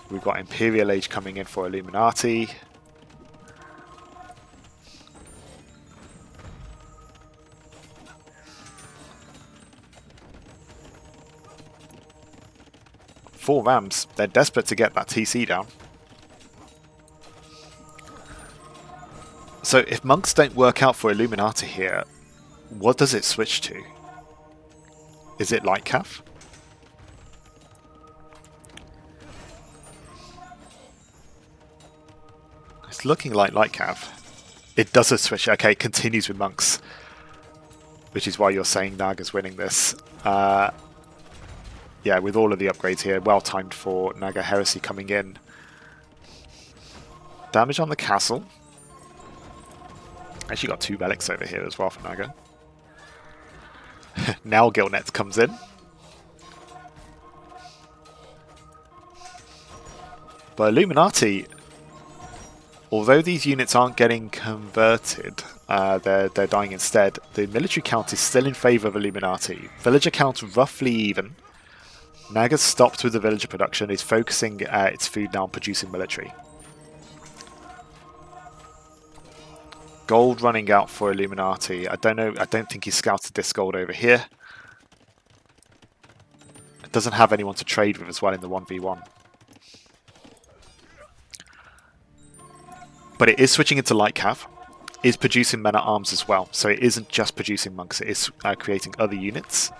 We've got Imperial Age coming in for Illuminati. Four rams. They're desperate to get that TC down. So if monks don't work out for Illuminati here, what does it switch to? Is it light cav? It's looking like light cav. It does a switch. Okay, it continues with monks, which is why you're saying Naga's winning this. Yeah, with all of the upgrades here, well timed for Naga Heresy coming in. damage on the castle. Actually got 2 relics over here as well for Naga. Now Gilnet comes in. But Illuminati, although these units aren't getting converted, they're dying instead. The military count is still in favour of Illuminati. Villager count roughly even. Naga's stopped with the villager production, is focusing its food now on producing military. Gold running out for Illuminati. I don't know. I don't think he's scouted this gold over here. It doesn't have anyone to trade with as well in the 1v1. But it is switching into light cav. Is producing men at arms as well. So it isn't just producing monks. It is creating other units.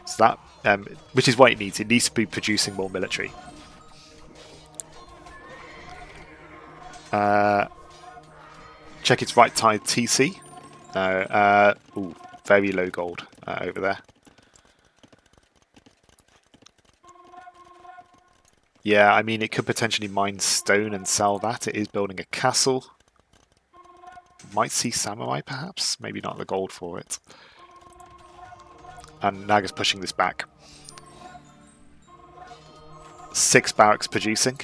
So that, which is what it needs. It needs to be producing more military. Check its right tide TC. No, ooh, very low gold over there. Yeah, I mean, it could potentially mine stone and sell that. It is building a castle. Might see samurai, perhaps. Maybe not the gold for it. And Naga's pushing this back. 6 barracks producing.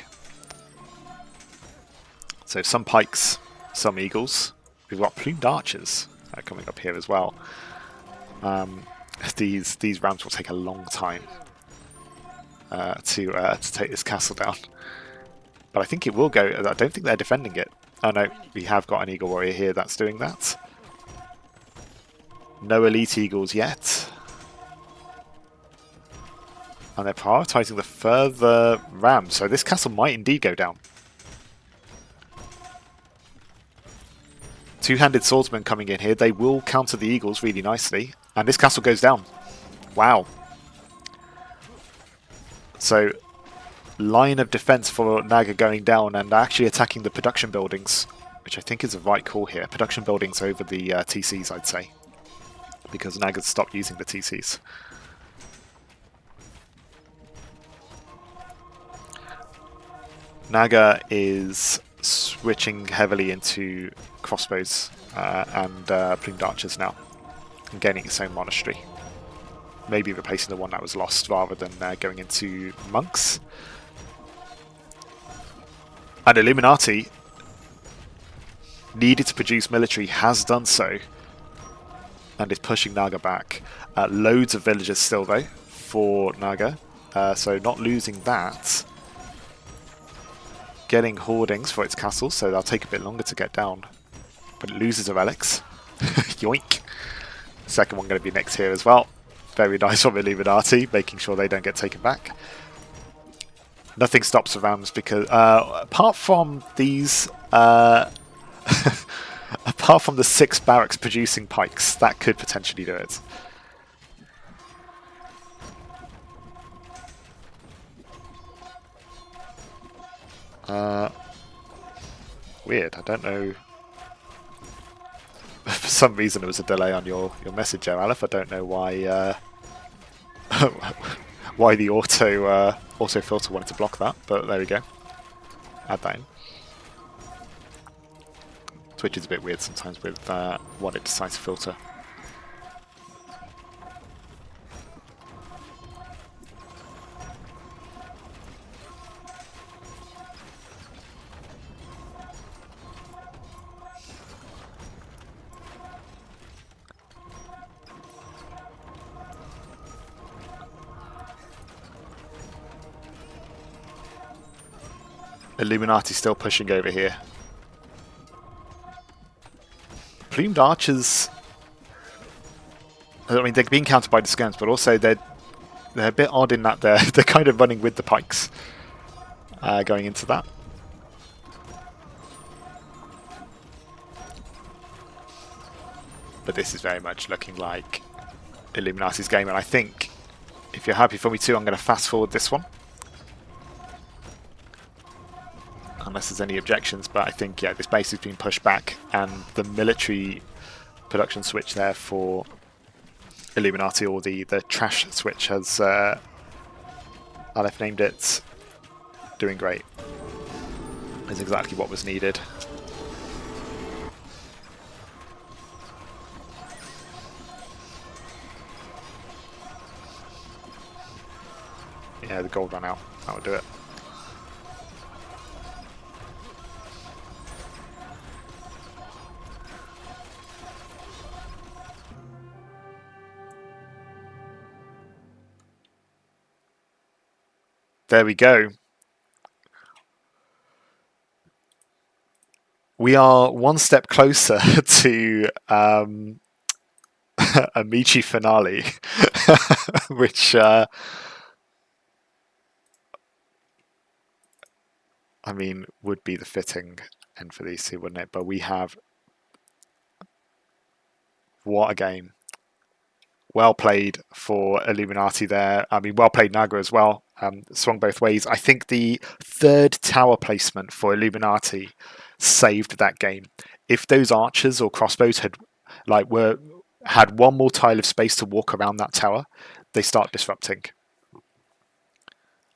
So some pikes, some eagles. We've got plumed archers coming up here as well. These rams will take a long time to take this castle down. But I think it will go. I don't think they're defending it. Oh no, we have got an eagle warrior here that's doing that. No elite eagles yet. And they're prioritising the further rams, so this castle might indeed go down. Two-handed swordsmen coming in here. They will counter the eagles really nicely. And this castle goes down. Wow. So, line of defense for Naga going down and actually attacking the production buildings, which I think is the right call here. Production buildings over the TCs, I'd say, because Naga's stopped using the TCs. Naga is switching heavily into crossbows and plumed archers now, and gaining its own monastery. Maybe replacing the one that was lost rather than going into monks. And Illuminati needed to produce military, has done so, and is pushing Naga back. Loads of villagers still though for Naga, so not losing that. Getting hoardings for its castle, so that'll take a bit longer to get down. But it loses the relics. Yoink. Second one going to be next here as well. Very nice from Illuminati, making sure they don't get taken back. Nothing stops the rams because, apart from these, apart from the 6 barracks producing pikes, that could potentially do it. Weird, I don't know. For some reason there was a delay on your message there, Aleph. I don't know why why the auto filter wanted to block that, but there we go. Add that in. Twitch is a bit weird sometimes with what it decides to filter. Illuminati still pushing over here. Plumed archers, I mean, they're being countered by the scans, but also they're a bit odd in that they're kind of running with the pikes going into that. But this is very much looking like Illuminati's game, and I think if you're happy for me to, I'm going to fast forward this one. Unless there's any objections, but I think, yeah, this base has been pushed back, and the military production switch there for Illuminati, or the trash switch, has Aleph named it, doing great. is exactly what was needed. Yeah, the gold ran out. That would do it. There we go. We are one step closer to a Michi finale, which I mean would be the fitting end for these two, wouldn't it? But we have what a game. Well played for Illuminati there. I mean, well played Naga as well. Swung both ways. I think the third tower placement for Illuminati saved that game. If those archers or crossbows had one more tile of space to walk around that tower, they start disrupting.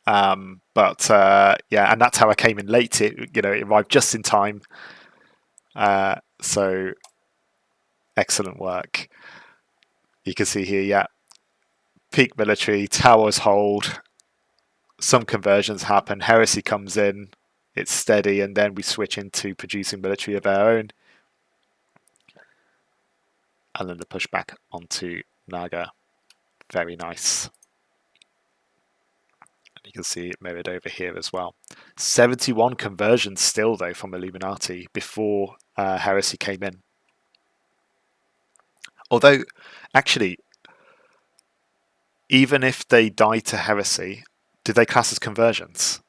Yeah, and that tower came in late. It arrived just in time. So excellent work. You can see here, yeah, peak military, towers hold, some conversions happen, heresy comes in, it's steady, and then we switch into producing military of our own. And then the pushback onto Naga. Very nice. And you can see it mirrored over here as well. 71 conversions still, though, from Illuminati before heresy came in. Although, actually, even if they die to heresy, do they class as conversions?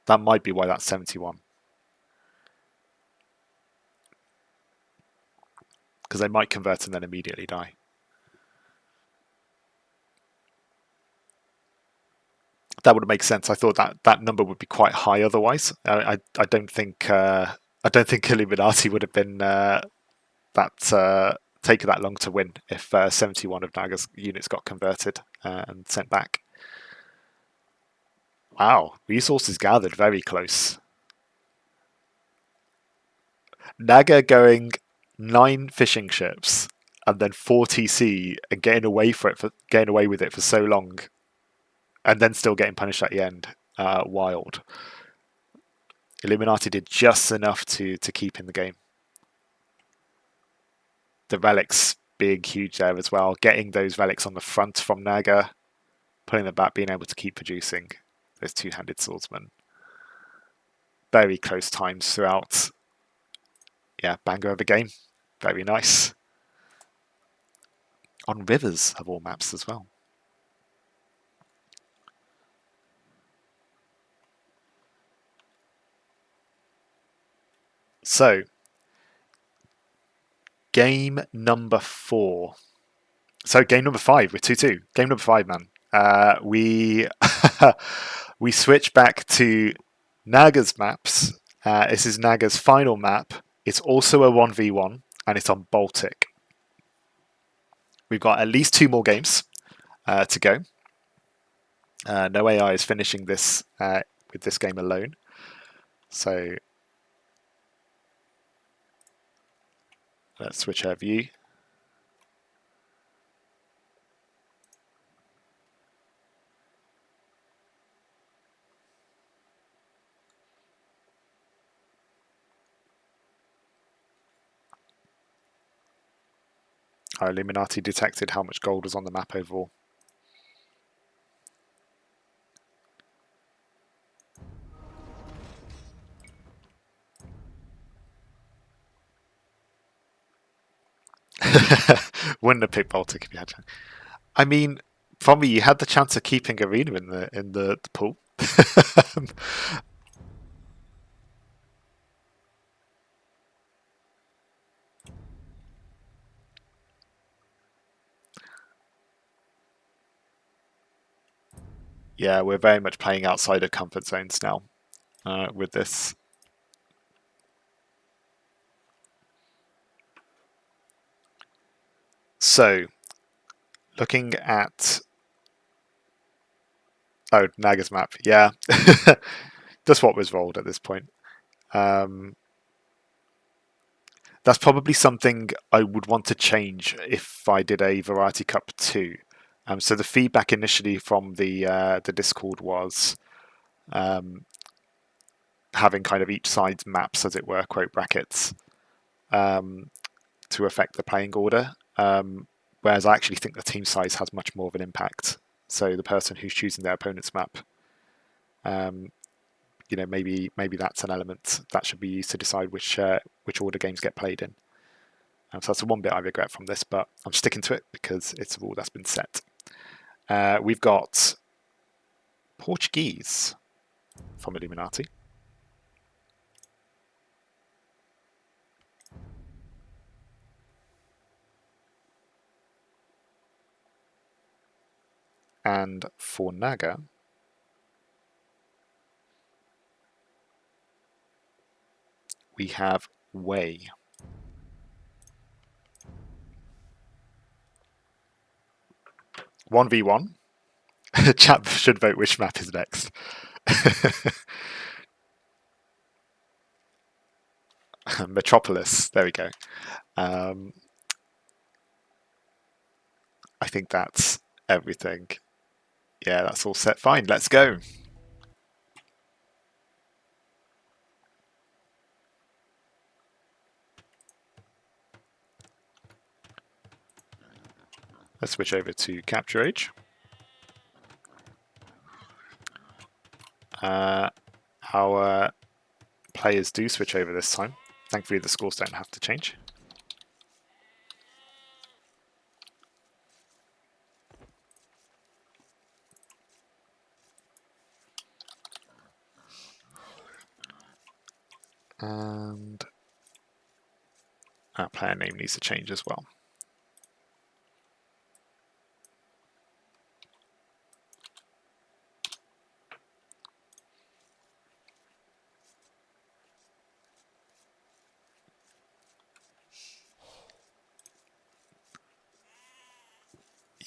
That might be why that's 71. Because they might convert and then immediately die. That would make sense. I thought that number would be quite high otherwise. I don't think Illuminati would have been taken that long to win if 71 of Naga's units got converted and sent back. Wow, resources gathered very close. Naga going 9 fishing ships and then 4 TC and getting away with it for so long, and then still getting punished at the end. Wild. Illuminati did just enough to keep in the game. The relics big, huge there as well. Getting those relics on the front from Naga, putting them back, being able to keep producing those two-handed swordsmen. Very close times throughout. Yeah, banger of a game. Very nice. On rivers of all maps as well. So, game number 4. So game number 5 with 2-2. Game number 5, man. We we switch back to Naga's maps. This is Naga's final map. It's also a 1v1, and it's on Baltic. We've got at least 2 more games to go. No AI is finishing this with this game alone. So let's switch our view. Our Illuminati detected how much gold was on the map overall. Wouldn't have picked Baltic if you had to. I mean, probably you had the chance of keeping Arena in the pool. Yeah, we're very much playing outside of comfort zones now with this. So, looking at Naga's map, yeah, just what was rolled at this point. That's probably something I would want to change if I did a Variety Cup 2. So the feedback initially from the Discord was having kind of each side's maps, as it were, quote brackets, to affect the playing order. Whereas I actually think the team size has much more of an impact. So the person who's choosing their opponent's map, maybe that's an element that should be used to decide which order games get played in. So that's the one bit I regret from this, but I'm sticking to it because it's a rule that's been set. We've got Portuguese from Illuminati. And for Naga, we have Way. 1v1. Chap should vote which map is next. Metropolis. There we go. I think that's everything. Yeah, that's all set. Fine, let's go. Let's switch over to Capture Age. Our players do switch over this time. Thankfully, the scores don't have to change. And our player name needs to change as well.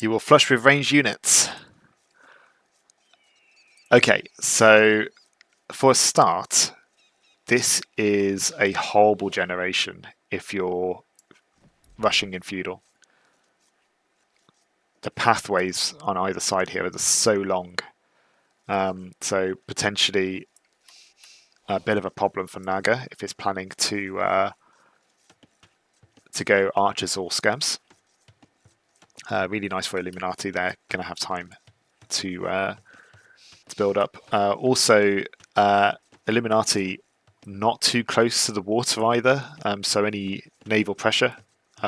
You will flush with ranged units. Okay, so for a start, this is a horrible generation if you're rushing in feudal. The pathways on either side here are so long. So potentially a bit of a problem for Naga if it's planning to go archers or scabs. Really nice for Illuminati. They're going to have time to build up. Also, Illuminati not too close to the water either. So any naval pressure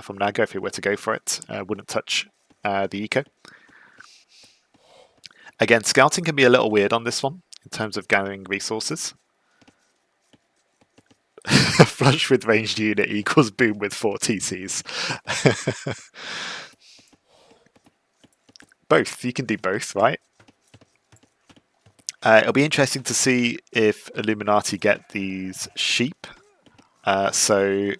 from Naga, if it were to go for it, wouldn't touch the eco. Again, scouting can be a little weird on this one in terms of gathering resources. Flush with ranged unit equals boom with 4 TCs. Both. You can do both, right? It'll be interesting to see if Illuminati get these sheep. So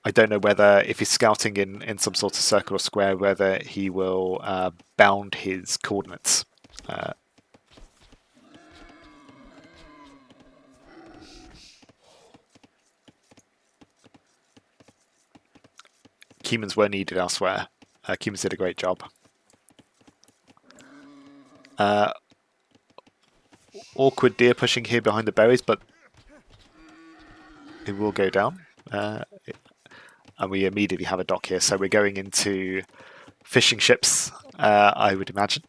I don't know whether, if he's scouting in some sort of circle or square, whether he will bound his coordinates. Humans were needed elsewhere. Humans did a great job. Awkward deer pushing here behind the berries, but it will go down. And we immediately have a dock here, so we're going into fishing ships, I would imagine.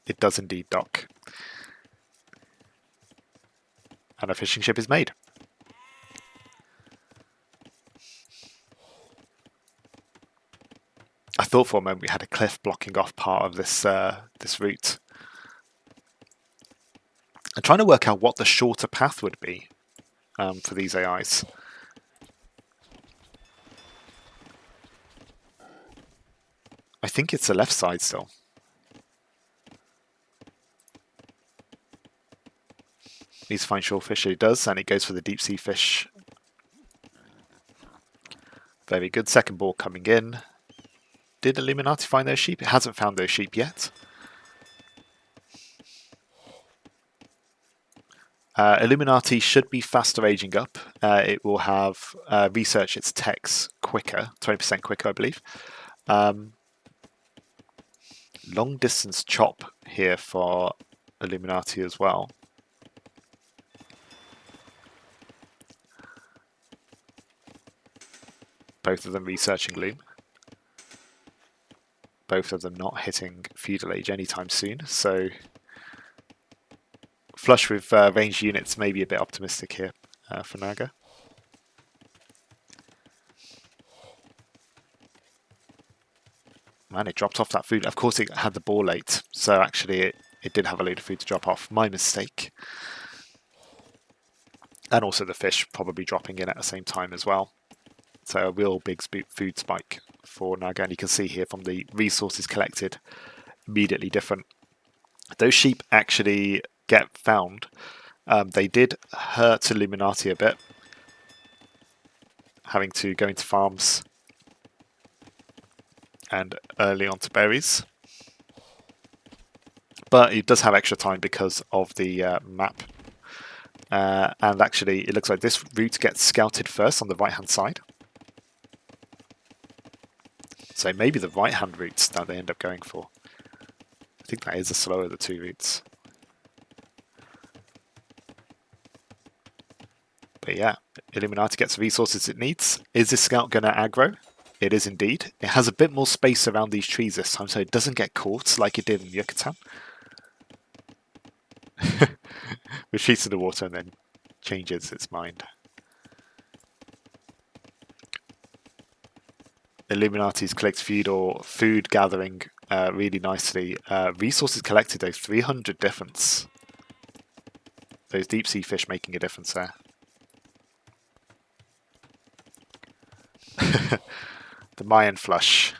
It does indeed dock. And a fishing ship is made. I thought for a moment we had a cliff blocking off part of this this route. I'm trying to work out what the shorter path would be for these AIs. I think it's the left side still. Needs to find shorefish. It does, and it goes for the deep sea fish. Very good. Second ball coming in. Did Illuminati find those sheep? It hasn't found those sheep yet. Illuminati should be faster aging up. It will have research its techs quicker, 20% quicker, I believe. Long distance chop here for Illuminati as well. Both of them researching Loom. Both of them not hitting Feudal Age anytime soon, so flush with ranged units may be a bit optimistic here for Naga. Man, it dropped off that food. Of course it had the ball late, so actually it did have a load of food to drop off. My mistake. And also the fish probably dropping in at the same time as well. So a real big food spike for Naga, and you can see here from the resources collected, immediately different. Those sheep actually get found. They did hurt Illuminati a bit, having to go into farms and early onto berries. But it does have extra time because of the map. And actually, it looks like this route gets scouted first on the right-hand side. So maybe the right-hand routes that they end up going for. I think that is the slower of the two routes. But yeah, Illuminati gets the resources it needs. Is this scout going to aggro? It is indeed. It has a bit more space around these trees this time, so it doesn't get caught like it did in Yucatan. Retreats in the water and then changes its mind. Illuminati's collects food gathering really nicely. Resources collected though, 300 difference. Those deep sea fish making a difference there. The Mayan flush.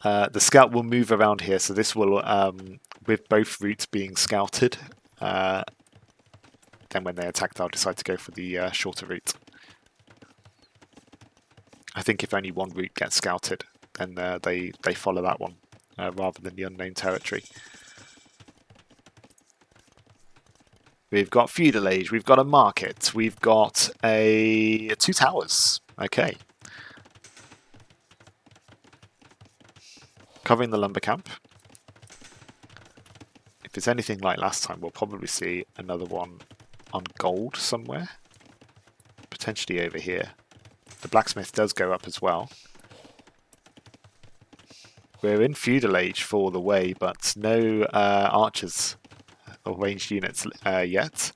The scout will move around here, so this will, with both routes being scouted, then when they attack they'll decide to go for the shorter route. I think if only one route gets scouted, then they follow that one, rather than the unknown territory. We've got Feudal Age, we've got a market, we've got two towers. Okay. Covering the lumber camp. If it's anything like last time, we'll probably see another one on gold somewhere. Potentially over here. The blacksmith does go up as well. We're in Feudal Age for the way, but no archers or ranged units yet.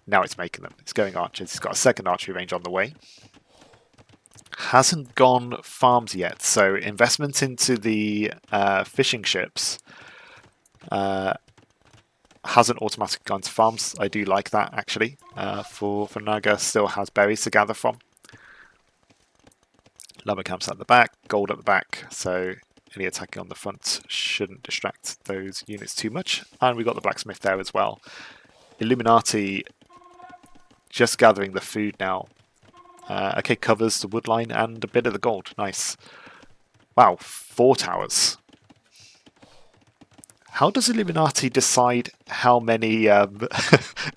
Now it's making them. It's going archers. It's got a second archery range on the way. Hasn't gone farms yet, so investment into the fishing ships hasn't automatically gone to farms. I do like that actually. For Naga, still has berries to gather from. Lumber camps at the back, gold at the back, so any attacking on the front shouldn't distract those units too much. And we've got the blacksmith there as well. Illuminati just gathering the food now. Okay, covers the wood line and a bit of the gold. Nice. Wow, 4 towers. How does Illuminati decide how many...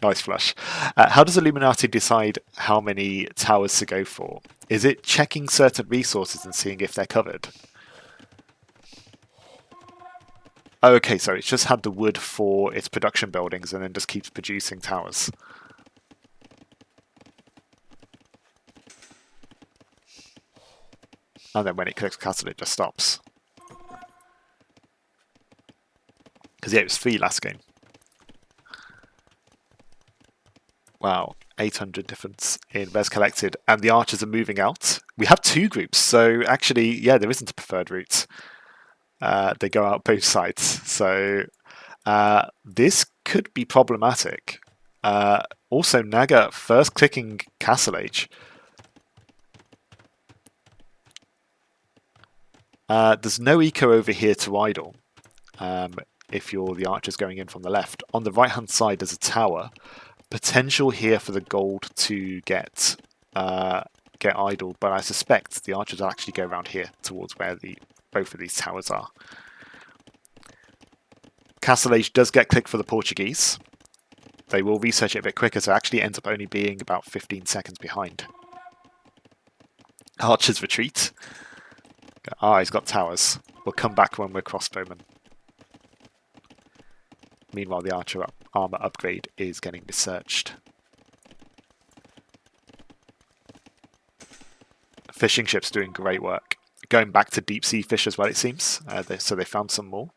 nice flush. How does Illuminati decide how many towers to go for? Is it checking certain resources and seeing if they're covered? Oh, okay, so it's just had the wood for its production buildings and then just keeps producing towers. And then when it clicks castle, it just stops. Because yeah, it was 3 last game. Wow, 800 difference in res collected, and the archers are moving out. We have 2 groups, so actually, yeah, there isn't a preferred route. They go out both sides, so this could be problematic. Also, Naga first clicking Castle Age. There's no eco over here to idle. If you're the archers going in from the left. On the right-hand side, there's a tower. Potential here for the gold to get idle, but I suspect the archers will actually go around here towards where both of these towers are. Castle Age does get clicked for the Portuguese. They will research it a bit quicker, so it actually ends up only being about 15 seconds behind. Archers retreat. Ah, he's got towers. We'll come back when we're crossbowmen. Meanwhile, the archer armor upgrade is getting researched. Fishing ships doing great work. Going back to deep sea fish as well, it seems. So they found some more.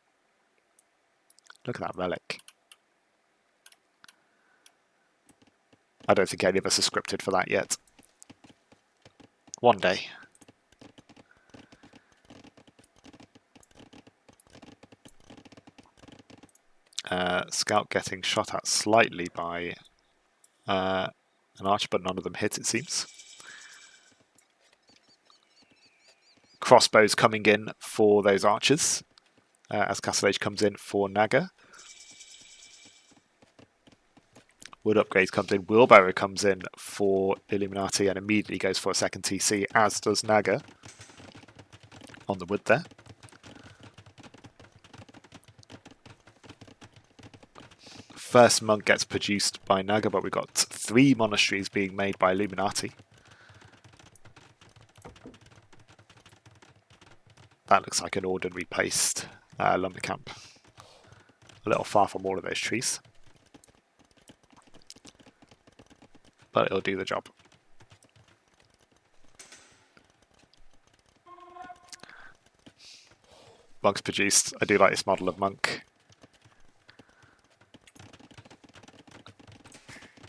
Look at that relic. I don't think any of us are scripted for that yet. One day. Scout getting shot at slightly by an archer, but none of them hit, it seems. Crossbows coming in for those archers as Castle Age comes in for Naga. Wood upgrades comes in. Wheelbarrow comes in for Illuminati and immediately goes for a second TC, as does Naga on the wood there. First monk gets produced by Naga, but we've got 3 monasteries being made by Illuminati. That looks like an ordinary placed lumber camp. A little far from all of those trees. But it'll do the job. Monks produced. I do like this model of monk.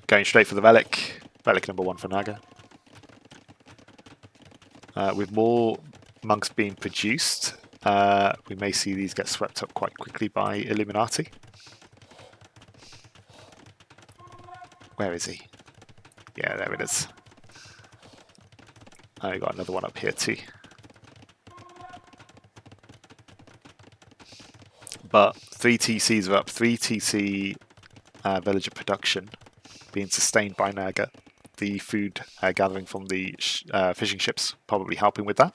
Going straight for the relic. Relic number 1 for Naga. With more monks being produced, we may see these get swept up quite quickly by Illuminati. Where is he? Yeah, there it is. Oh, we got another one up here too. But 3 TCs are up. 3 TC villager production being sustained by Naga. The food gathering from the fishing ships probably helping with that.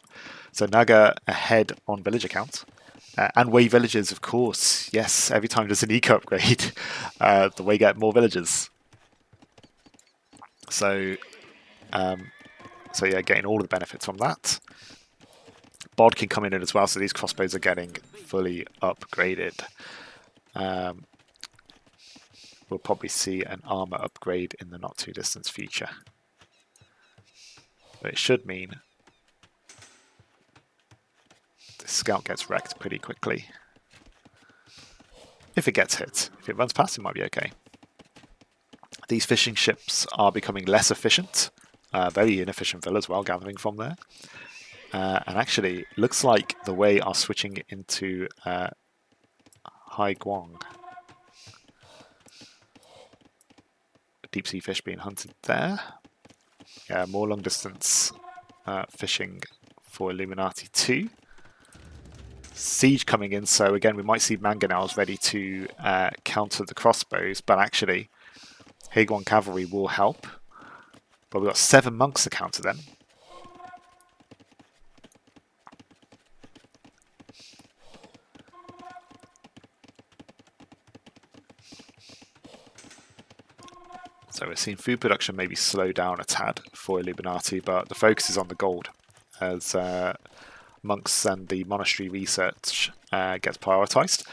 So Naga ahead on villager count. And way villagers, of course. Yes, every time there's an eco upgrade, the way get more villagers. So yeah, getting all of the benefits from that. Bod can come in as well, so these crossbows are getting fully upgraded. We'll probably see an armor upgrade in the not too distant future. But it should mean the scout gets wrecked pretty quickly. If it gets hit. If it runs past, it might be okay. These fishing ships are becoming less efficient. Very inefficient vill as well, gathering from there. And actually, looks like the way are switching into Hai Guang. Deep sea fish being hunted there. Yeah, more long distance fishing for Illuminati 2. Siege coming in, so again we might see mangonels ready to counter the crossbows, but actually Haguan cavalry will help. But we've got 7 monks to counter them. So we're seeing food production maybe slow down a tad for Illuminati, but the focus is on the gold as monks and the monastery research gets prioritized.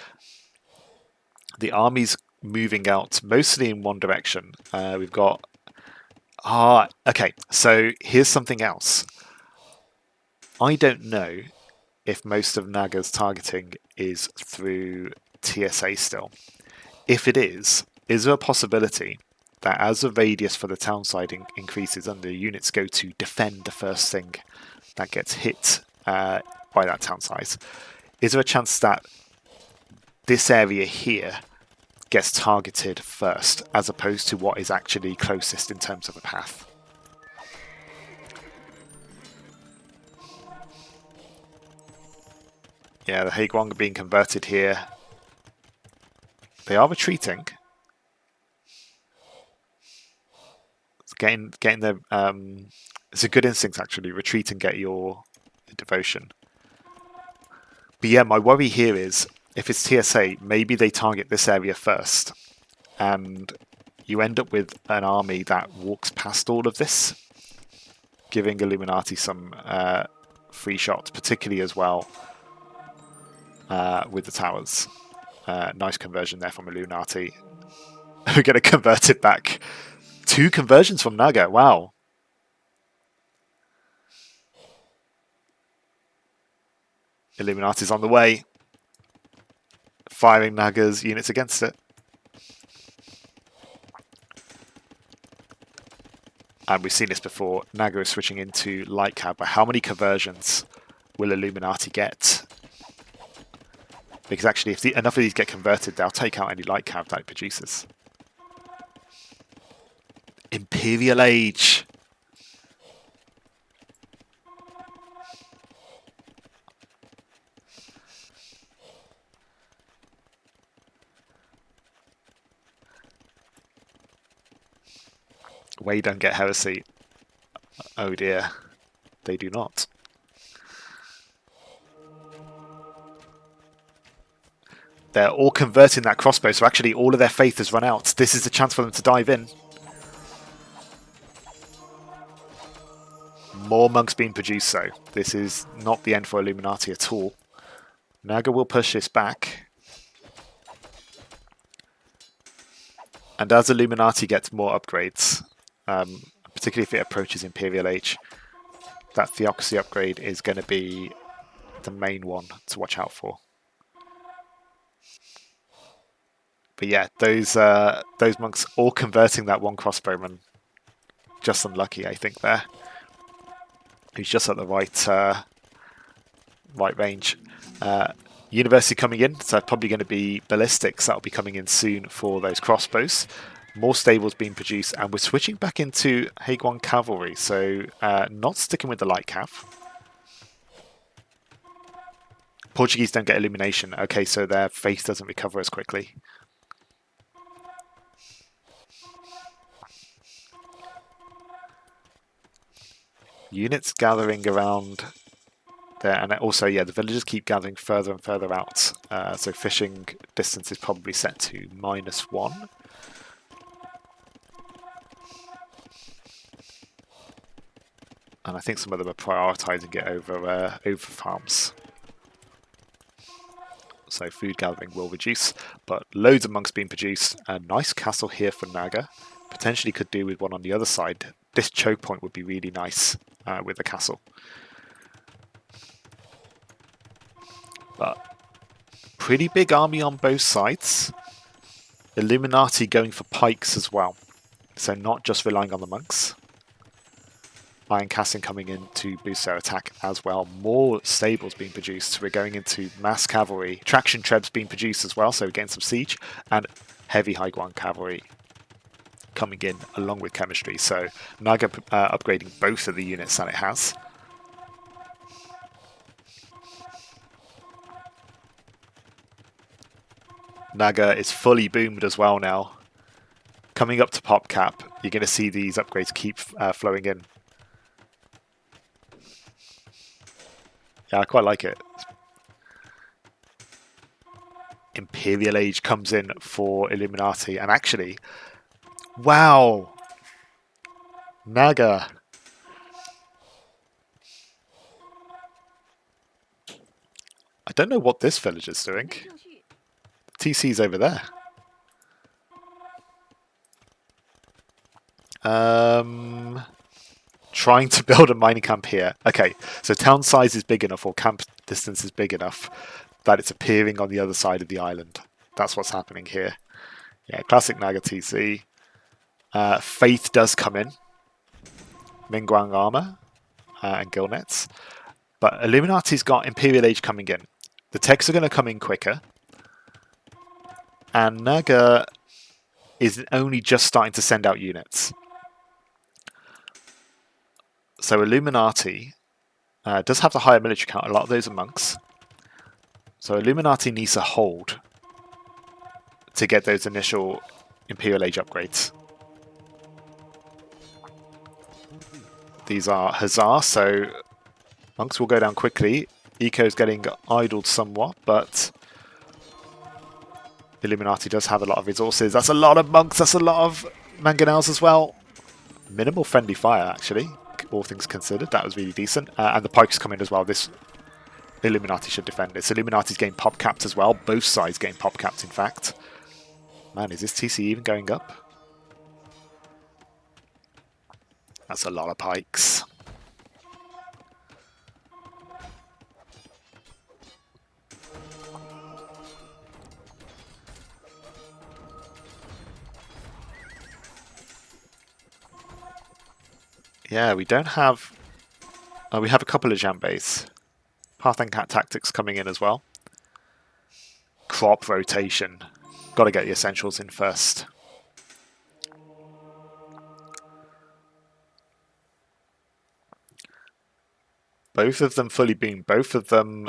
The army's moving out mostly in one direction. We've got... okay, so here's something else. I don't know if most of Naga's targeting is through TSA still. If it is there a possibility that as the radius for the town side increases and the units go to defend the first thing that gets hit by that town size, is there a chance that this area here gets targeted first as opposed to what is actually closest in terms of a path? Yeah, the Haguang are being converted here. They are retreating. Getting the it's a good instinct actually. Retreat and get your devotion. But yeah, my worry here is if it's TSA, maybe they target this area first, and you end up with an army that walks past all of this, giving Illuminati some free shots, particularly as well with the towers. Nice conversion there from Illuminati. We're going to convert it back. 2 conversions from Naga. Wow. Illuminati's on the way. Firing Naga's units against it. And we've seen this before. Naga is switching into light cav, but how many conversions will Illuminati get? Because actually, if enough of these get converted, they'll take out any light cav that it produces. Imperial Age. Way don't get heresy. Oh dear, they do not. They're all converting that crossbow, so actually all of their faith has run out. This is the chance for them to dive in. More monks being produced, so this is not the end for Illuminati at all. Naga will push this back. And as Illuminati gets more upgrades, particularly if it approaches Imperial Age, that Theocracy upgrade is going to be the main one to watch out for. But yeah, those monks all converting that one crossbowman. Just unlucky, I think, there. He's just at the right range. University coming in, so probably going to be ballistics that'll be coming in soon for those crossbows. More stables being produced, and we're switching back into Haguan cavalry, so not sticking with the light cav. Portuguese don't get illumination. Okay, so their faith doesn't recover as quickly. Units gathering around there, and also, yeah, the villagers keep gathering further and further out. So fishing distance is probably set to -1. And I think some of them are prioritising it over farms. So food gathering will reduce, but loads of monks being produced. A nice castle here for Naga. Potentially could do with one on the other side. This choke point would be really nice with the castle. But pretty big army on both sides. Illuminati going for pikes as well. So not just relying on the monks. Iron Casting coming in to boost their attack as well. More stables being produced. We're going into mass cavalry. Traction trebs being produced as well, so we're getting some siege. And heavy Haiguan cavalry coming in along with chemistry. So Naga upgrading both of the units that it has. Naga is fully boomed as well now. Coming up to pop cap, you're going to see these upgrades keep flowing in. Yeah, I quite like it. Imperial Age comes in for Illuminati, and actually, wow, Naga. I don't know what this village is doing. TC's over there. Trying to build a mining camp here. Okay, so town size is big enough, or camp distance is big enough, that it's appearing on the other side of the island. That's what's happening here. Yeah, classic Naga TC. Faith does come in. Mingguang armor and gill nets. But Illuminati's got Imperial Age coming in. The techs are going to come in quicker. And Naga is only just starting to send out units. So Illuminati does have the higher military count. A lot of those are monks. So Illuminati needs to hold to get those initial Imperial Age upgrades. These are Hussar, so monks will go down quickly. Eco's getting idled somewhat, but Illuminati does have a lot of resources. That's a lot of monks. That's a lot of mangonels as well. Minimal friendly fire, actually, all things considered. That was really decent. And the pikes come in as well. This Illuminati should defend this. Illuminati's getting pop capped as well. Both sides getting pop capped, in fact. Man, is this TC even going up? That's a lot of pikes. Yeah, we don't have... we have a couple of Jambes. Path and Cat Tactics coming in as well. Crop rotation. Got to get the essentials in first. Both of them fully beamed. Both of them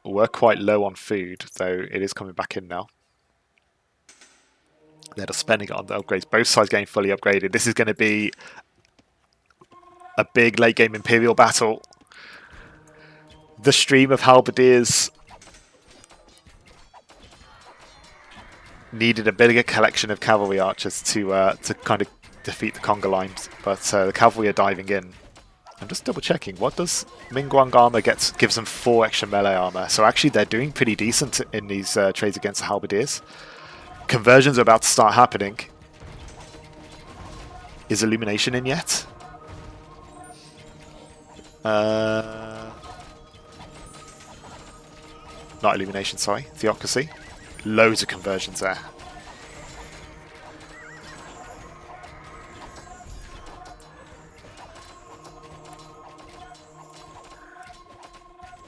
were quite low on food, though it is coming back in now. They're just spending it on the upgrades. Both sides getting fully upgraded. This is going to be a big late game Imperial battle. The stream of Halberdiers needed a bigger collection of cavalry archers to kind of defeat the conga lines, but the cavalry are diving in. I'm just double checking. What does Mingguang armor gives them 4 extra melee armor? So actually they're doing pretty decent in these trades against the Halberdiers. Conversions are about to start happening. Is Illumination in yet? Not Illumination, sorry. Theocracy. Loads of conversions there.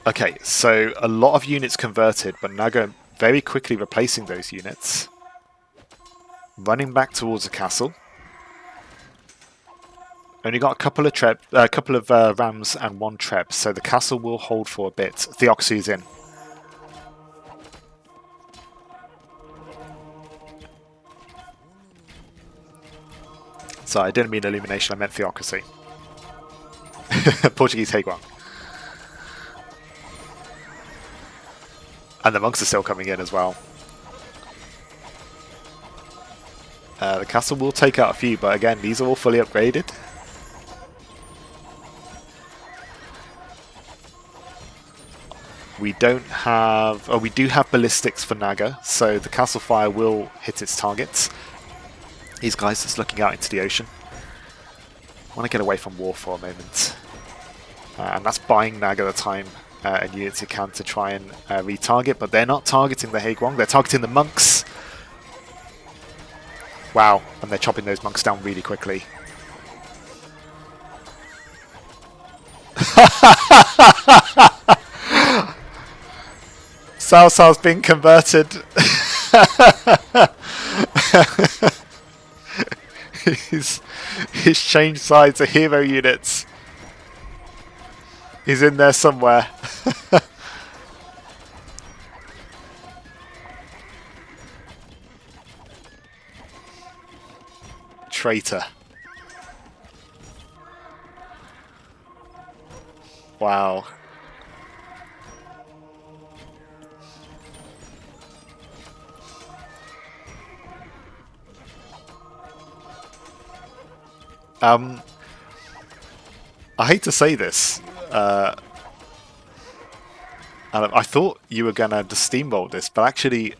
Okay, so a lot of units converted, but Naga very quickly replacing those units. Running back towards the castle. Only got a couple of rams and 1 treb, so the castle will hold for a bit. Theocracy is in. So I didn't mean Illumination, I meant Theocracy. Portuguese Haguang. And the monks are still coming in as well. The castle will take out a few, but again, these are all fully upgraded. We don't have... Oh, we do have ballistics for Naga, so the castle fire will hit its targets. These guys just looking out into the ocean. I want to get away from war for a moment. And that's buying Naga the time and units you can to try and retarget, but they're not targeting the Haguang, they're targeting the monks. Wow, and they're chopping those monks down really quickly. Sao Sao's been converted. he's changed sides to hero units. He's in there somewhere. Traitor. Wow. I hate to say this, and I thought you were gonna just steamroll this, but actually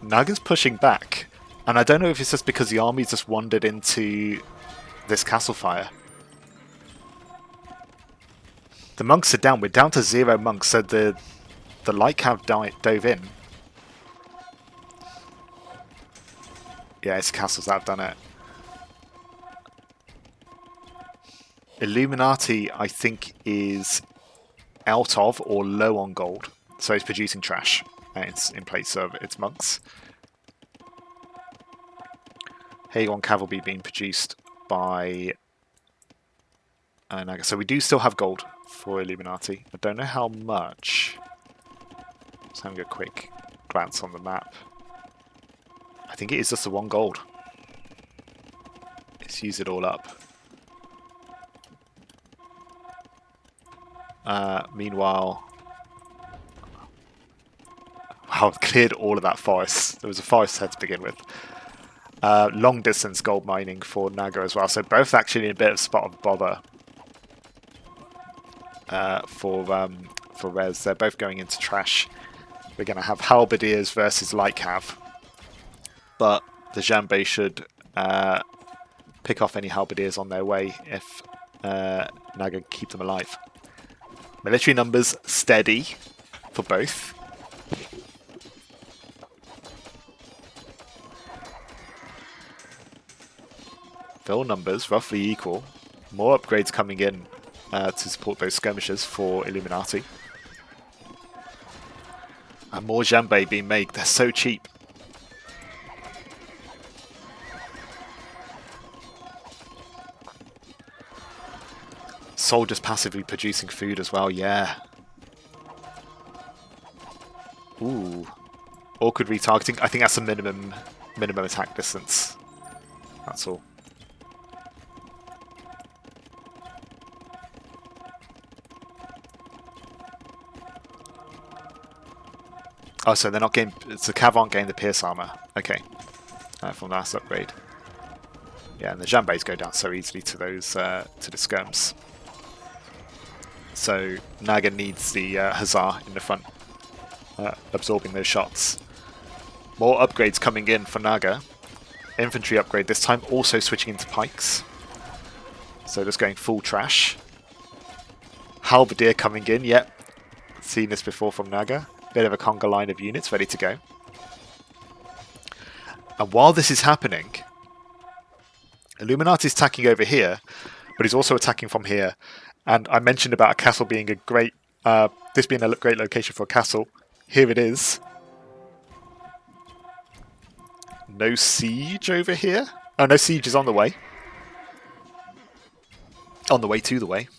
Naga's pushing back, and I don't know if it's just because the army just wandered into this castle fire. The monks are down. We're down to 0 monks, so the light cav dove in. Yeah, it's castles that have done it. Illuminati, I think, is out of or low on gold, so it's producing trash in place of its monks. Haguang cavalry being produced by Naga. So we do still have gold for Illuminati. I don't know how much. Just having a quick glance on the map. I think it is just the 1 gold. Let's use it all up. Meanwhile, Wow, cleared all of that forest. There was a forest there to begin with. Long distance gold mining for Naga as well. So both actually in a bit of spot of bother for Rez. They're both going into trash. We're going to have Halberdiers versus Light Cav. But the Jambé should pick off any Halberdiers on their way if Naga keep them alive. Military numbers steady for both. Fill numbers roughly equal. More upgrades coming in to support those skirmishers for Illuminati. And more Jambé being made. They're so cheap. Soldiers passively producing food as well, yeah. Ooh. Awkward retargeting. I think that's a minimum attack distance. That's all. Oh, so they're not getting... So Cav aren't getting the Pierce armor. Okay. From the last upgrade. Yeah, and the Jambés go down so easily to those to the skirms. So Naga needs the Hussar in the front, absorbing those shots. More upgrades coming in for Naga. Infantry upgrade this time, also switching into pikes. So just going full trash. Halberdier coming in, yep. Seen this before from Naga. Bit of a conga line of units ready to go. And while this is happening, Illuminati's attacking over here, but he's also attacking from here. And I mentioned about a castle being a great, this being a great location for a castle. Here it is. No siege over here. Oh, no siege is on the way. On the way to the way.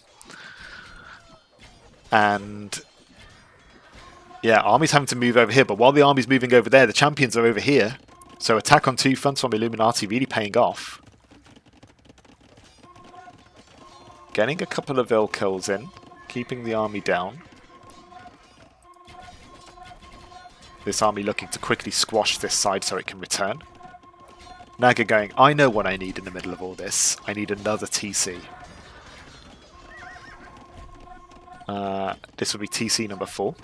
And yeah, army's having to move over here. But while the army's moving over there, the champions are over here. So attack on two fronts from Illuminati really paying off. Getting a couple of ill kills in, keeping the army down. This army looking to quickly squash this side so it can return. Naga going, I know what I need in the middle of all this. I need another TC. This will be TC number 4.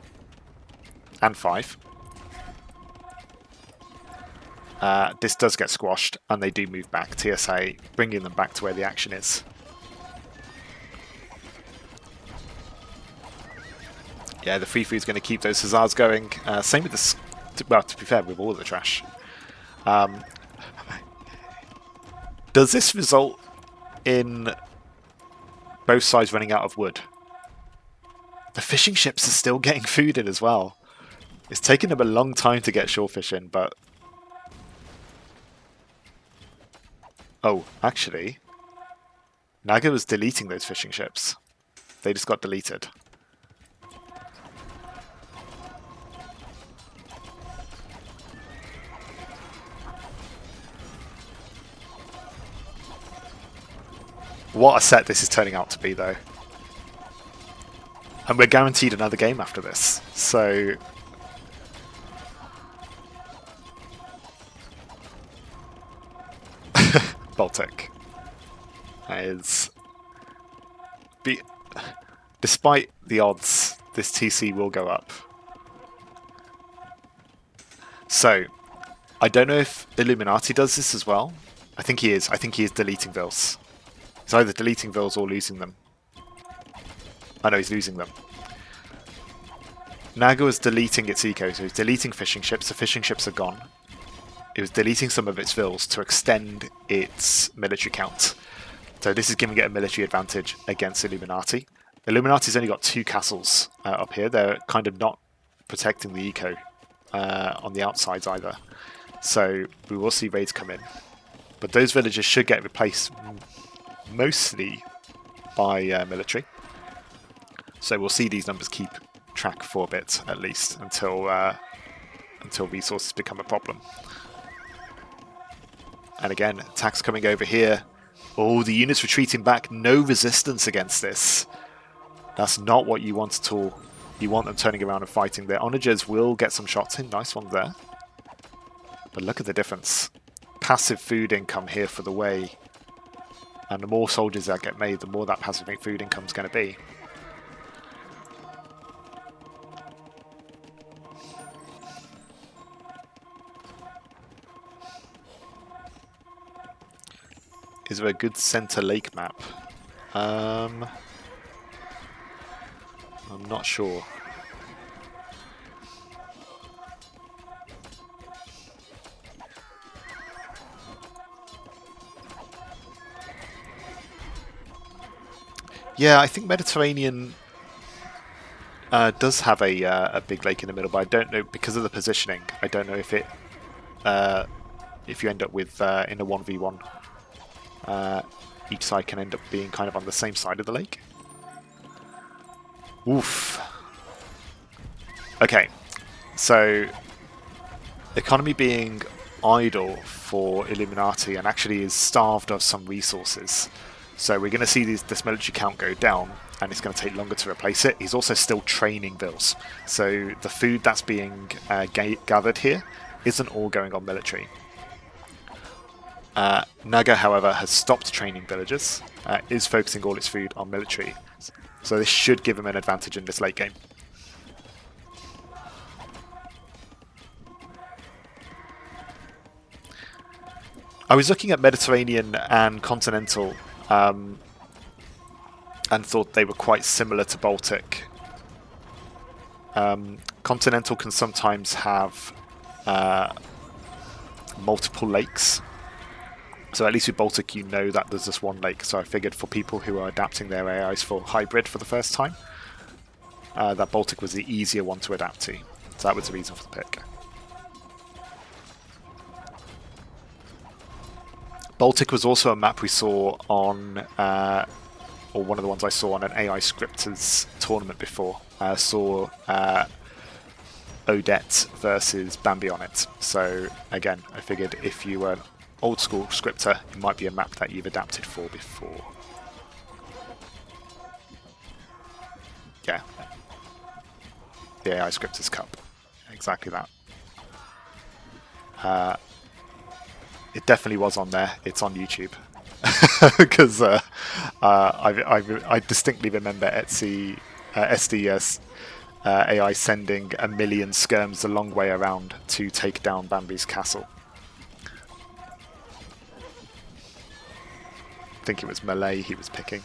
And 5. This does get squashed, and they do move back. TSA bringing them back to where the action is. Yeah, the free food's going to keep those Hussars going. Same with the... Well, to be fair, with all of the trash. Does this result in both sides running out of wood? The fishing ships are still getting food in as well. It's taken them a long time to get shore fish in, but... Oh, actually... Naga was deleting those fishing ships. They just got deleted. What a set this is turning out to be, though. And we're guaranteed another game after this, so... Baltic. That is... Despite the odds, this TC will go up. So, I don't know if Illuminati does this as well. I think he is. I think he is deleting Vils. He's either deleting Vils or losing them. I know he's losing them. Naga was deleting its eco, so he's deleting fishing ships. The fishing ships are gone. It was deleting some of its Vils to extend its military count. So this is giving it a military advantage against Illuminati. Illuminati's only got 2 castles up here. They're kind of not protecting the eco on the outsides either. So we will see raids come in. But those villages should get replaced mostly by military. So we'll see these numbers keep track for a bit at least until resources become a problem. And again, attacks coming over here. Oh, the units retreating back. No resistance against this. That's not what you want at all. You want them turning around and fighting. Their onagers will get some shots in. Nice one there. But look at the difference. Passive food income here for the way. And the more soldiers that get made, the more that passive food income is going to be. Is there a good center lake map? I'm not sure. Yeah, I think Mediterranean does have a big lake in the middle, but I don't know, because of the positioning, I don't know if it if you end up with in a 1v1 each side can end up being kind of on the same side of the lake. Oof. Okay, so economy being idle for Illuminati and actually is starved of some resources. So we're going to see this military count go down, and it's going to take longer to replace it. He's also still training vills. So the food that's being gathered here isn't all going on military. Naga, however, has stopped training villagers, is focusing all its food on military. So this should give him an advantage in this late game. I was looking at Mediterranean and Continental and thought they were quite similar to Baltic. Continental can sometimes have multiple lakes. So at least with Baltic you know that there's just one lake. So I figured for people who are adapting their AIs for hybrid for the first time, that Baltic was the easier one to adapt to. So that was the reason for the pick. Baltic was also a map we saw on, or one of the ones I saw on an AI Scripters tournament before. Saw Odette versus Bambi on it. So again, I figured if you were an old school scripter, it might be a map that you've adapted for before. Yeah. The AI Scripters Cup. Exactly that. It definitely was on there. It's on YouTube. Because I distinctly remember SDS AI sending 1 million skirms a long way around to take down Bambi's castle. I think it was Malay he was picking.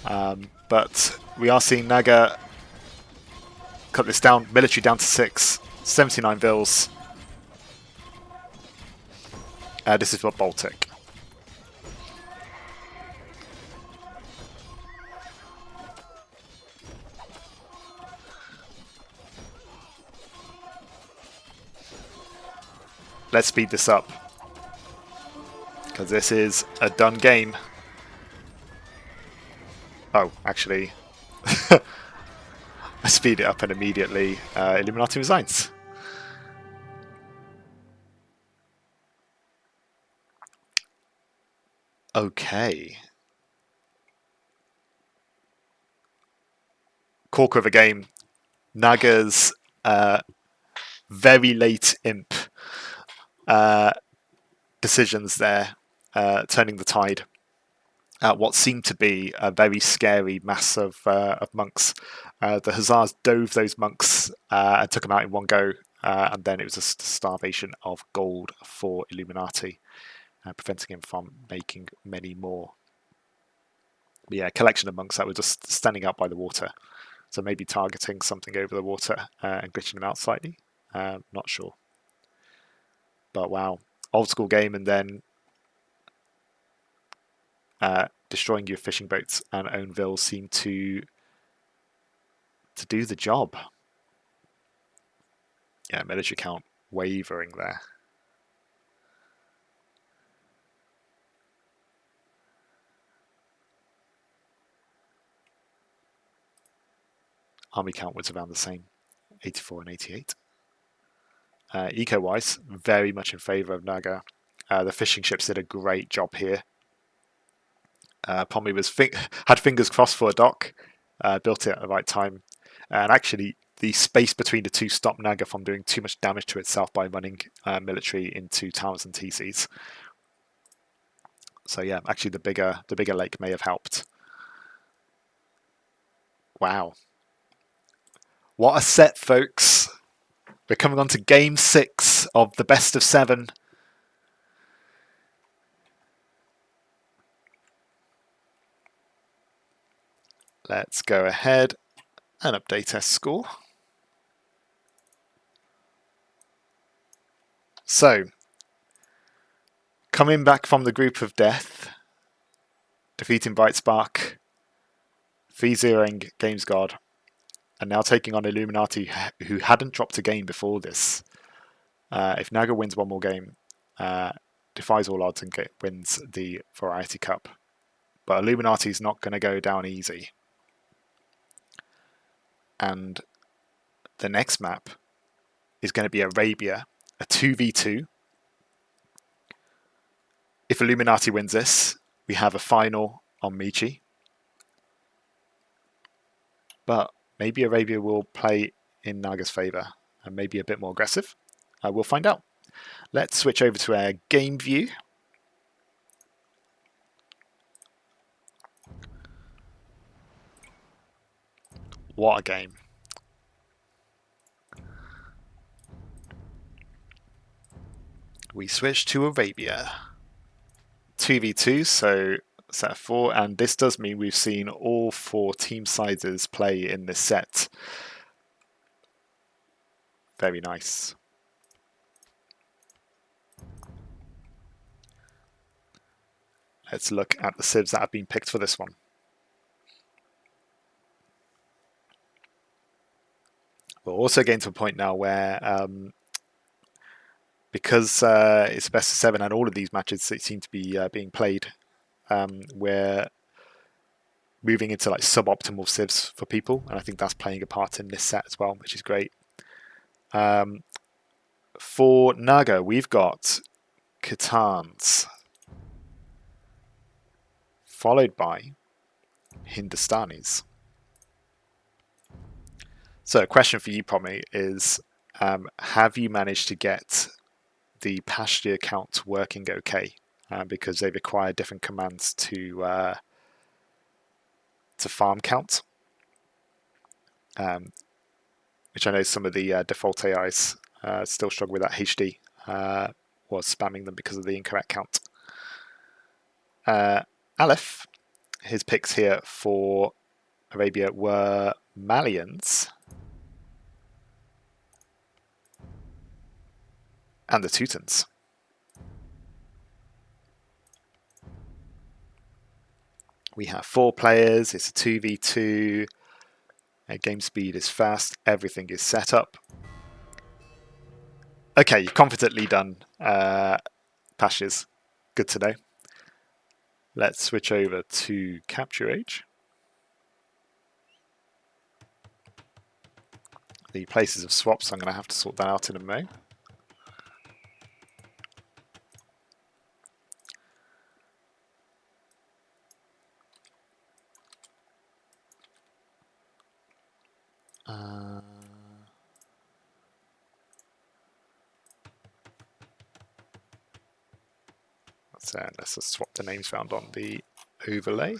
But we are seeing Naga cut this down, military down to 6, 79 vills. This is what Baltic. Let's speed this up, because this is a done game. Oh, actually, I speed it up and immediately Illuminati resigns. Okay. Corker of a game. Naga's very late imp decisions there, turning the tide at what seemed to be a very scary mass of monks. The Hussars dove those monks and took them out in one go, and then it was a starvation of gold for Illuminati, preventing him from making many more. But yeah, a collection of monks that were just standing out by the water. So maybe targeting something over the water and glitching them out slightly. Not sure. But wow, old school game, and then destroying your fishing boats and own vills seem to do the job. Yeah, military count wavering there. Army count was around the same, 84 and 88. Eco-wise, very much in favour of Naga. The fishing ships did a great job here. Pommy was had fingers crossed for a dock, built it at the right time. And actually, the space between the two stopped Naga from doing too much damage to itself by running military into towers and TCs. So yeah, actually the bigger lake may have helped. Wow. What a set, folks. We're coming on to game 6 of the best of 7. Let's go ahead and update our score. So, coming back from the group of death, defeating Brightspark, 3-0ing Games God, and now taking on Illuminati, who hadn't dropped a game before this. If Naga wins one more game, defies all odds and wins the Variety Cup. But Illuminati is not going to go down easy. And the next map is going to be Arabia, a 2v2. If Illuminati wins this, we have a final on Michi. But maybe Arabia will play in Naga's favour and maybe a bit more aggressive. We'll find out. Let's switch over to our game view. What a game. We switch to Arabia. 2v2, so set of 4, and this does mean we've seen all 4 team sizes play in this set. Very nice. Let's look at the civs that have been picked for this one. We're also getting to a point now where, because it's best of 7 and all of these matches seem to be being played, we're moving into like suboptimal civs for people, and I think that's playing a part in this set as well, which is great. For Naga, we've got Khitans, followed by Hindustanis. So a question for you, Pomi, is have you managed to get the pasture count working okay? Because they require different commands to farm count, which I know some of the default AIs still struggle with that. HD was spamming them because of the incorrect count. Aleph, his picks here for Arabia were Malians and the Teutons. We have 4 players, it's a 2v2, game speed is fast, everything is set up. Okay, you've confidently done pastures, good to know. Let's switch over to Capture Age. The places of swaps, I'm going to have to sort that out in a moment. Let's just swap the names around on the overlay.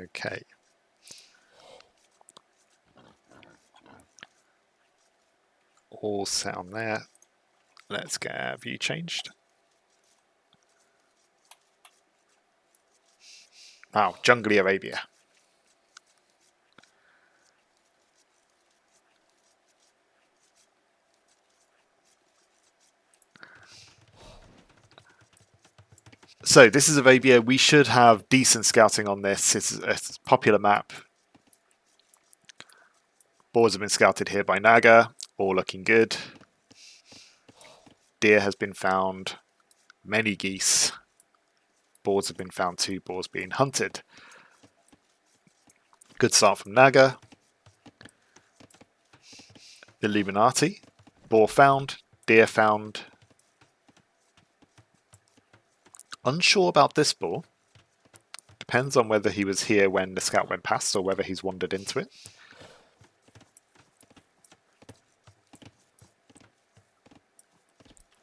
Okay. All set on there. Let's get our view changed. Wow, Jungly Arabia. So this is Arabia. We should have decent scouting on this. It's a popular map. Boards have been scouted here by Naga. All looking good. Deer has been found. Many geese. boards have been found, 2 boars being hunted. Good start from Naga. Illuminati. Boar found, deer found. Unsure about this boar. Depends on whether he was here when the scout went past or whether he's wandered into it.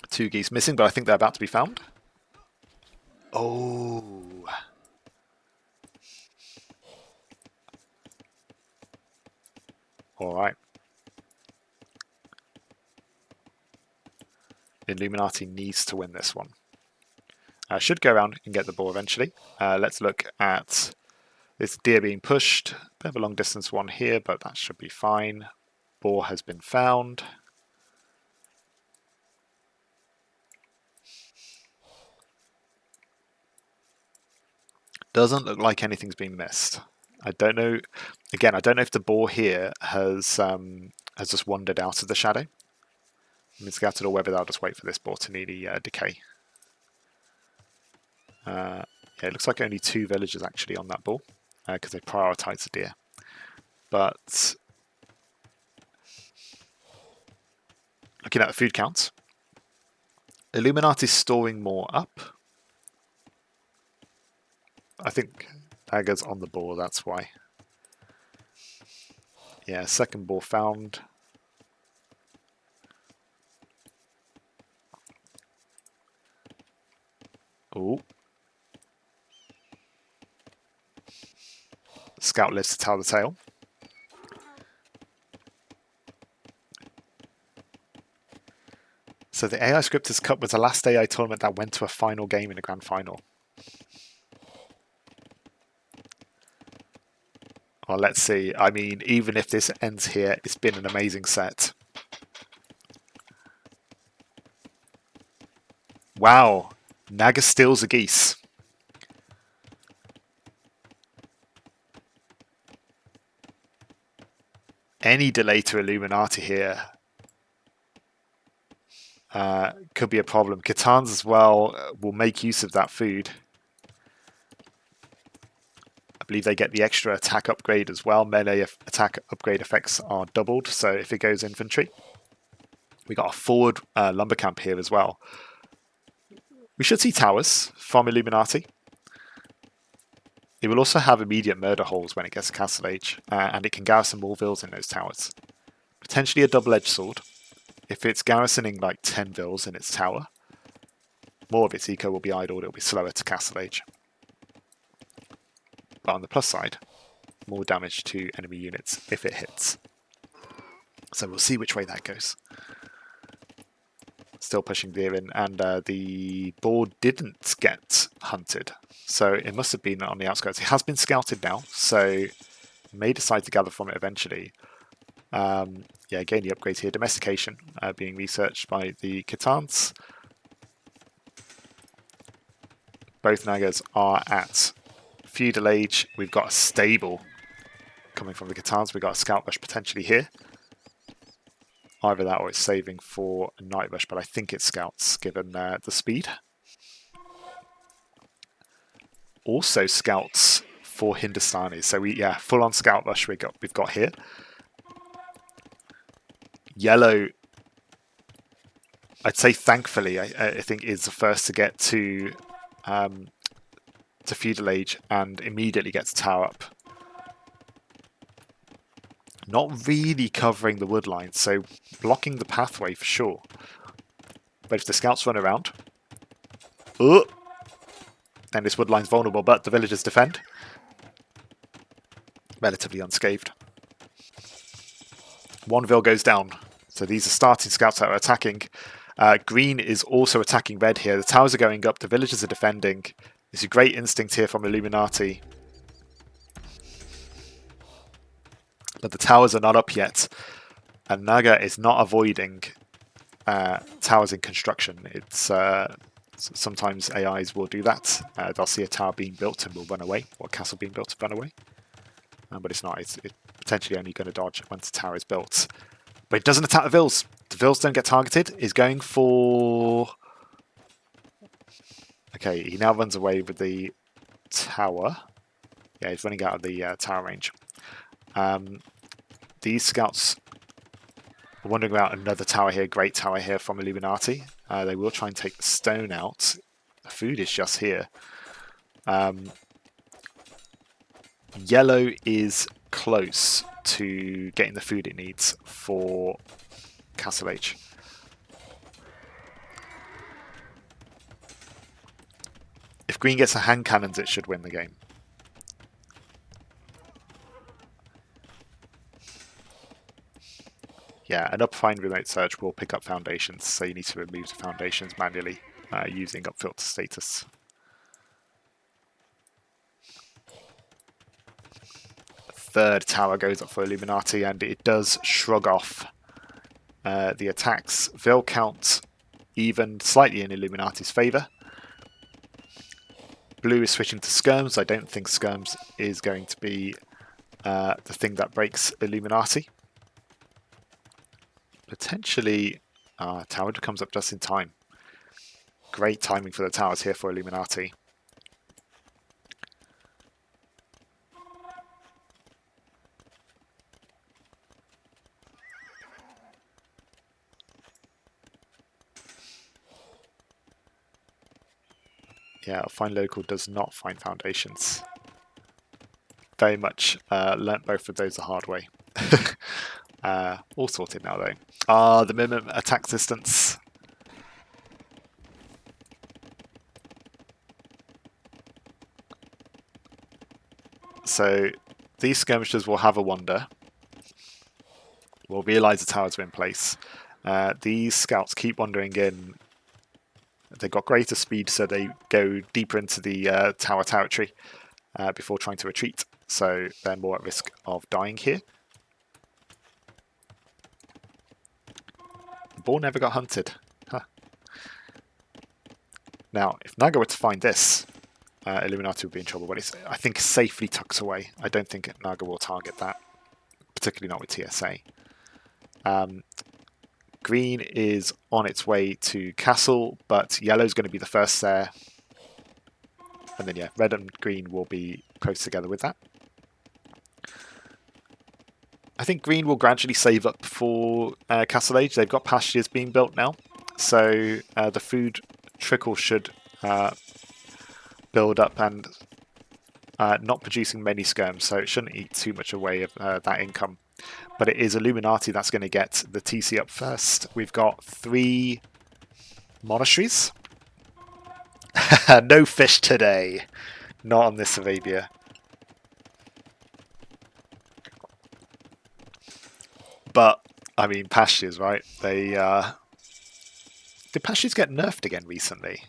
Two geese missing, but I think they're about to be found. Oh. All right. Illuminati needs to win this one. Should go around and get the boar eventually. Let's look at this deer being pushed. Bit of a long distance one here, but that should be fine. Boar has been found. Doesn't look like anything's been missed. I don't know. Again, I don't know if the boar here has just wandered out of the shadow and been scouted, or whether they'll just wait for this boar to nearly decay. Yeah, it looks like only 2 villagers actually on that boar because they prioritise the deer. But looking at the food counts, Illuminati's storing more up. I think Naga's on the boar, that's why. Yeah, second boar found. Oh. Scout lives to tell the tale. So the AI Scripters Cup was the last AI tournament that went to a final game in the grand final. Well, let's see. I mean, even if this ends here, it's been an amazing set. Wow. Naga steals a geese. Any delay to Illuminati here could be a problem. Catans as well will make use of that food. I believe they get the extra attack upgrade as well. Melee attack upgrade effects are doubled, so if it goes infantry. We got a forward lumber camp here as well. We should see towers from Illuminati. It will also have immediate murder holes when it gets to Castle Age, and it can garrison more vills in those towers. Potentially a double-edged sword. If it's garrisoning like 10 vills in its tower, more of its eco will be idled, it'll be slower to Castle Age. But on the plus side, more damage to enemy units if it hits. So we'll see which way that goes. Still pushing deer in, and the boar didn't get hunted. So it must have been on the outskirts. It has been scouted now, so may decide to gather from it eventually. Yeah, again, the upgrades here. Domestication being researched by the Kitans. Both Nagas are at feudal age. We've got a stable coming from the Kitans. We've got a scout rush potentially here. Either that or it's saving for a night rush, but I think it's scouts given the speed. Also scouts for Hindustani. So yeah, full on scout rush we've got here. Yellow, I'd say thankfully, I think is the first to get to feudal age and immediately gets tower up. Not really covering the wood line, so blocking the pathway for sure. But if the scouts run around, then this wood line's vulnerable, but the villagers defend. Relatively unscathed. One vill goes down. So these are starting scouts that are attacking. Green is also attacking red here. The towers are going up, the villagers are defending. There's a great instinct here from Illuminati. But the towers are not up yet. And Naga is not avoiding towers in construction. It's sometimes AIs will do that. They'll see a tower being built and will run away, or a castle being built and run away. But it's not. It's potentially only going to dodge once the tower is built. But it doesn't attack the vills. The vills don't get targeted. Is going for... Okay, he now runs away with the tower. Yeah, he's running out of the tower range. These scouts are wondering about another tower here, great tower here from Illuminati. They will try and take the stone out. The food is just here. Yellow is close to getting the food it needs for Castle H. If green gets a hand cannons, it should win the game. Yeah, an upfind remote search will pick up foundations, so you need to remove the foundations manually using upfilter status. Third tower goes up for Illuminati, and it does shrug off the attacks. Vil count even slightly in Illuminati's favour. Blue is switching to skirms. I don't think skirms is going to be the thing that breaks Illuminati. Potentially, tower comes up just in time. Great timing for the towers here for Illuminati. Yeah, Find Local does not find foundations. Very much learnt both of those the hard way. All sorted now though. The minimum attack distance. So these skirmishers will have a wander. Will realise the towers are in place. These scouts keep wandering in. They've got greater speed, so they go deeper into the tower territory before trying to retreat. So they're more at risk of dying here. The ball never got hunted. Huh. Now, if Naga were to find this, Illuminati would be in trouble, but it's, I think, safely tucked away. I don't think Naga will target that, particularly not with TSA. Green is on its way to Castle, but yellow's going to be the first there. And then, yeah, red and green will be close together with that. I think green will gradually save up for Castle Age. They've got pastures being built now, so the food trickle should build up and not producing many skirms, so it shouldn't eat too much away of that income. But it is Illuminati that's going to get the TC up first. We've got 3 monasteries. No fish today. Not on this Arabia. But, I mean, pastures, right? They did pastures get nerfed again recently?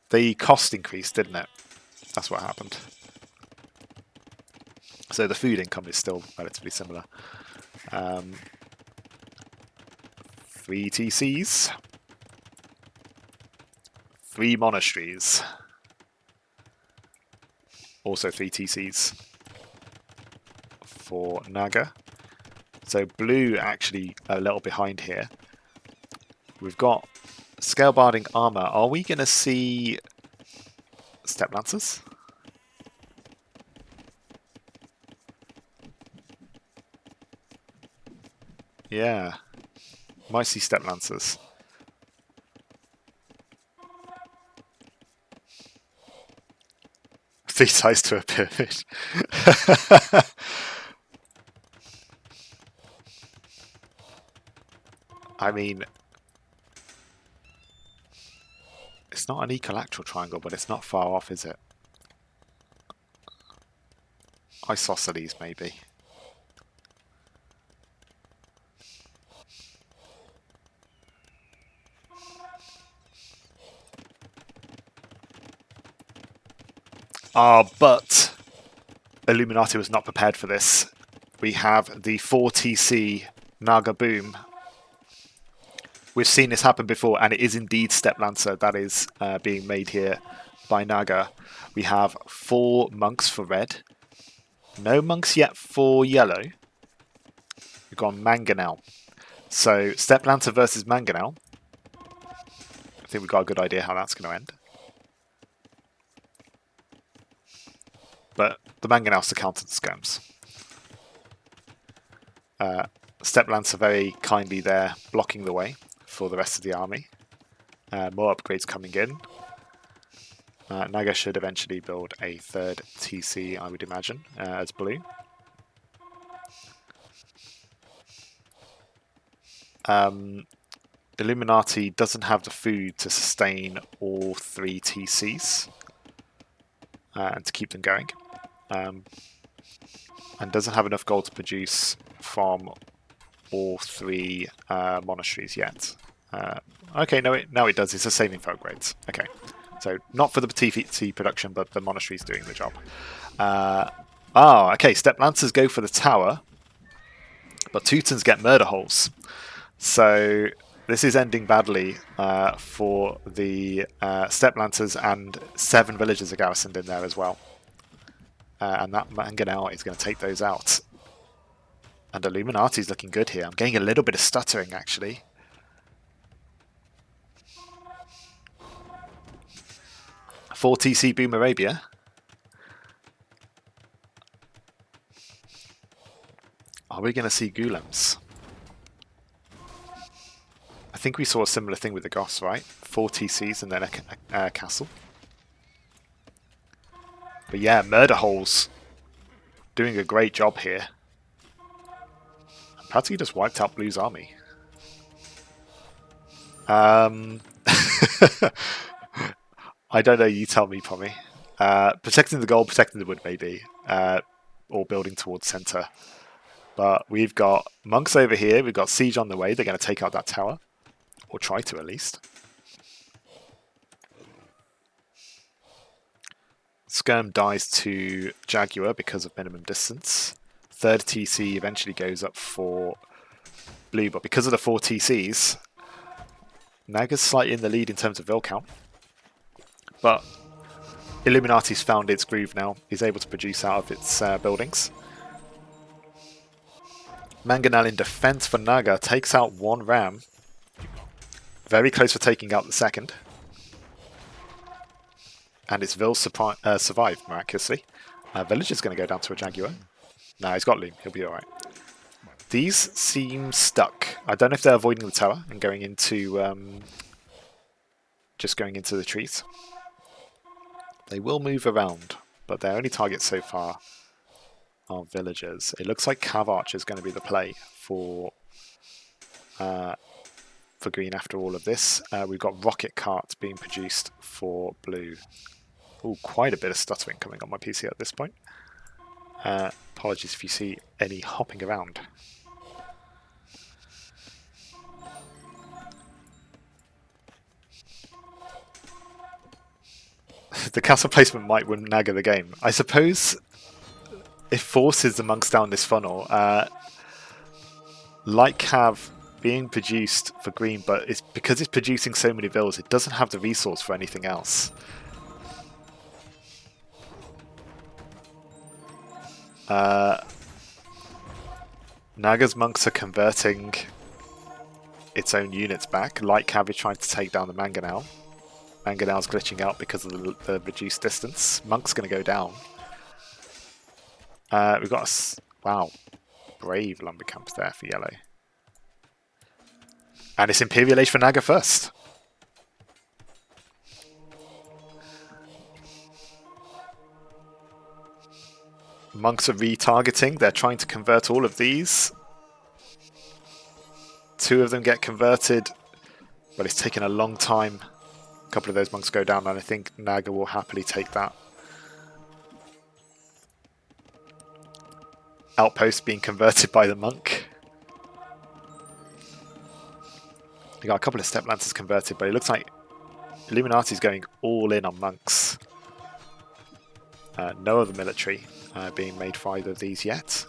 The cost increased, didn't it? That's what happened. So the food income is still relatively similar. 3 TCs. 3 monasteries. Also 3 TCs for Naga. So blue actually a little behind here. We've got scale barding armor. Are we going to see step lancers? Yeah, might see step lancers. Three sides to a pyramid. I mean, it's not an equilateral triangle, but it's not far off, is it? Isosceles, maybe. But Illuminati was not prepared for this. We have the 4TC Naga Boom. We've seen this happen before, and it is indeed Step Lancer that is being made here by Naga. We have 4 monks for red. No monks yet for yellow. We've got Mangonel. So Step Lancer versus Mangonel. think we've got a good idea how that's going to end. But the Mangonels to counter the skirms. Steppe Lancer very kindly there, blocking the way for the rest of the army. More upgrades coming in. Naga should eventually build a third TC, I would imagine, as blue. Illuminati doesn't have the food to sustain all 3 TCs and to keep them going. And doesn't have enough gold to produce from all 3 monasteries yet. Okay, no, it does. It's a saving for upgrades. Okay, so not for the TC production, but the monastery's doing the job. Okay, Steppe Lancers go for the tower, but Teutons get murder holes. So this is ending badly for the Steppe Lancers, and 7 villagers are garrisoned in there as well. And that Mangonel is going to take those out. And Illuminati's looking good here. I'm getting a little bit of stuttering, actually. For TC Boom Arabia. Are we going to see golems? I think we saw a similar thing with the Goths, right? 4 TCs and then a castle. But yeah, murder holes doing a great job here. Practically just wiped out Blue's army. I don't know, you tell me, Pommy. Protecting the gold, protecting the wood, maybe. Or building towards centre. But we've got monks over here. We've got siege on the way. They're going to take out that tower. Or try to, at least. Skirm dies to Jaguar because of minimum distance. Third TC eventually goes up for Blue, but because of the 4 TCs, Naga's slightly in the lead in terms of vill count. But Illuminati's found its groove now. Is able to produce out of its buildings. Mangonel in defense for Naga takes out 1 ram. Very close for taking out the second. And its vill survived miraculously. Villager's going to go down to a Jaguar. No, he's got Loom. He'll be alright. These seem stuck. I don't know if they're avoiding the tower and going into... just going into the trees. They will move around, but their only targets so far are villagers. It looks like Cav Archer is going to be the play for green after all of this. We've got rocket carts being produced for blue. Oh, quite a bit of stuttering coming on my PC at this point. Apologies if you see any hopping around. The castle placement might win Naga the game. I suppose it forces the monks down this funnel. Like Cav being produced for green, but it's because it's producing so many villas, it doesn't have the resource for anything else. Naga's monks are converting its own units back. Light Cav is trying to take down the Mangonel. Mangonel's glitching out because of the reduced distance. Monk's going to go down. We've got a... Wow. Brave lumber camps there for yellow. And it's Imperial Age for Naga first. Monks are retargeting. They're trying to convert all of these. 2 of them get converted, but it's taken a long time. A couple of those monks go down, and I think Naga will happily take that. Outpost being converted by the monk. We got a couple of Steppe Lancers converted, but it looks like Illuminati's going all in on monks. No other military being made for either of these yet.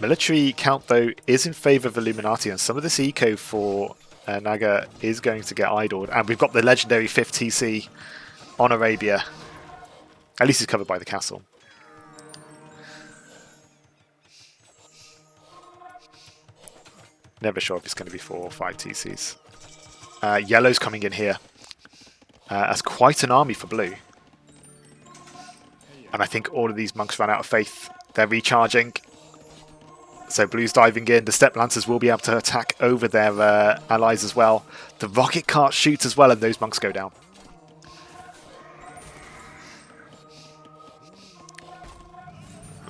Military count, though, is in favour of Illuminati, and some of this eco for Naga is going to get idled. And we've got the legendary 5th TC on Arabia. At least it's covered by the castle. Never sure if it's going to be 4 or 5 TCs. Yellow's coming in here. That's quite an army for blue. And I think all of these monks ran out of faith. They're recharging. So blue's diving in. The step lancers will be able to attack over their allies as well. The rocket cart shoots as well, and those monks go down.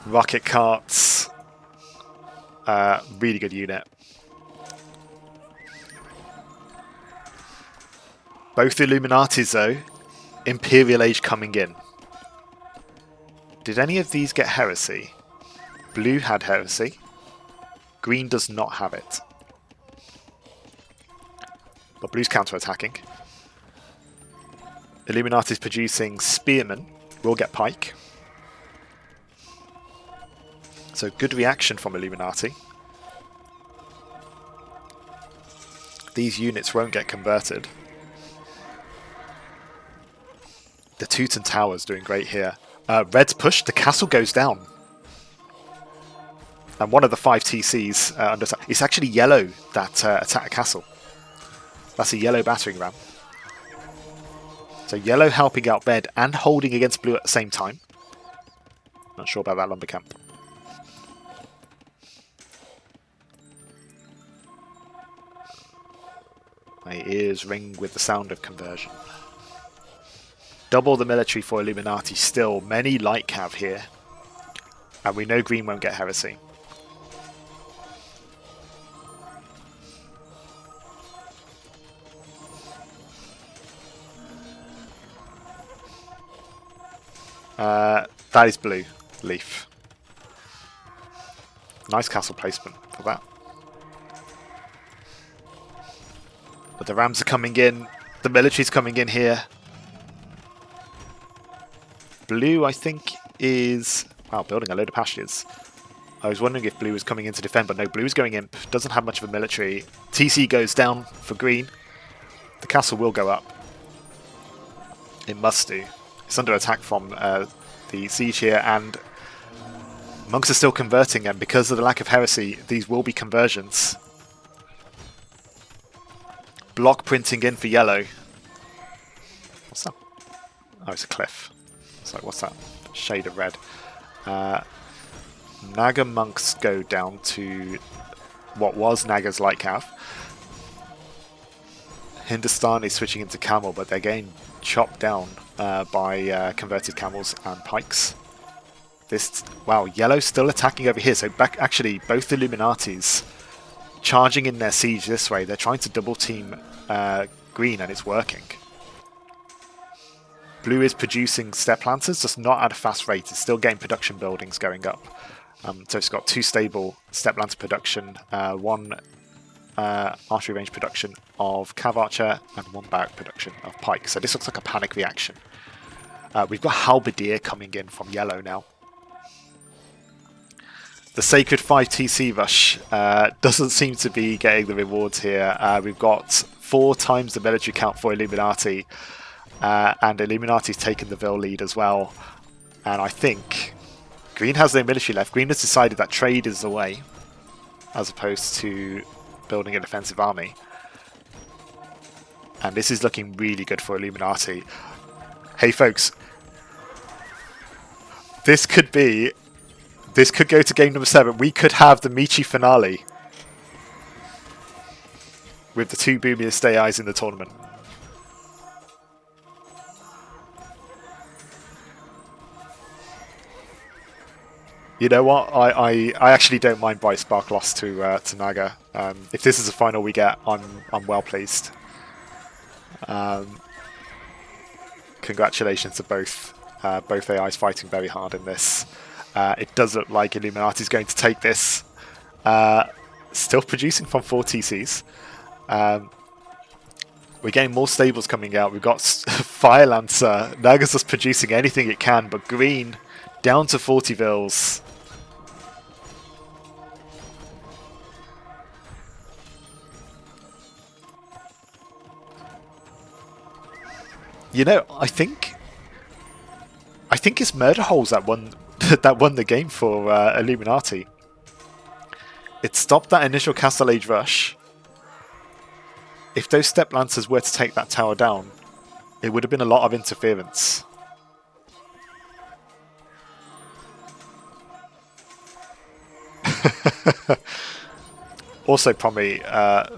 Rocket carts. Really good unit. Both the Illuminatis, though, Imperial Age coming in. Did any of these get heresy? Blue had heresy. Green does not have it. But blue's counter-attacking. Illuminati's producing spearmen. Will get pike. So good reaction from Illuminati. These units won't get converted. The Teuton Tower's doing great here. Red's pushed, the castle goes down. And one of the 5 TCs under attack. It's actually yellow that attacked a castle. That's a yellow battering ram. So yellow helping out red and holding against blue at the same time. Not sure about that lumber camp. My ears ring with the sound of conversion. Double the military for Illuminati still. Many light cav here. And we know green won't get heresy. That is blue. Leaf. Nice castle placement for that. But the rams are coming in. The military's coming in here. Blue, I think, is... Wow, building a load of pastures. I was wondering if blue was coming in to defend, but no, blue is going in. Doesn't have much of a military. TC goes down for green. The castle will go up. It must do. It's under attack from the siege here, and monks are still converting, and because of the lack of heresy, these will be conversions. Block printing in for yellow. What's that? Oh, it's a cliff. So what's that? Shade of red. Naga monks go down to what was Naga's light cav. Hindustan is switching into camel, but they're getting chopped down by converted camels and pikes. Wow, yellow's still attacking over here. So actually, both Illuminatis charging in their siege this way. They're trying to double team green, and it's working. Blue is producing step lancers, just not at a fast rate. It's still getting production buildings going up. So it's got 2 stable step lancer production, 1 archery range production of cav archer, and 1 barrack production of pike. So this looks like a panic reaction. We've got halberdier coming in from yellow now. The Sacred 5 TC rush doesn't seem to be getting the rewards here. We've got 4 times the military count for Illuminati. And Illuminati's taken the Vil lead as well. And I think green has no military left. Green has decided that trade is the way, as opposed to building a defensive army. And this is looking really good for Illuminati. Hey folks, this could go to game number 7. We could have the Michi finale with the 2 boomiest AIs in the tournament. You know what? I actually don't mind by spark loss to Naga. If this is the final we get, I'm well pleased. Congratulations to both AIs fighting very hard in this. It does look like Illuminati is going to take this. Still producing from 4 TCs. We're getting more stables coming out. We've got Fire Lancer. Naga's just producing anything it can, but green down to 40 Vils. You know, I think it's Murder Holes that won the game for Illuminati. It stopped that initial Castle Age rush, If those step lancers were to take that tower down, it would have been a lot of interference. Also, Promi,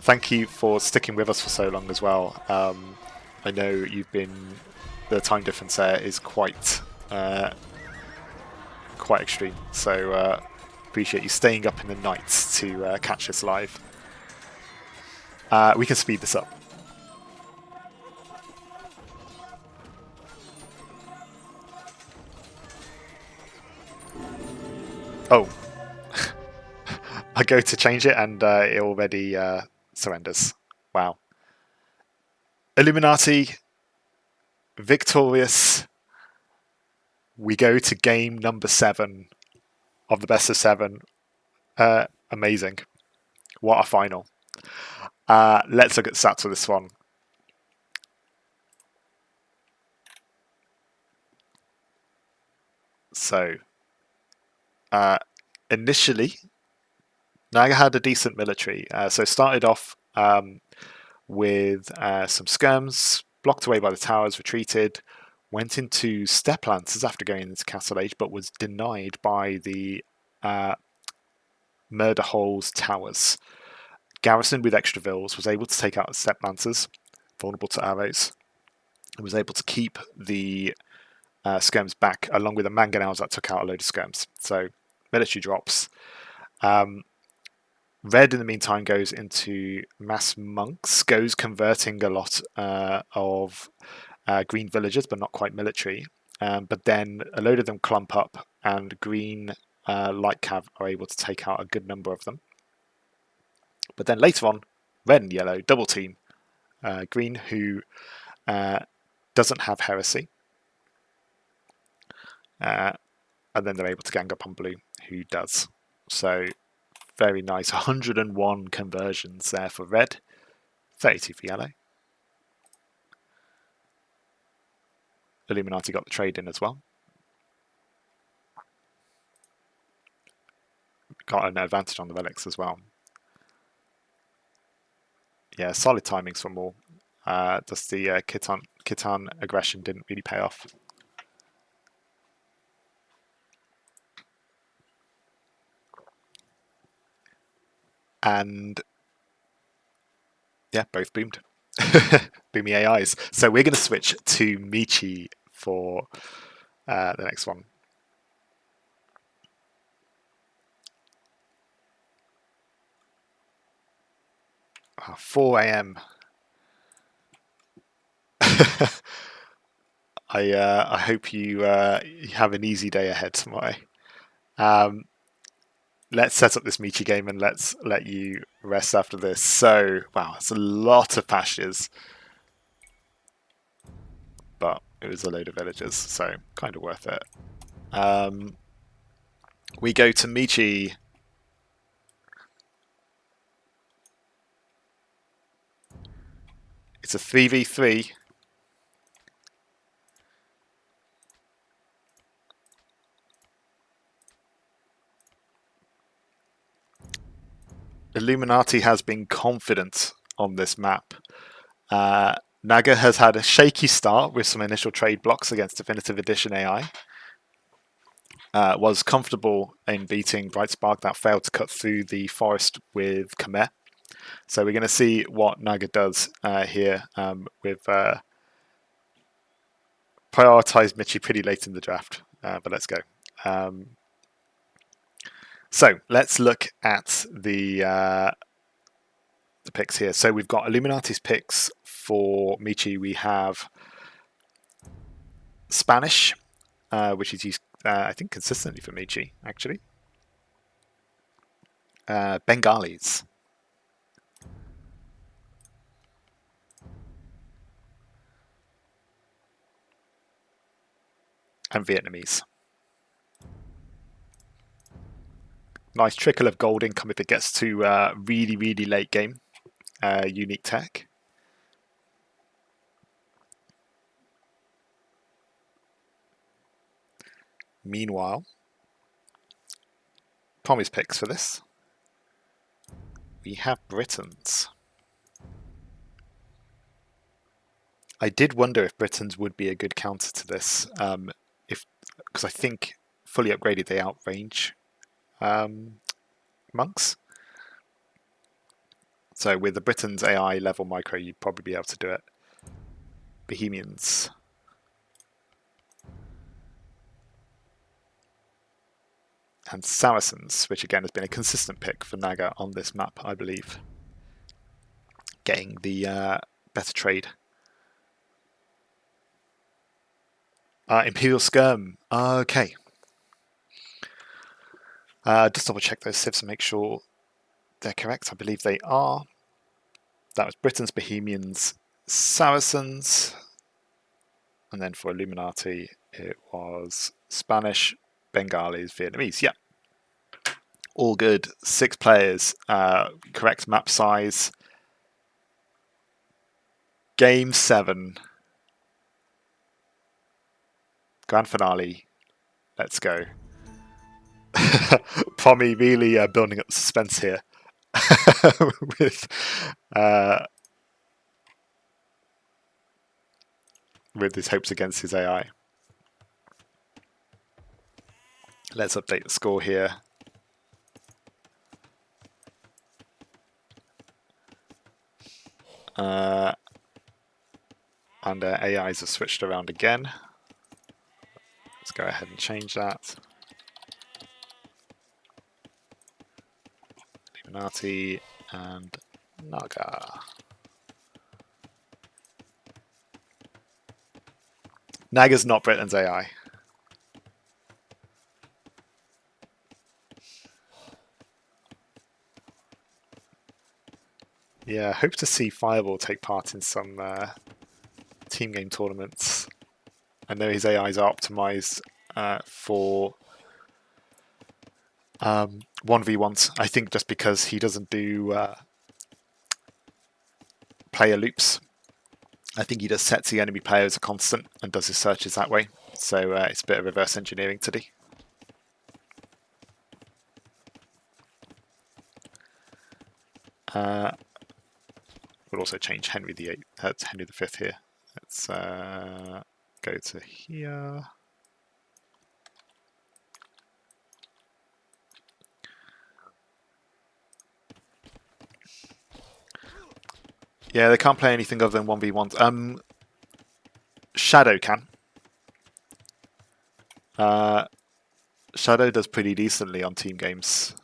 thank you for sticking with us for so long as well. I know the time difference there is quite extreme, so appreciate you staying up in the night to catch this live. We can speed this up. Oh, I go to change it and it already surrenders. Wow. Illuminati, victorious. We go to game number 7 of the best of 7. Amazing. What a final. Let's look at stats for this one. So, initially, Naga had a decent military. So started off with some skirms, blocked away by the towers, retreated, went into step lancers after going into Castle Age, but was denied by the Murder Hole's towers. Garrisoned with extra vills, was able to take out step lancers, vulnerable to arrows, and was able to keep the skirms back, along with the mangonels that took out a load of skirms. So military drops. Red, in the meantime, goes into mass monks, goes converting a lot of green villagers, but not quite military. But then a load of them clump up, and green light cav are able to take out a good number of them. But then later on, red and yellow double team green, who doesn't have heresy. And then they're able to gang up on blue, who does. So very nice. 101 conversions there for red, 32 for yellow. Illuminati got the trade in as well. Got an advantage on the relics as well. Yeah, solid timings from all. Just the Khitan aggression didn't really pay off. And yeah, both boomed. Boomy AIs. So we're going to switch to Michi for the next one. 4 a.m. I hope you have an easy day ahead tomorrow. Let's set up this Michi game and let's let you rest after this. So, wow, it's a lot of pastures. But it was a load of villagers, so kind of worth it. We go to Michi. It's a 3v3. Illuminati has been confident on this map. Naga has had a shaky start with some initial trade blocks against Definitive Edition AI. Was comfortable in beating Bright Spark that failed to cut through the forest with Khmer. So we're going to see what Naga does here with prioritized Michi pretty late in the draft, but let's go. So let's look at the picks here. So we've got Illuminati's picks for Michi. We have Spanish, which is used, I think, consistently for Michi, actually. Bengalis. And Vietnamese. Nice trickle of gold income if it gets to really, really late game. Unique tech. Meanwhile, Tommy's picks for this. We have Britons. I did wonder if Britons would be a good counter to this, if because I think fully upgraded they outrange monks. So with the Britons AI level micro, you'd probably be able to do it. Bohemians. And Saracens, which again has been a consistent pick for Naga on this map, I believe. Getting the better trade. Imperial Skirm. Okay. Just double check those civs and make sure they're correct. I believe they are. That was Britons, Bohemians, Saracens. And then for Illuminati, it was Spanish, Bengalis, Vietnamese. Yeah. All good. 6 players. Correct map size. Game 7. Grand finale. Let's go. Pommy really building up suspense here with his hopes against his AI. Let's update the score here. And AIs have switched around again. Let's go ahead and change that. Illuminati and Naga. Naga's not Britain's AI. Yeah, hope to see Fireball take part in some team game tournaments. I know his AIs are optimized for 1v1s. I think just because he doesn't do player loops. I think he just sets the enemy player as a constant and does his searches that way. So it's a bit of reverse engineering today. We'll also change Henry the Henry V here. Let's go to here. Yeah, they can't play anything other than 1v1s. Shadow can. Shadow does pretty decently on team games.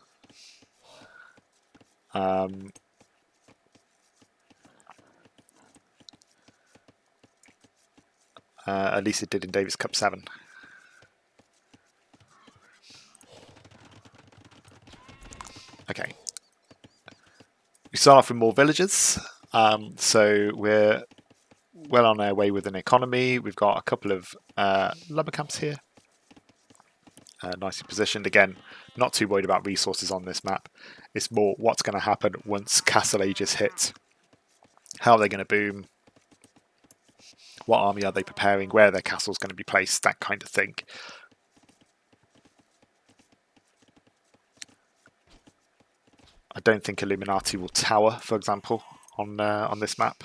At least it did in Davis Cup 7. Okay. We start off with more villagers. So we're well on our way with an economy. We've got a couple of lumber camps here. Nicely positioned. Again, not too worried about resources on this map. It's more what's going to happen once Castle Ages hit. How are they going to boom? What army are they preparing? Where are their castles going to be placed? That kind of thing. I don't think Illuminati will tower, for example, on this map.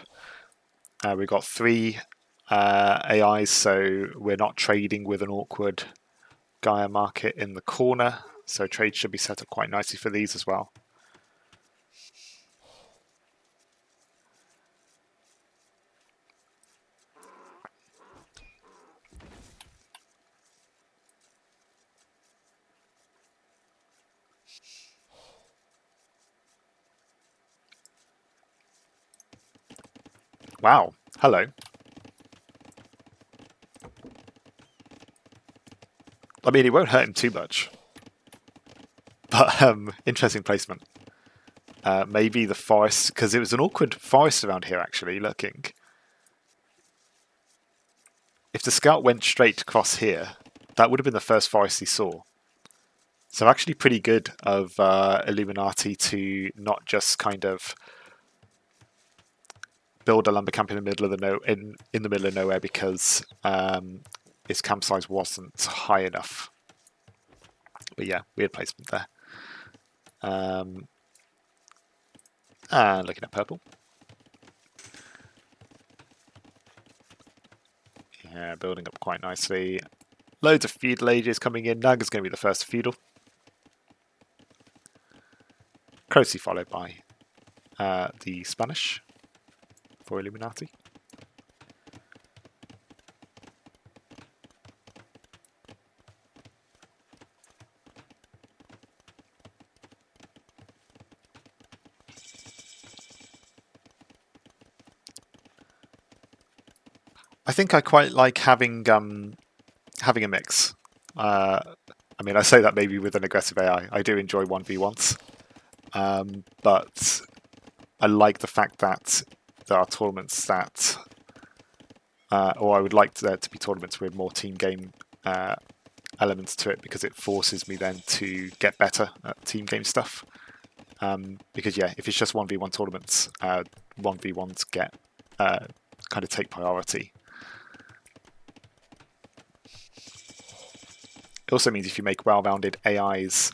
We've got 3 AIs, so we're not trading with an awkward Gaia market in the corner. So trade should be set up quite nicely for these as well. Wow. Hello. I mean, it won't hurt him too much. But interesting placement. Maybe the forest, because it was an awkward forest around here, actually, looking. If the scout went straight across here, that would have been the first forest he saw. So actually pretty good of Illuminati to not just kind of build a lumber camp in the middle of in the middle of nowhere because its camp size wasn't high enough. But yeah, weird placement there. And looking at purple. Yeah, building up quite nicely. Loads of feudal ages coming in. Naga's going to be the first feudal. Closely followed by the Spanish for Illuminati. I think I quite like having a mix. I mean, I say that maybe with an aggressive AI. I do enjoy 1v1s, but I like the fact that there are tournaments that, or I would like there to be tournaments with more team game elements to it, because it forces me then to get better at team game stuff. Because yeah, if it's just 1v1 tournaments, 1v1s get kind of take priority. It also means if you make well-rounded AIs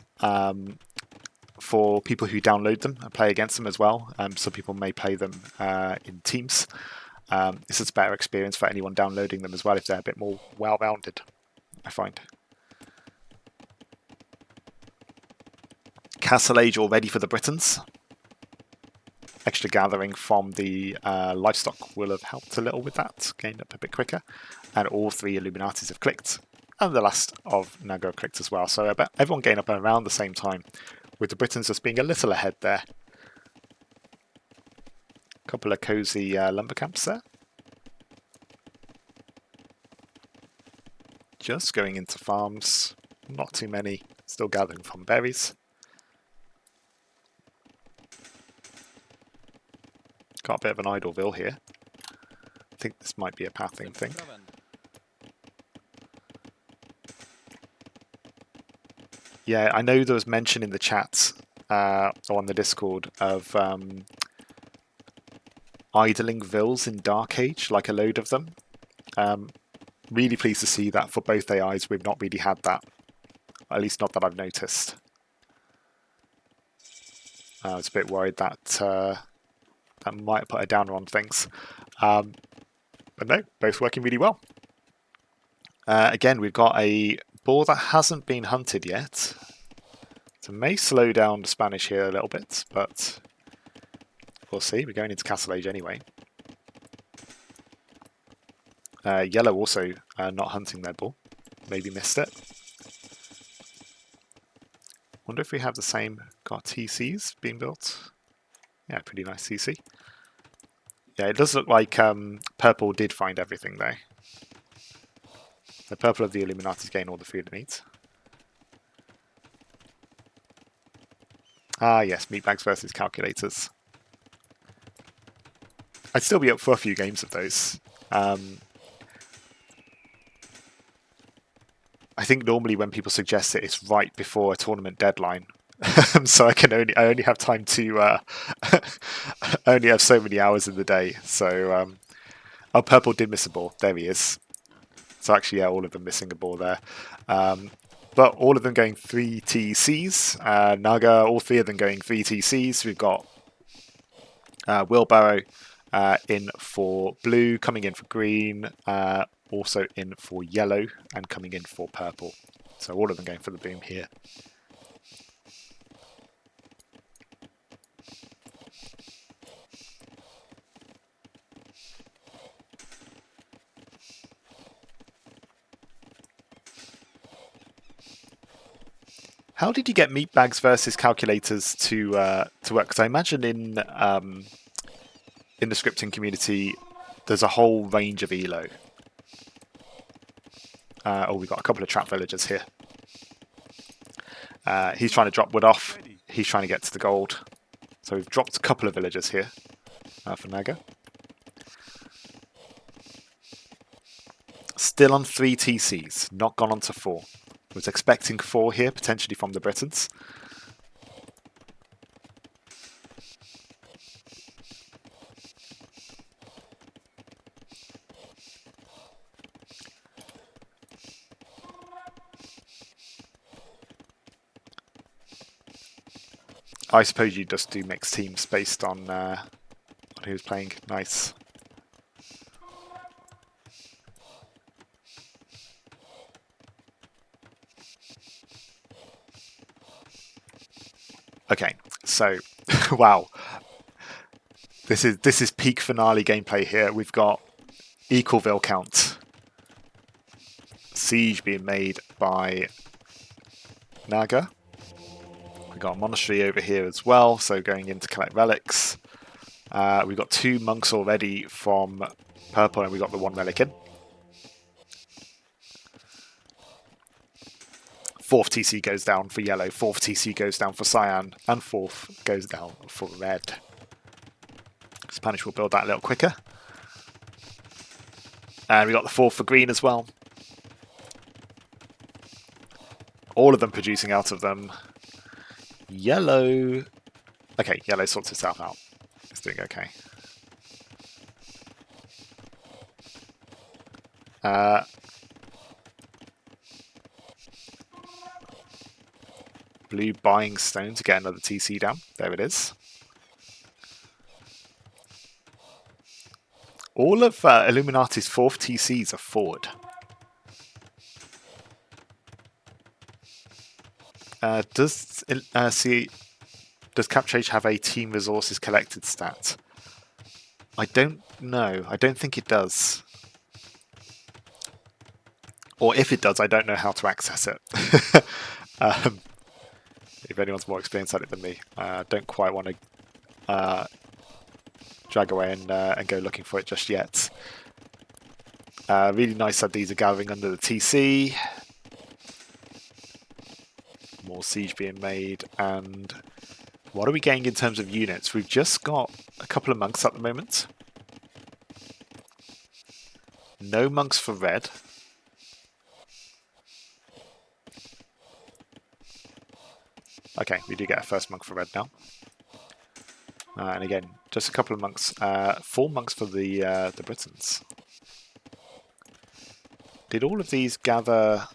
for people who download them and play against them as well, some people may play them in teams. It's a better experience for anyone downloading them as well if they're a bit more well-rounded, I find. Castle Age all ready for the Britons. Extra gathering from the livestock will have helped a little with that, gained up a bit quicker. And all 3 Illuminatis have clicked. And the last of Naga clicked as well. So I bet everyone gained up around the same time, with the Britons just being a little ahead there. A couple of cozy lumber camps there. Just going into farms, not too many, still gathering from berries. Got a bit of an Idleville here. I think this might be a pathing thing. Yeah, I know there was mention in the chat or on the Discord of idling vills in Dark Age, like a load of them. Really pleased to see that for both AIs. We've not really had that, at least not that I've noticed. I was a bit worried that that might put a downer on things, but no, both working really well. Again, we've got a boar that hasn't been hunted yet. So may slow down the Spanish here a little bit, but we'll see. We're going into Castle Age anyway. Yellow also not hunting their boar. Maybe missed it. Wonder if we have the same. Got TCs being built. Yeah, pretty nice TC. Yeah, it does look like purple did find everything though. The purple of the Illuminati's gain all the food it needs. Ah yes, meatbags versus calculators. I'd still be up for a few games of those. I think normally when people suggest it, it's right before a tournament deadline, so I only have time to I only have so many hours in the day. So oh, purple did miss a ball. There he is. So actually, yeah, all of them missing a ball there. But all of them going 3 TCs. Naga, all 3 of them going 3 TCs. We've got Wheelbarrow in for blue, coming in for green, also in for yellow, and coming in for purple. So all of them going for the boom here. How did you get meatbags versus calculators to work? Because I imagine in the scripting community, there's a whole range of elo. Oh, we've got a couple of trap villagers here. He's trying to drop wood off. He's trying to get to the gold. So we've dropped a couple of villagers here for Naga. Still on 3 TCs, not gone on to 4. Was expecting 4 here, potentially from the Britons. I suppose you just do mixed teams based on who's playing. Nice. Okay, so wow, this is peak finale gameplay here. We've got equal Vil count. Siege being made by Naga. We've got a monastery over here as well, so going in to collect relics. We've got 2 monks already from purple, and we got the 1 relic in. 4th TC goes down for yellow, 4th TC goes down for cyan, and 4th goes down for red. Spanish will build that a little quicker. And we got the 4th for green as well. All of them producing out of them. Yellow. Okay, yellow sorts itself out. It's doing okay. Blue buying stone to get another TC down. There it is. All of Illuminati's 4th TCs are forward. Does Capchage have a team resources collected stat? I don't know. I don't think it does. Or if it does, I don't know how to access it. If anyone's more experienced at it than me, don't quite want to drag away and go looking for it just yet. Really nice that these are gathering under the TC. More siege being made, and what are we getting in terms of units? We've just got a couple of monks at the moment. No monks for red. Okay, we do get a first monk for red now. And again, just a couple of monks. 4 monks for the Britons. Did all of these gather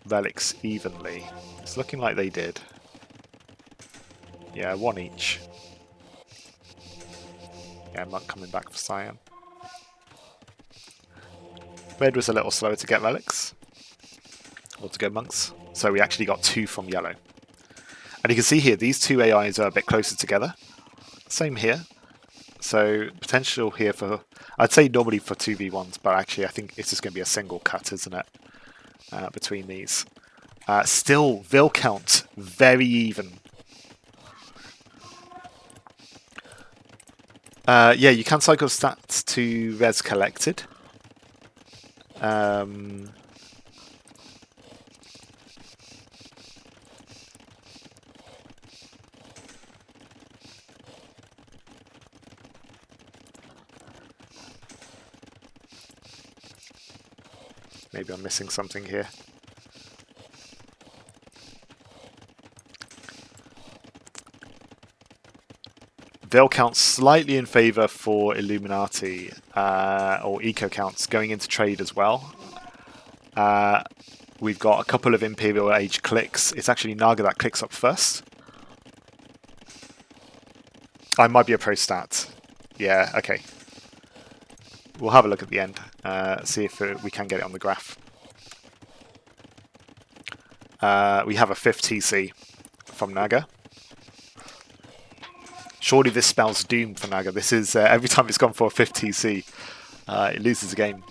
relics evenly? It's looking like they did. Yeah, 1 each. Yeah, monk coming back for cyan. Red was a little slower to get relics. Or to go monks. So we actually got 2 from yellow. And you can see here, these 2 AIs are a bit closer together. Same here. So potential here for, I'd say normally for 2v1s, but actually I think it's just going to be a single cut, isn't it? Between these. Still, Vil count, very even. Yeah, you can cycle stats to res collected. Maybe I'm missing something here. Vil counts slightly in favour for Illuminati, or eco counts going into trade as well. We've got a couple of Imperial Age clicks. It's actually Naga that clicks up first. I might be a pro stat. Yeah, okay. We'll have a look at the end, see if we can get it on the graph. We have a 5th TC from Naga. Surely this spells doom for Naga. This is, every time it's gone for a 5th TC, it loses the game.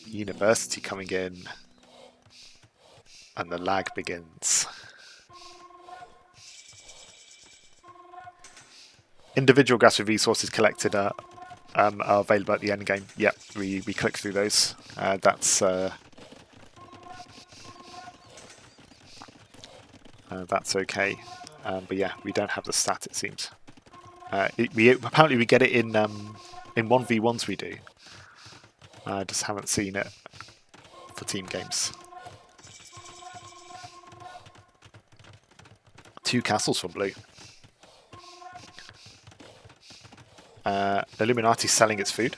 University coming in, and the lag begins. Individual gas resources collected are available at the end game. Yep, we click through those. That's okay. But yeah, we don't have the stat, it seems. Apparently we get it in 1v1s we do. I just haven't seen it for team games. 2 castles from blue. Illuminati selling its food.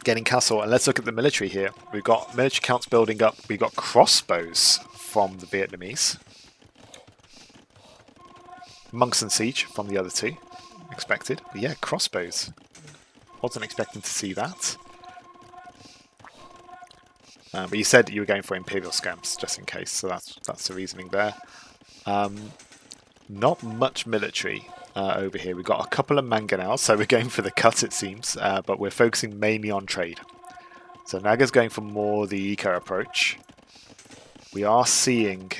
Getting castle, and let's look at the military here. We've got military counts building up. We've got crossbows from the Vietnamese. Monks and siege from the other 2. Expected. But yeah, crossbows. Wasn't expecting to see that. But you said you were going for Imperial Scamps, just in case, so that's the reasoning there. Not much military over here. We've got a couple of mangonels, so we're going for the cut, it seems, but we're focusing mainly on trade. So Naga's going for more the eco approach. We are seeing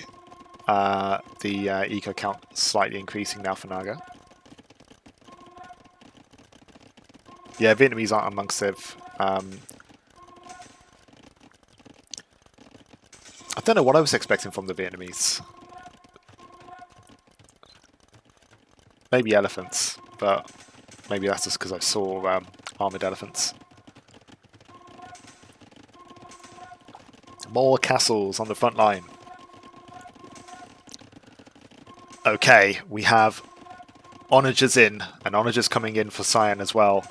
the eco count slightly increasing now for Naga. Yeah, Vietnamese aren't amongst Civ. I don't know what I was expecting from the Vietnamese. Maybe elephants, but maybe that's just because I saw armoured elephants. More castles on the front line. Okay, we have onagers in, and onagers coming in for Cyan as well.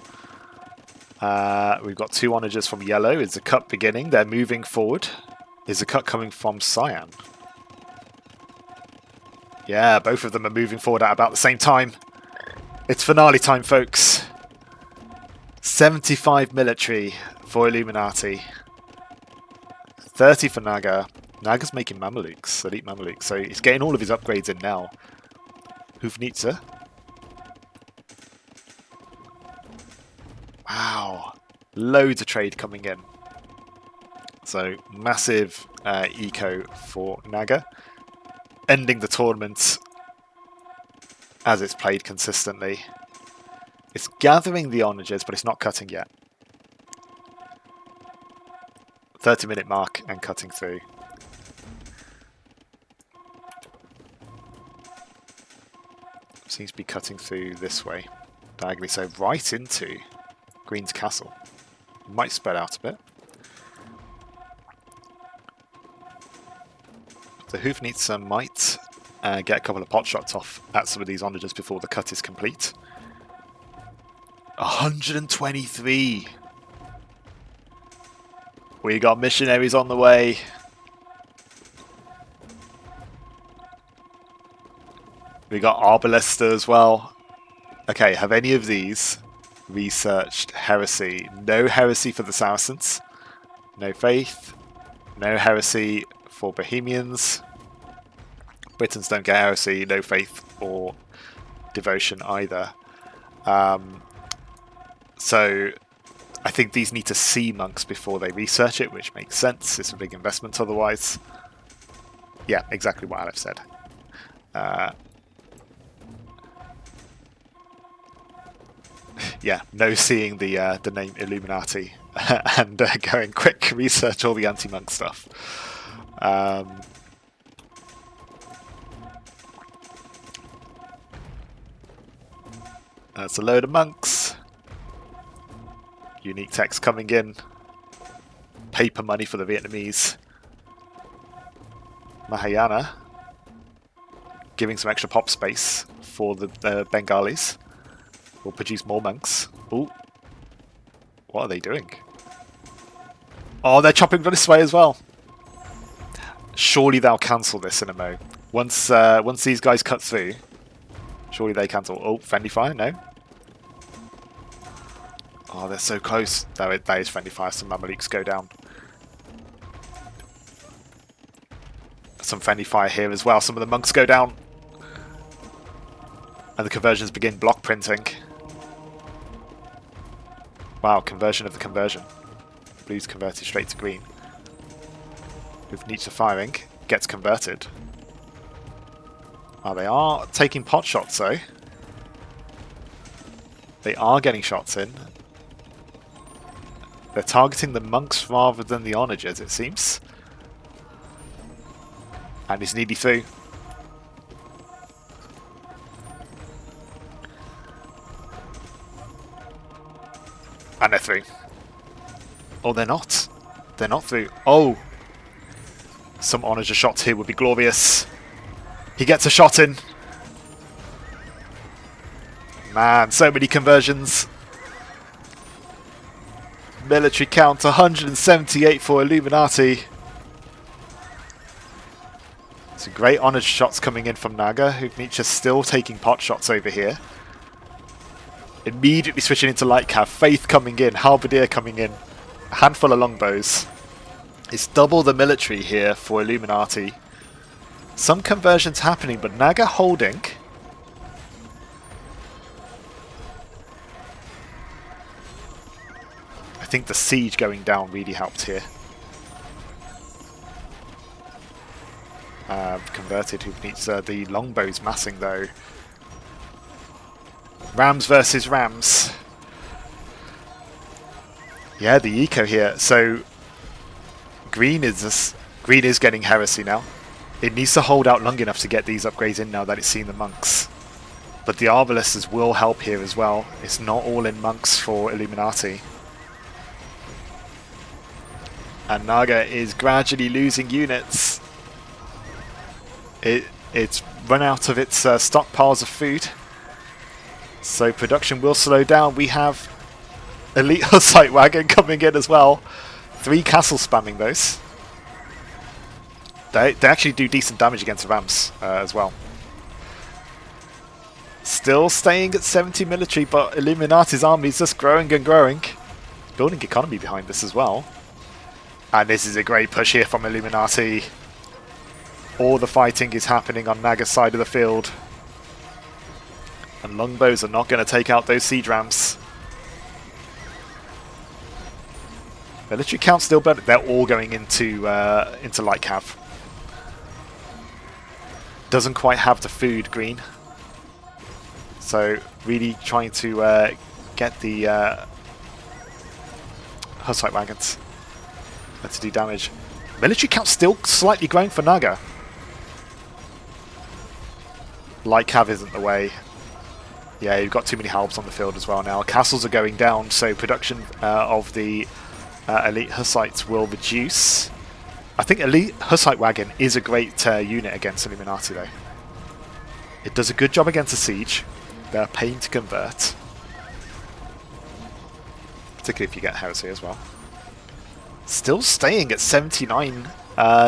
We've got 2 onagers from yellow. Is the cut beginning? They're moving forward. Is the cut coming from Cyan? Yeah, both of them are moving forward at about the same time. It's finale time, folks. 75 military for Illuminati. 30 for Naga. Naga's making Mamelukes, elite Mamelukes, so he's getting all of his upgrades in now. Hufnitzer. Wow. Loads of trade coming in. So, massive eco for Naga. Ending the tournament as it's played consistently. It's gathering the onagers, but it's not cutting yet. 30-minute mark and cutting through. Seems to be cutting through this way, diagonally, so right into Green's castle. Might spread out a bit. The Hufnitzer might get a couple of pot shots off at some of these onagers before the cut is complete. 123! We got missionaries on the way. We got Arbalista as well. Okay, have any of these researched heresy? No heresy for the Saracens. No faith. No heresy for Bohemians. Britons don't get heresy, no faith or devotion either. So I think these need to see monks before they research it, which makes sense. It's a big investment otherwise. Yeah, exactly what Aleph said. Yeah, no seeing the name Illuminati and going quick research all the anti-monk stuff. That's a load of monks. Unique text coming in. Paper money for the Vietnamese. Mahayana giving some extra pop space for the Bengalis. Will produce more monks. Ooh. What are they doing? Oh, they're chopping this way as well. Surely they'll cancel this in a mo. Once these guys cut through, surely they cancel. Oh, friendly fire? No. Oh, they're so close. That is friendly fire. Some Mamelukes go down. Some friendly fire here as well. Some of the monks go down. And the conversions begin block printing. Wow, conversion of the conversion. Blue's converted straight to green. With Nietzsche firing, gets converted. Oh, they are taking pot shots though. They are getting shots in. They're targeting the monks rather than the onagers, it seems. And he's nearly through. And they're through. Oh, they're not. They're not through. Oh! Some onager shots here would be glorious. He gets a shot in. Man, so many conversions. Military count 178 for Illuminati. Some great honoured shots coming in from Naga, who Nietzsche's still taking pot shots over here. Immediately switching into light cav, Faith coming in, Halberdier coming in, a handful of longbows. It's double the military here for Illuminati. Some conversions happening, but Naga holding. I think the siege going down really helped here. Converted, who needs the longbows massing though. Rams versus Rams. Yeah, the eco here. So green is getting heresy now. It needs to hold out long enough to get these upgrades in now that it's seen the monks. But the Arbalests will help here as well. It's not all in monks for Illuminati. And Naga is gradually losing units. It's run out of its stockpiles of food. So production will slow down. We have Elite Hussite Wagon coming in as well. 3 castles spamming those. They actually do decent damage against the Rams as well. Still staying at 70 military, but Illuminati's army is just growing and growing. Building economy behind this as well. And this is a great push here from Illuminati. All the fighting is happening on Naga's side of the field. And longbows are not going to take out those siege rams. Military count still better. They're all going into light cav. Doesn't quite have the food, green. So really trying to get the Hussite wagons to do damage. Military count still slightly growing for Naga. Light cav isn't the way. Yeah, you've got too many halbs on the field as well now. Castles are going down, so production of the Elite Hussites will reduce. I think Elite Hussite Wagon is a great unit against Illuminati though. It does a good job against a siege. They're a pain to convert. Particularly if you get heresy as well. Still staying at 79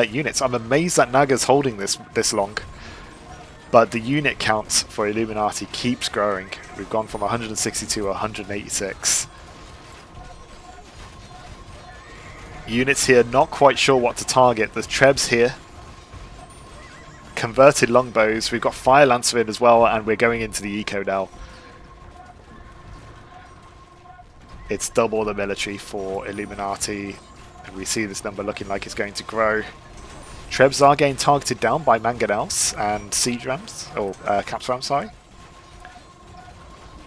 units. I'm amazed that Naga's holding this long. But the unit count for Illuminati keeps growing. We've gone from 160 to 186. Units here not quite sure what to target. There's Trebs here. Converted longbows. We've got Fire Lancer in as well, and we're going into the eco now. It's double the military for Illuminati. And we see this number looking like it's going to grow. Trebs are getting targeted down by Mangonels and Siege Rams, or Caps Rams, sorry.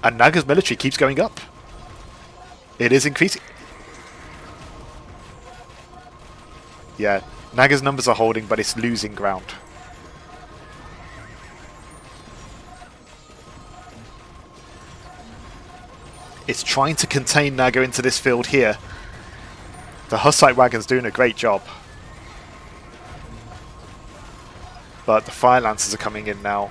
And Naga's military keeps going up. It is increasing. Yeah, Naga's numbers are holding, but it's losing ground. It's trying to contain Naga into this field here. The Hussite Wagon's doing a great job. But the Fire Lancers are coming in now.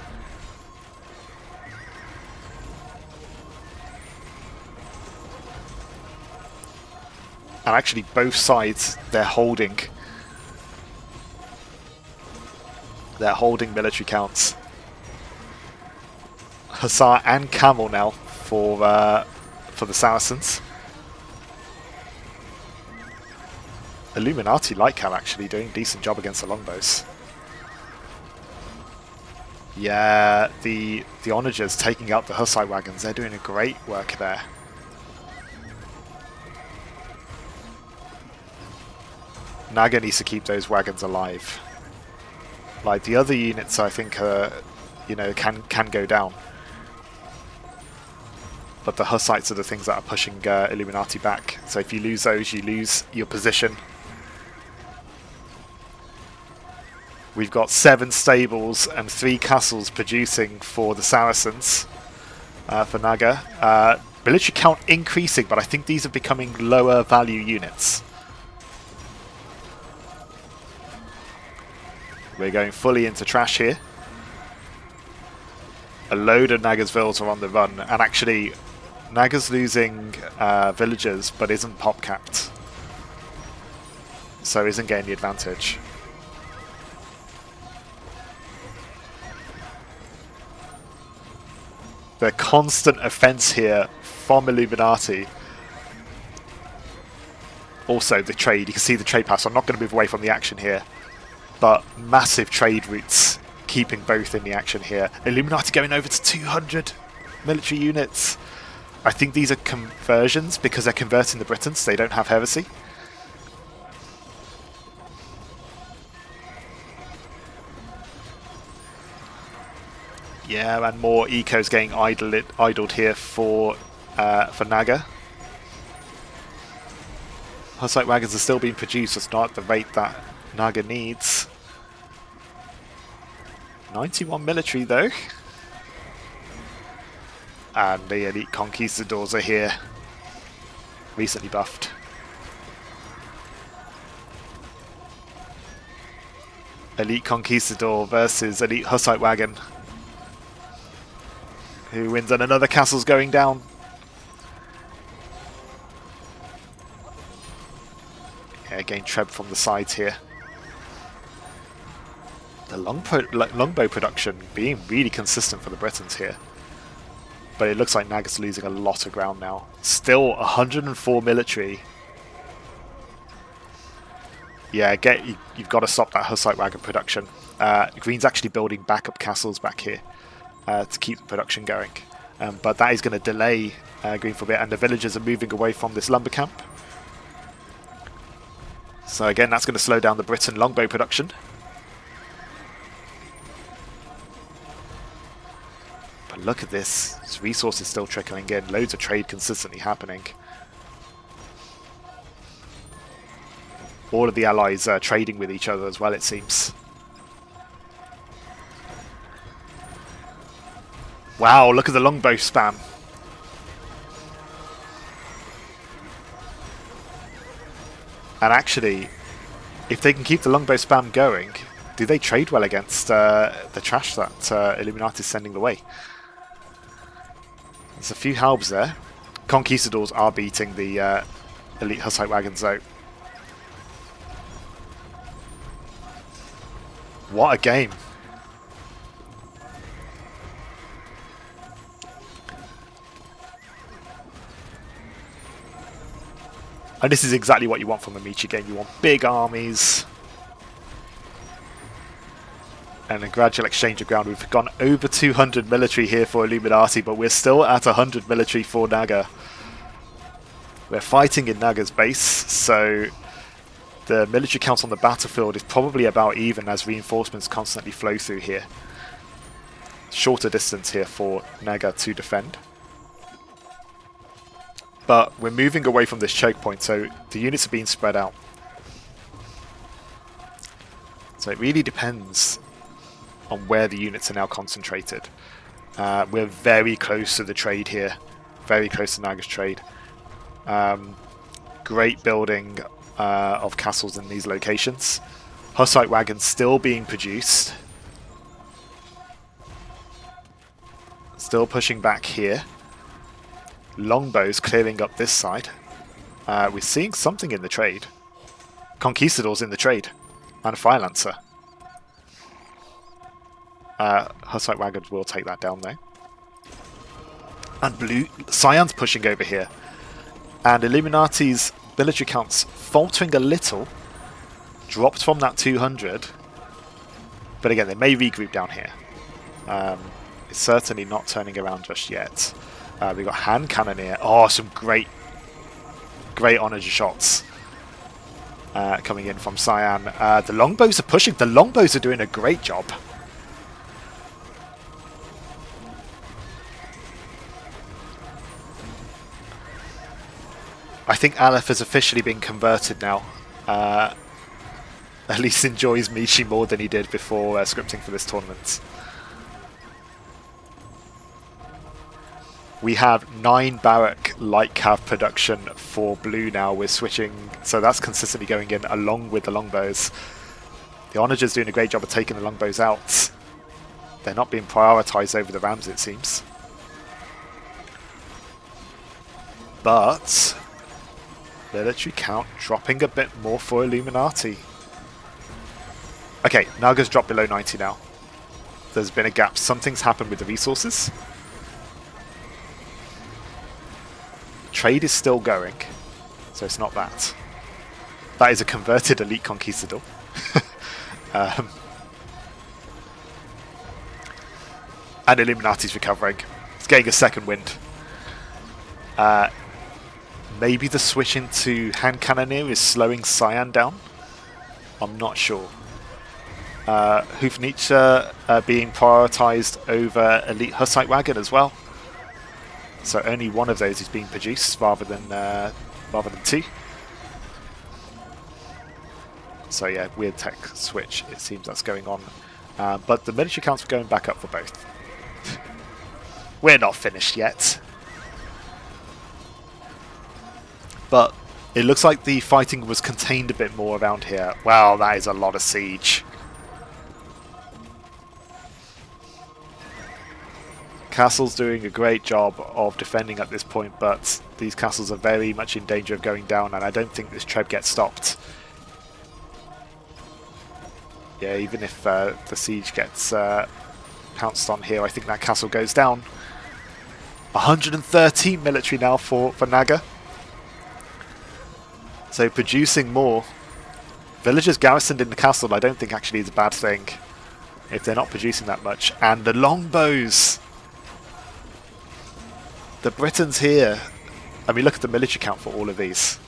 And actually both sides, they're holding. They're holding military counts. Hussar and Camel now for the Saracens. Illuminati light cav actually doing a decent job against the longbows. Yeah, the Onagers taking out the Hussite wagons. They're doing a great work there. Naga needs to keep those wagons alive. Like the other units, I think, you know, can go down. But the Hussites are the things that are pushing Illuminati back. So if you lose those, you lose your position. We've got 7 stables and 3 castles producing for the Saracens, for Naga. Military count increasing, but I think these are becoming lower value units. We're going fully into trash here. A load of Naga's villas are on the run, and actually Naga's losing villagers, but isn't pop capped. So isn't getting the advantage. The constant offense here from Illuminati. Also, the trade, you can see the trade pass. I'm not going to move away from the action here, but massive trade routes keeping both in the action here. Illuminati going over to 200 military units. I think these are conversions because they're converting the Britons. They don't have heresy. Yeah, and more ecos getting idled here for Naga. Hussite wagons are still being produced, just not at the rate that Naga needs. 91 military though. And the elite conquistadors are here. Recently buffed. Elite conquistador versus elite Hussite wagon. Who wins? And another castle's going down. Yeah, again, Treb from the sides here. The longbow production being really consistent for the Britons here. But it looks like Naga's losing a lot of ground now. Still 104 military. Yeah, you've got to stop that Hussite wagon production. Green's actually building backup castles back here to keep the production going. But that is going to delay Green for a bit, and the villagers are moving away from this lumber camp. So again, that's going to slow down the Briton longbow production. But look at this. This resource is still trickling in. Loads of trade consistently happening. All of the allies are trading with each other as well, it seems. Wow, look at the longbow spam. And actually, if they can keep the longbow spam going, do they trade well against the trash that Illuminati is sending the way? There's a few halbs there. Conquistadors are beating the elite Hussite wagons out. What a game. And this is exactly what you want from a Meechie game. You want big armies. And a gradual exchange of ground. We've gone over 200 military here for Illuminati, but we're still at 100 military for Naga. We're fighting in Naga's base, so the military count on the battlefield is probably about even as reinforcements constantly flow through here. Shorter distance here for Naga to defend. But we're moving away from this choke point, so the units are being spread out. So it really depends on where the units are now concentrated. We're very close to the trade here. Very close to Naga's trade. Great building of castles in these locations. Hussite wagons still being produced. Still pushing back here. Longbows clearing up this side. We're seeing something in the trade. Conquistadors in the trade. And a Fire Lancer. Hussite wagons will take that down though. And blue Scion's pushing over here. And Illuminati's military counts faltering a little. Dropped from that 200. But again, they may regroup down here. It's certainly not turning around just yet. We've got hand cannoneer. Oh, some great onager shots coming in from Scion. The longbows are pushing. The longbows are doing a great job. I think Aleph has officially been converted now. At least enjoys Meechie more than he did before scripting for this tournament. We have 9 barrack light cav production for blue now. We're switching, so that's consistently going in along with the longbows. The onagers doing a great job of taking the longbows out. They're not being prioritized over the rams, it seems. But military count dropping a bit more for Illuminati. Okay, Naga's dropped below 90 now. There's been a gap. Something's happened with the resources. Trade is still going, so it's not that. That is a converted elite conquistador. um, and Illuminati's recovering. It's getting a second wind. Maybe the switch into hand cannoneer is slowing Cyan down. I'm not sure. Hufnitsche being prioritised over elite Hussite wagon as well. So only one of those is being produced rather than two. So yeah, weird tech switch. It seems that's going on, but the military counts are going back up for both. We're not finished yet, but it looks like the fighting was contained a bit more around here. Wow, that is a lot of siege. Castle's doing a great job of defending at this point, but these castles are very much in danger of going down, and I don't think this Treb gets stopped. Yeah, even if the siege gets pounced on here, I think that castle goes down. 113 military now for Naga. So producing more. Villagers garrisoned in the castle I don't think actually is a bad thing, if they're not producing that much. And the longbows! The Britons here, I mean, look at the military count for all of these.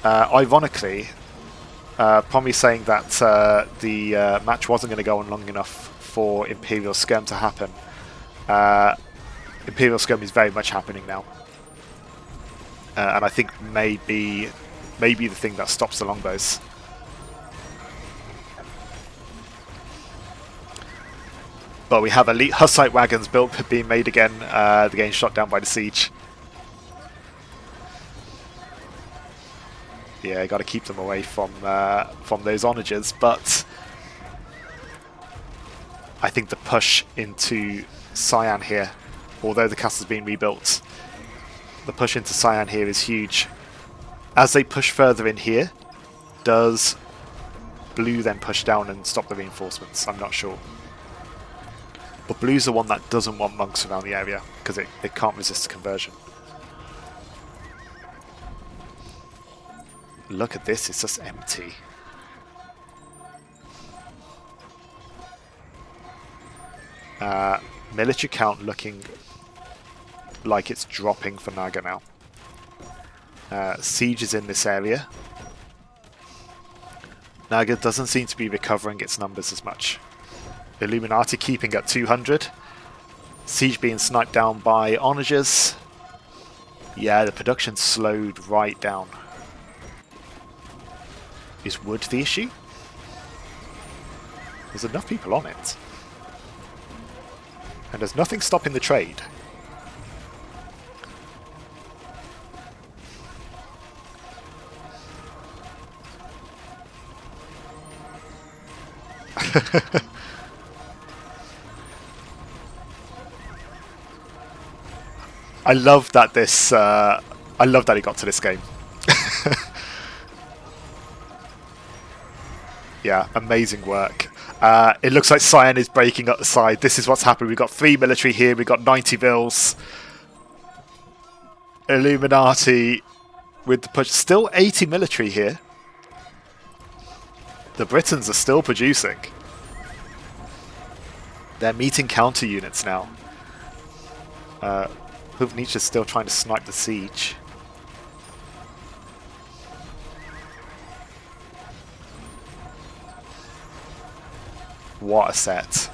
Ironically, Pommy's saying that the match wasn't going to go on long enough for Imperial Scum to happen. Imperial Scum is very much happening now. And I think maybe the thing that stops the longbows. But we have elite Hussite wagons being made again. They're getting shot down by the siege. Yeah, got to keep them away from those onagers. But I think the push into Cyan here, although the castle's been rebuilt, the push into Cyan here is huge. As they push further in here, does Blue then push down and stop the reinforcements? I'm not sure. But Blue's the one that doesn't want monks around the area because it can't resist conversion. Look at this, it's just empty. Military count looking like it's dropping for Naga now. Siege is in this area. Naga doesn't seem to be recovering its numbers as much. Illuminati keeping at 200. Siege being sniped down by onagers. Yeah, the production slowed right down. Is wood the issue? There's enough people on it. And there's nothing stopping the trade. I love that this. I love that he got to this game. Yeah, amazing work. It looks like Cyan is breaking up the side. This is what's happened. We've got 3 military here. We've got 90 vills. Illuminati with the push. Still 80 military here. The Britons are still producing. They're meeting counter units now. Hufnitsche is still trying to snipe the siege. What a set.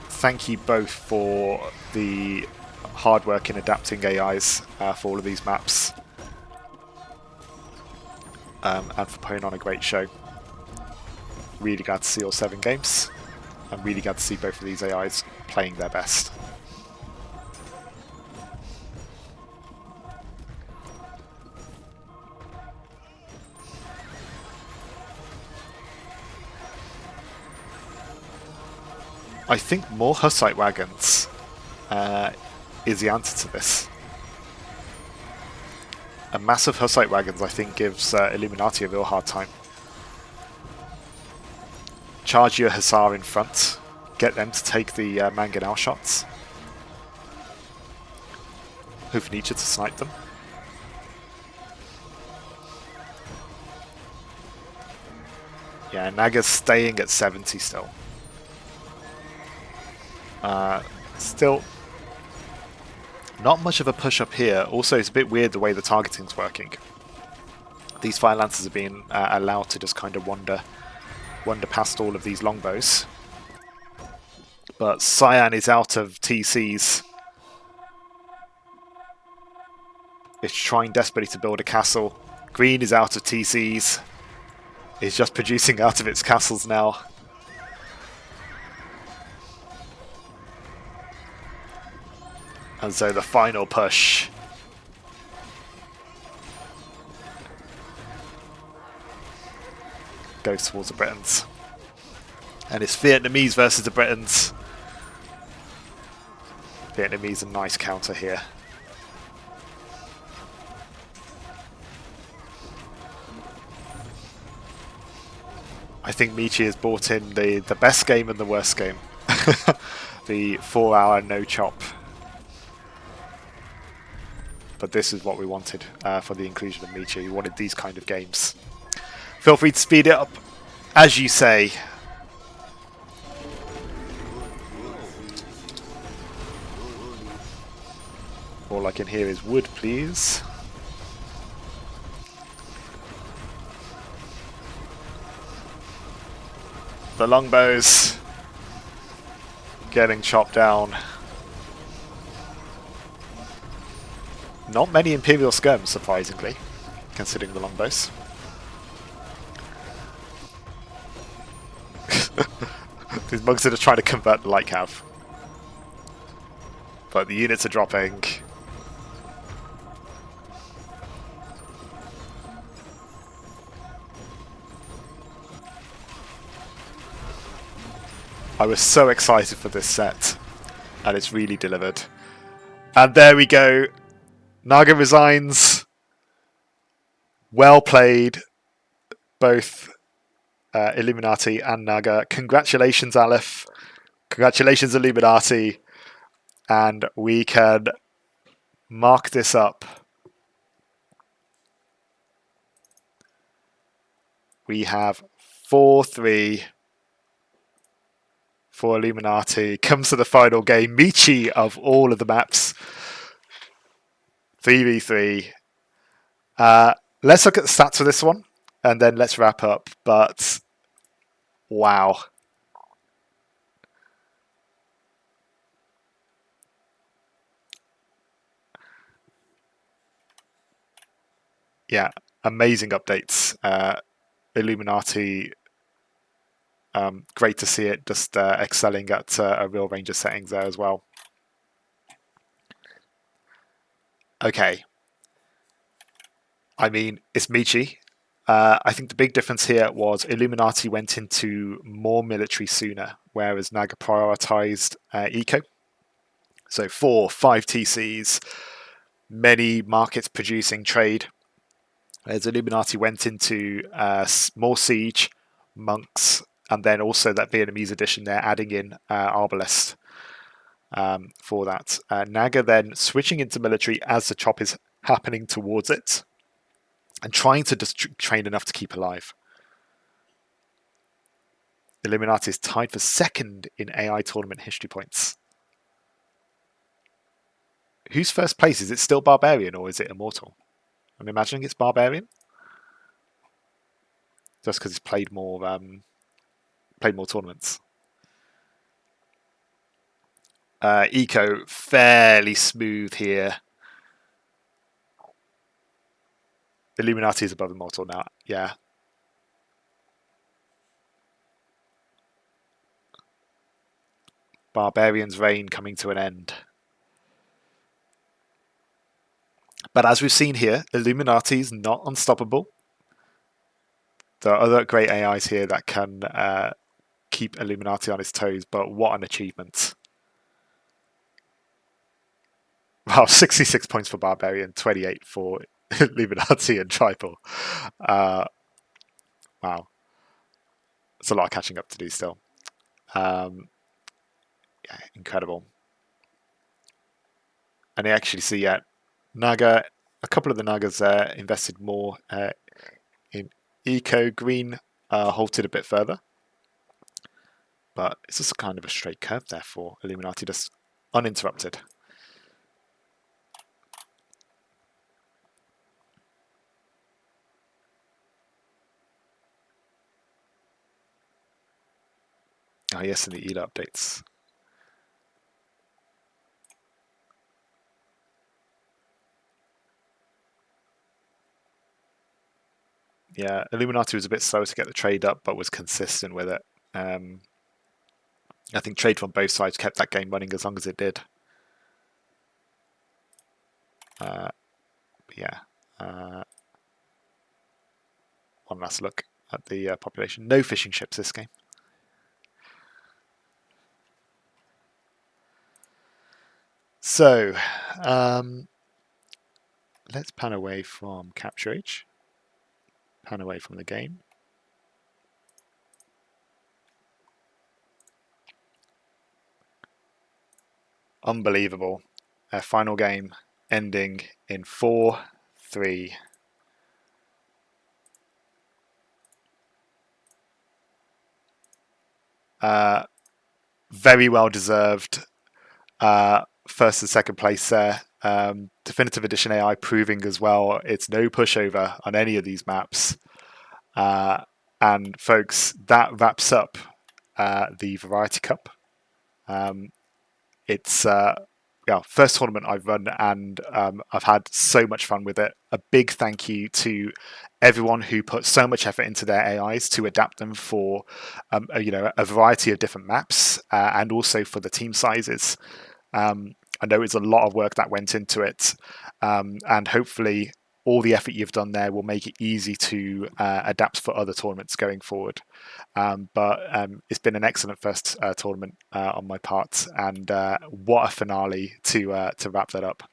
Thank you both for the hard work in adapting AIs for all of these maps. And for putting on a great show. Really glad to see all 7 games. I'm really glad to see both of these AIs playing their best. I think more Hussite wagons is the answer to this. A massive Hussite wagons, I think, gives Illuminati a real hard time. Charge your Hussar in front. get them to take the Mangonel shots. Hoof Nietzsche to snipe them. Yeah, Naga's staying at 70 still. Still not much of a push up here. Also, it's a bit weird the way the targeting's working. These Fire Lancers are being allowed to just kind of wander past all of these longbows. But Cyan is out of TCs. It's trying desperately to build a castle. Green is out of TCs. It's just producing out of its castles now. And so the final push. Goes towards the Britons. And it's Vietnamese versus the Britons. Vietnamese, a nice counter here. I think Michi has brought in the best game and the worst game. The 4-hour no chop. But this is what we wanted for the inclusion of Michi. We wanted these kind of games. Feel free to speed it up as you say. All I can hear is wood, please. The longbows getting chopped down. Not many Imperial skirms, surprisingly, considering the longbows. These monks are just trying to convert the light cav. But the units are dropping. I was so excited for this set, and it's really delivered. And there we go. Naga resigns. Well played, both Illuminati and Naga. Congratulations, Aleph. Congratulations, Illuminati. And we can mark this up. We have 4-3 for Illuminati. Comes to the final game. Michi of all of the maps. 3v3. Let's look at the stats for this one, and then let's wrap up. But wow. Yeah, amazing updates. Illuminati, great to see it just excelling at a real range of settings there as well. Okay. I mean, it's Michi. I think the big difference here was Illuminati went into more military sooner, whereas Naga prioritized eco. So 4-5 TCs, many markets producing trade. As Illuminati went into more siege, monks, and then also that Vietnamese edition there, adding in Arbalest for that. Naga then switching into military as the chop is happening towards it, and trying to just train enough to keep alive. Illuminati is tied for second in AI tournament history points. Who's first place? Is it still Barbarian or is it Immortal? I'm imagining it's Barbarian. Just because it's played more tournaments. Eco fairly smooth here. Illuminati is above Immortal now. Yeah. Barbarian's reign coming to an end. But as we've seen here, Illuminati is not unstoppable. There are other great AIs here that can keep Illuminati on its toes, but what an achievement. Wow, 66 points for Barbarian, 28 for Illuminati and Tribal. Wow. It's a lot of catching up to do still. incredible. And you actually see Naga, a couple of the Nagas invested more in eco green, halted a bit further, but it's just kind of a straight curve there for Illuminati, just uninterrupted. Oh yes, and the ELA updates. Yeah, Illuminati was a bit slow to get the trade up, but was consistent with it. I think trade from both sides kept that game running as long as it did. Yeah. One last look at the population. No fishing ships this game. So, let's pan away from Capture Age. Pan away from the game. Unbelievable. Final game ending in 4-3. Very well deserved first and second place there. Definitive Edition AI proving as well it's no pushover on any of these maps. And folks, that wraps up the Variety Cup. It's first tournament I've run, and I've had so much fun with it. A big thank you to everyone who put so much effort into their AIs to adapt them for a variety of different maps, and also for the team sizes. I know it's a lot of work that went into it, and hopefully all the effort you've done there will make it easy to adapt for other tournaments going forward. But it's been an excellent first tournament on my part, and what a finale to wrap that up.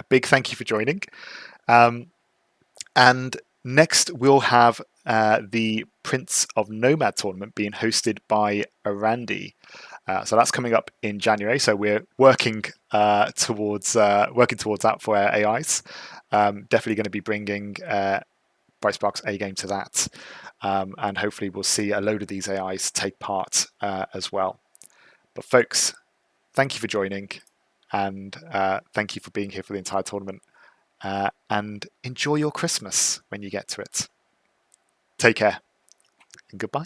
Big thank you for joining. And next we'll have the Prince of Nomad tournament being hosted by Arandi. So that's coming up in January. So we're working towards that for our AIs. Definitely going to be bringing Bright Spark's A game to that, and hopefully we'll see a load of these AIs take part as well. But folks, thank you for joining, and thank you for being here for the entire tournament. And enjoy your Christmas when you get to it. Take care, and goodbye.